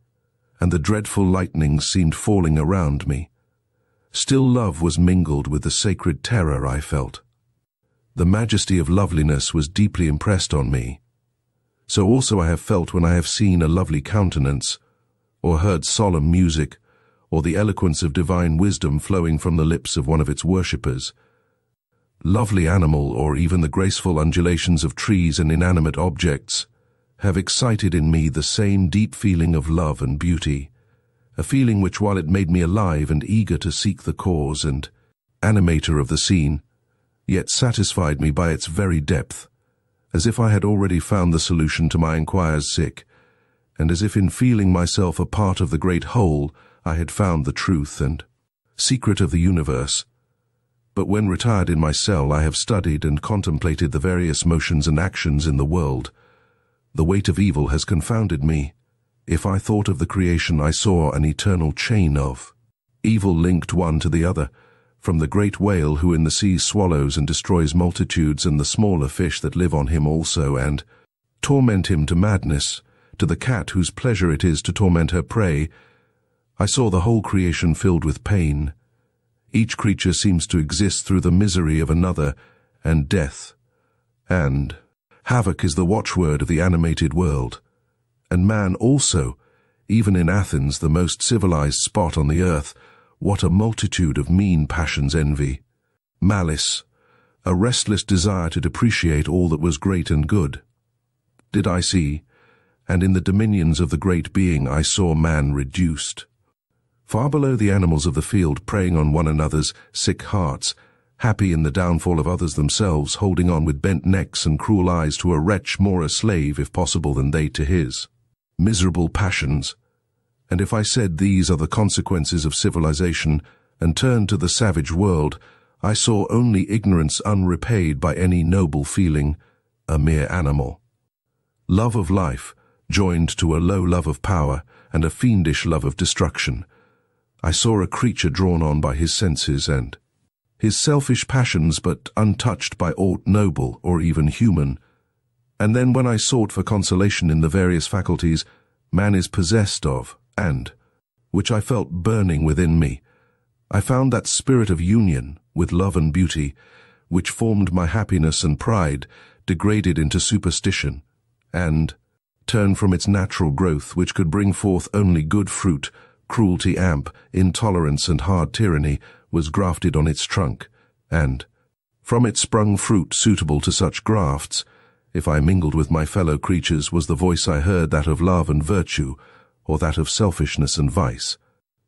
and the dreadful lightnings seemed falling around me, still love was mingled with the sacred terror I felt. The majesty of loveliness was deeply impressed on me. So also I have felt when I have seen a lovely countenance, or heard solemn music, or the eloquence of divine wisdom flowing from the lips of one of its worshippers. Lovely animal, or even the graceful undulations of trees and inanimate objects, have excited in me the same deep feeling of love and beauty, a feeling which, while it made me alive and eager to seek the cause and animator of the scene, yet satisfied me by its very depth, as if I had already found the solution to my inquirer's sick, and as if in feeling myself a part of the great whole I had found the truth and secret of the universe. But when retired in my cell I have studied and contemplated the various motions and actions in the world. The weight of evil has confounded me. If I thought of the creation I saw an eternal chain of evil linked one to the other, from the great whale who in the sea swallows and destroys multitudes, and the smaller fish that live on him also and torment him to madness, to the cat whose pleasure it is to torment her prey. I saw the whole creation filled with pain. Each creature seems to exist through the misery of another, and death, and havoc is the watchword of the animated world. And man also, even in Athens, the most civilized spot on the earth, what a multitude of mean passions envy, malice, a restless desire to depreciate all that was great and good. Did I see, and in the dominions of the great being I saw man reduced. Far below the animals of the field preying on one another's sick hearts, happy in the downfall of others themselves, holding on with bent necks and cruel eyes to a wretch more a slave, if possible, than they to his. Miserable passions. And if I said these are the consequences of civilization, and turned to the savage world, I saw only ignorance unrepaid by any noble feeling, a mere animal. Love of life, joined to a low love of power, and a fiendish love of destruction. I saw a creature drawn on by his senses and his selfish passions, but untouched by aught noble or even human. And then when I sought for consolation in the various faculties man is possessed of, and which I felt burning within me, I found that spirit of union with love and beauty, which formed my happiness and pride, degraded into superstition, and turned from its natural growth, which could bring forth only good fruit. Cruelty, intolerance, and hard tyranny was grafted on its trunk, and from it sprung fruit suitable to such grafts. If I mingled with my fellow creatures, was the voice I heard that of love and virtue, or that of selfishness and vice?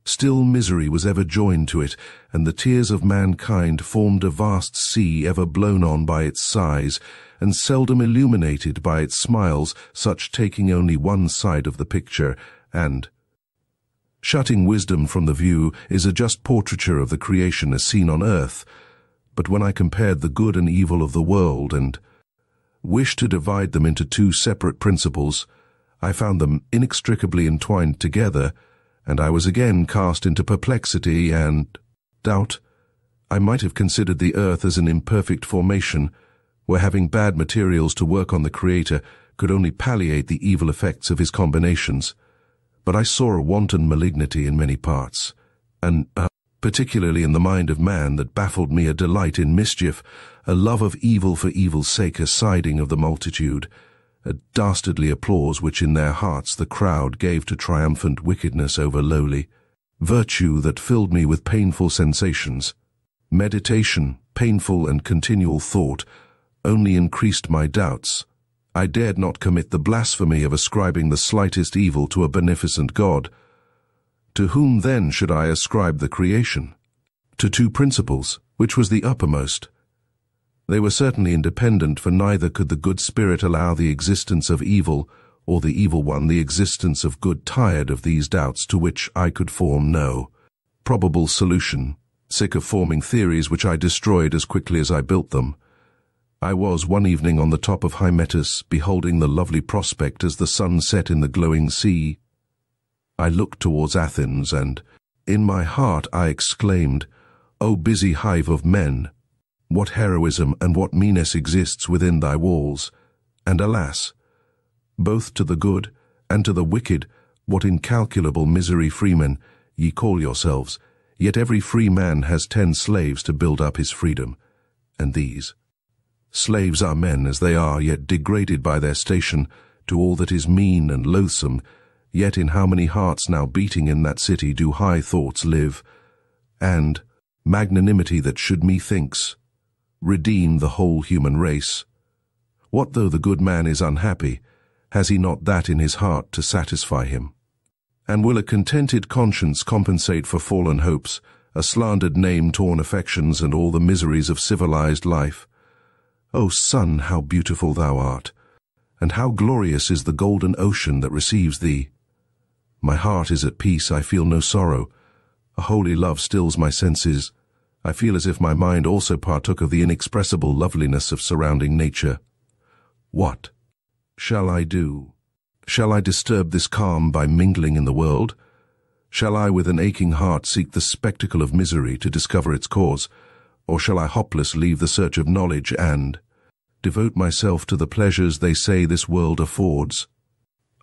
Still misery was ever joined to it, and the tears of mankind formed a vast sea ever blown on by its sighs, and seldom illuminated by its smiles, such taking only one side of the picture, and Shutting wisdom from the view is a just portraiture of the creation as seen on earth, but when I compared the good and evil of the world and wished to divide them into two separate principles, I found them inextricably entwined together, and I was again cast into perplexity and doubt. I might have considered the earth as an imperfect formation, where having bad materials to work on the Creator could only palliate the evil effects of his combinations. But I saw a wanton malignity in many parts, and particularly in the mind of man, that baffled me, a delight in mischief, a love of evil for evil's sake, a siding of the multitude, a dastardly applause which in their hearts the crowd gave to triumphant wickedness over lowly, virtue that filled me with painful sensations. Meditation, painful and continual thought, only increased my doubts. I dared not commit the blasphemy of ascribing the slightest evil to a beneficent God. To whom then should I ascribe the creation? To two principles, which was the uppermost? They were certainly independent, for neither could the good spirit allow the existence of evil, or the evil one the existence of good. Tired of these doubts, to which I could form no probable solution, sick of forming theories which I destroyed as quickly as I built them, I was one evening on the top of Hymettus, beholding the lovely prospect as the sun set in the glowing sea. I looked towards Athens, and in my heart I exclaimed, "O busy hive of men, what heroism and what meanness exists within thy walls! And alas, both to the good and to the wicked, what incalculable misery, freemen, ye call yourselves, yet every free man has 10 slaves to build up his freedom, and these slaves are men as they are, yet degraded by their station to all that is mean and loathsome. Yet in how many hearts now beating in that city do high thoughts live, and magnanimity that should, methinks, redeem the whole human race? What though the good man is unhappy? Has he not that in his heart to satisfy him? And will a contented conscience compensate for fallen hopes, a slandered name, torn affections, and all the miseries of civilized life? O sun, how beautiful thou art, and how glorious is the golden ocean that receives thee! My heart is at peace, I feel no sorrow. A holy love stills my senses. I feel as if my mind also partook of the inexpressible loveliness of surrounding nature. What shall I do? Shall I disturb this calm by mingling in the world? Shall I with an aching heart seek the spectacle of misery to discover its cause? Or shall I hopeless leave the search of knowledge and devote myself to the pleasures they say this world affords?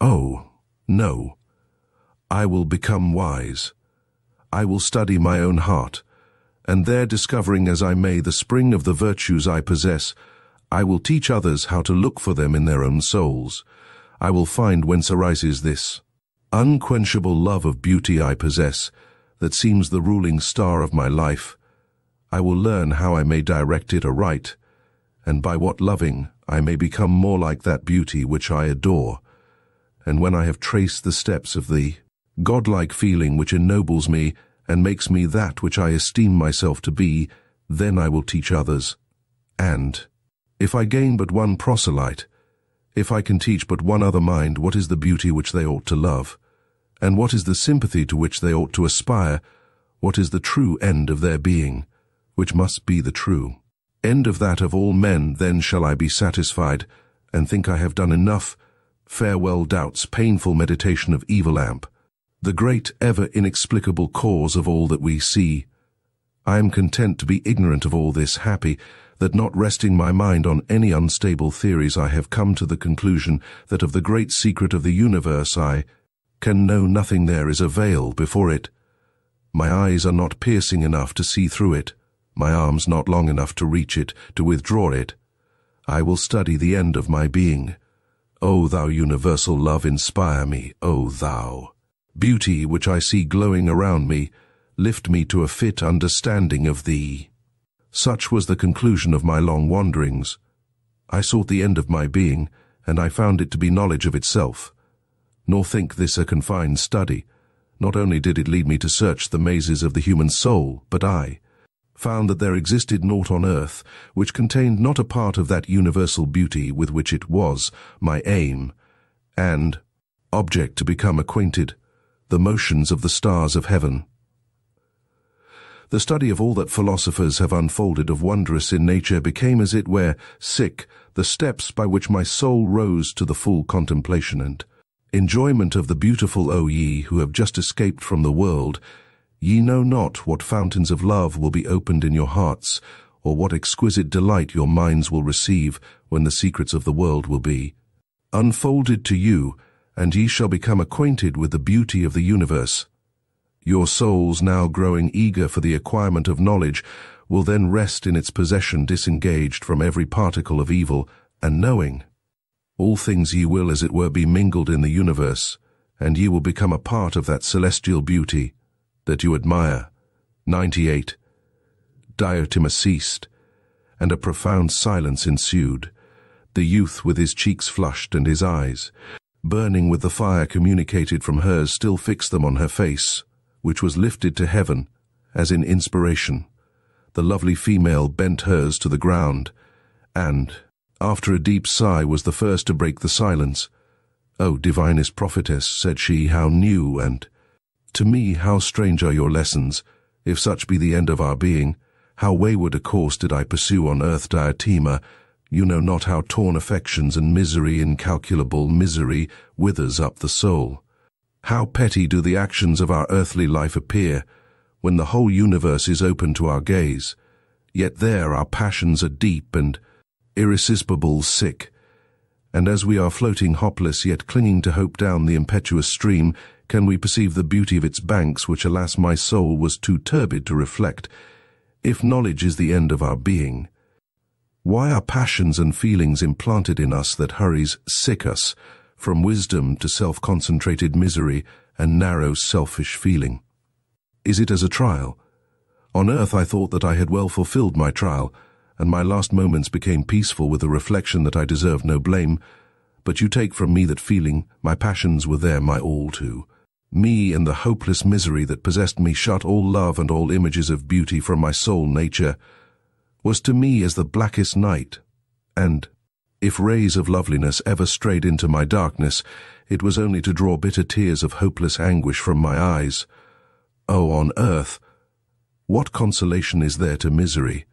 Oh, no. I will become wise. I will study my own heart, and there discovering as I may the spring of the virtues I possess, I will teach others how to look for them in their own souls. I will find whence arises this unquenchable love of beauty I possess, that seems the ruling star of my life. I will learn how I may direct it aright, and by what loving I may become more like that beauty which I adore. And when I have traced the steps of the godlike feeling which ennobles me and makes me that which I esteem myself to be, then I will teach others. And if I gain but one proselyte, if I can teach but one other mind what is the beauty which they ought to love, and what is the sympathy to which they ought to aspire, what is the true end of their being, which must be the true end of that of all men, then shall I be satisfied, and think I have done enough. Farewell doubts, painful meditation of evil amp, the great ever inexplicable cause of all that we see. I am content to be ignorant of all this, happy that not resting my mind on any unstable theories I have come to the conclusion that of the great secret of the universe I can know nothing. There is a veil before it. My eyes are not piercing enough to see through it, my arms not long enough to reach it, to withdraw it. I will study the end of my being. O thou universal love, inspire me, O thou beauty which I see glowing around me, lift me to a fit understanding of thee. Such was the conclusion of my long wanderings. I sought the end of my being, and I found it to be knowledge of itself. Nor think this a confined study. Not only did it lead me to search the mazes of the human soul, but I found that there existed naught on earth which contained not a part of that universal beauty with which it was my aim and object to become acquainted, the motions of the stars of heaven. The study of all that philosophers have unfolded of wondrous in nature became, as it were, the steps by which my soul rose to the full contemplation and enjoyment of the beautiful. O ye who have just escaped from the world, ye know not what fountains of love will be opened in your hearts, or what exquisite delight your minds will receive when the secrets of the world will be unfolded to you, and ye shall become acquainted with the beauty of the universe. Your souls, now growing eager for the acquirement of knowledge, will then rest in its possession, disengaged from every particle of evil, and knowing all things ye will, as it were, be mingled in the universe, and ye will become a part of that celestial beauty that you admire. 98. Diotima ceased, and a profound silence ensued. The youth, with his cheeks flushed and his eyes burning with the fire communicated from hers, still fixed them on her face, which was lifted to heaven, as in inspiration. The lovely female bent hers to the ground, and, after a deep sigh, was the first to break the silence. "O divinest prophetess," said she, "how new and, to me, how strange are your lessons, if such be the end of our being. How wayward a course did I pursue on earth, Diotima. You know not how torn affections and misery, incalculable misery, withers up the soul. How petty do the actions of our earthly life appear, when the whole universe is open to our gaze. Yet there our passions are deep and irresistible, and as we are floating hopeless, yet clinging to hope down the impetuous stream, can we perceive the beauty of its banks, which, alas, my soul was too turbid to reflect. If knowledge is the end of our being, why are passions and feelings implanted in us that hurries us from wisdom to self-concentrated misery and narrow selfish feeling? Is it as a trial? On earth I thought that I had well fulfilled my trial, and my last moments became peaceful with the reflection that I deserved no blame. But you take from me that feeling, my passions were there, my all too. Me and the hopeless misery that possessed me shut all love and all images of beauty from my soul nature, was to me as the blackest night, and, if rays of loveliness ever strayed into my darkness, it was only to draw bitter tears of hopeless anguish from my eyes. Oh, on earth, what consolation is there to misery?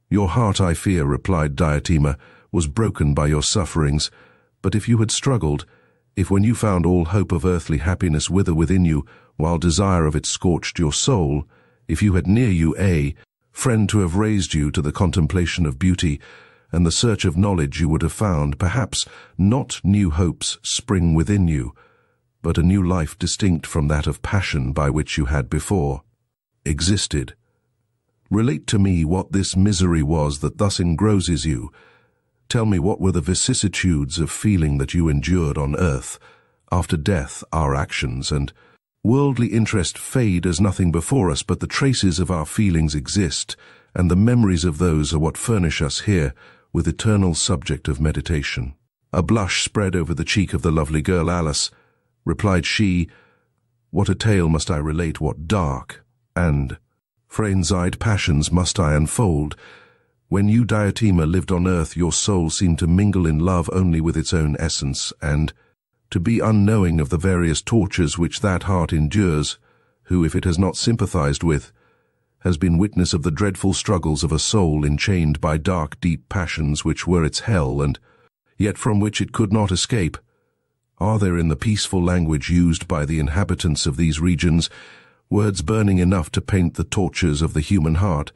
Your heart, I fear, replied Diotima, was broken by your sufferings, but if you had struggled, if when you found all hope of earthly happiness wither within you, while desire of it scorched your soul, if you had near you a friend to have raised you to the contemplation of beauty and the search of knowledge, you would have found, perhaps, not new hopes spring within you, but a new life distinct from that of passion by which you had before existed. Relate to me what this misery was that thus engrosses you. Tell me what were the vicissitudes of feeling that you endured on earth. After death, our actions and worldly interest fade as nothing before us, but the traces of our feelings exist, and the memories of those are what furnish us here with eternal subject of meditation. A blush spread over the cheek of the lovely girl Alice. Replied she, "What a tale must I relate, what dark and frenzied passions must I unfold. When you, Diotima, lived on earth, your soul seemed to mingle in love only with its own essence, and to be unknowing of the various tortures which that heart endures, who, if it has not sympathized with, has been witness of the dreadful struggles of a soul enchained by dark, deep passions which were its hell, and yet from which it could not escape. Are there in the peaceful language used by the inhabitants of these regions words burning enough to paint the tortures of the human heart?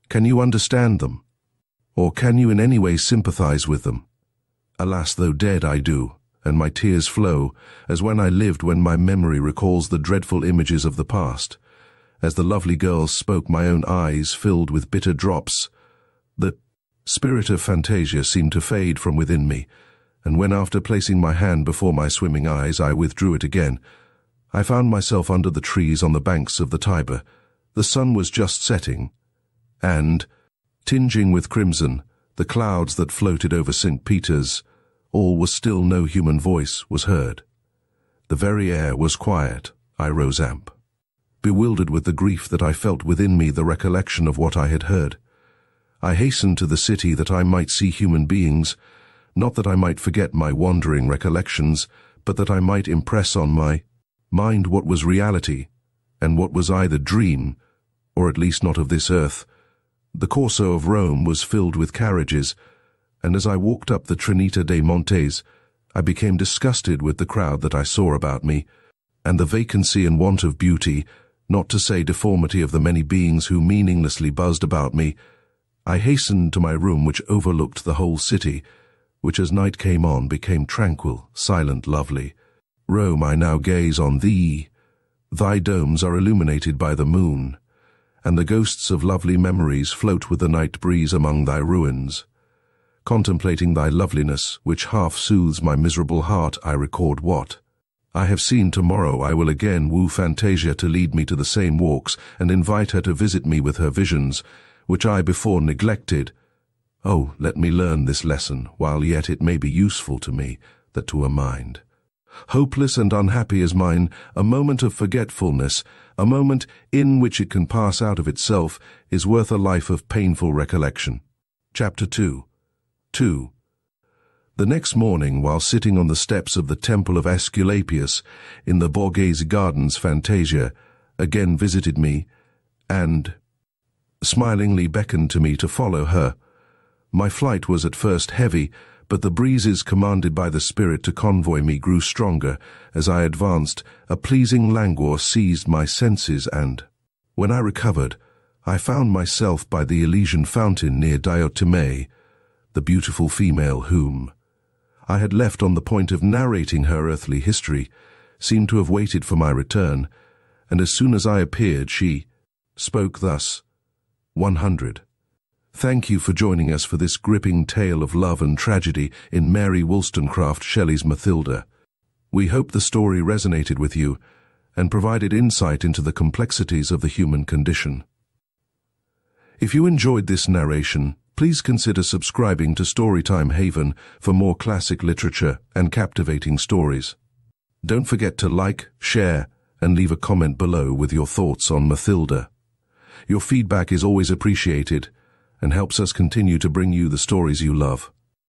Can you understand them? Or can you in any way sympathize with them? Alas, though dead, I do, and my tears flow, as when I lived, when my memory recalls the dreadful images of the past. As the lovely girl spoke, my own eyes filled with bitter drops. The spirit of Fantasia seemed to fade from within me, and when, after placing my hand before my swimming eyes, I withdrew it again, I found myself under the trees on the banks of the Tiber. The sun was just setting, and, tinging with crimson, the clouds that floated over St. Peter's, all was still, no human voice was heard. The very air was quiet. I rose amp, bewildered with the grief that I felt within me the recollection of what I had heard. I hastened to the city that I might see human beings, not that I might forget my wandering recollections, but that I might impress on my mind what was reality, and what was either dream, or at least not of this earth. The Corso of Rome was filled with carriages, and as I walked up the Trinita dei Montes, I became disgusted with the crowd that I saw about me, and the vacancy and want of beauty, not to say deformity, of the many beings who meaninglessly buzzed about me. I hastened to my room, which overlooked the whole city, which as night came on became tranquil, silent, lovely. Rome, I now gaze on thee. Thy domes are illuminated by the moon, and the ghosts of lovely memories float with the night breeze among thy ruins. Contemplating thy loveliness, which half soothes my miserable heart, I record what I have seen. Tomorrow I will again woo Fantasia to lead me to the same walks, and invite her to visit me with her visions, which I before neglected. Oh, let me learn this lesson, while yet it may be useful to me, that to a mind hopeless and unhappy as mine, a moment of forgetfulness, a moment in which it can pass out of itself, is worth a life of painful recollection. Chapter 2. 2. The next morning, while sitting on the steps of the temple of Aesculapius in the Borghese Gardens, Fantasia again visited me, and smilingly beckoned to me to follow her. My flight was at first heavy, but the breezes commanded by the spirit to convoy me grew stronger. As I advanced, a pleasing languor seized my senses, and when I recovered, I found myself by the Elysian fountain near Diotimea, the beautiful female whom I had left on the point of narrating her earthly history, seemed to have waited for my return, and as soon as I appeared, she spoke thus: 100. Thank you for joining us for this gripping tale of love and tragedy in Mary Wollstonecraft Shelley's Mathilda. We hope the story resonated with you and provided insight into the complexities of the human condition. If you enjoyed this narration, please consider subscribing to Storytime Haven for more classic literature and captivating stories. Don't forget to like, share, and leave a comment below with your thoughts on Mathilda. Your feedback is always appreciated and helps us continue to bring you the stories you love.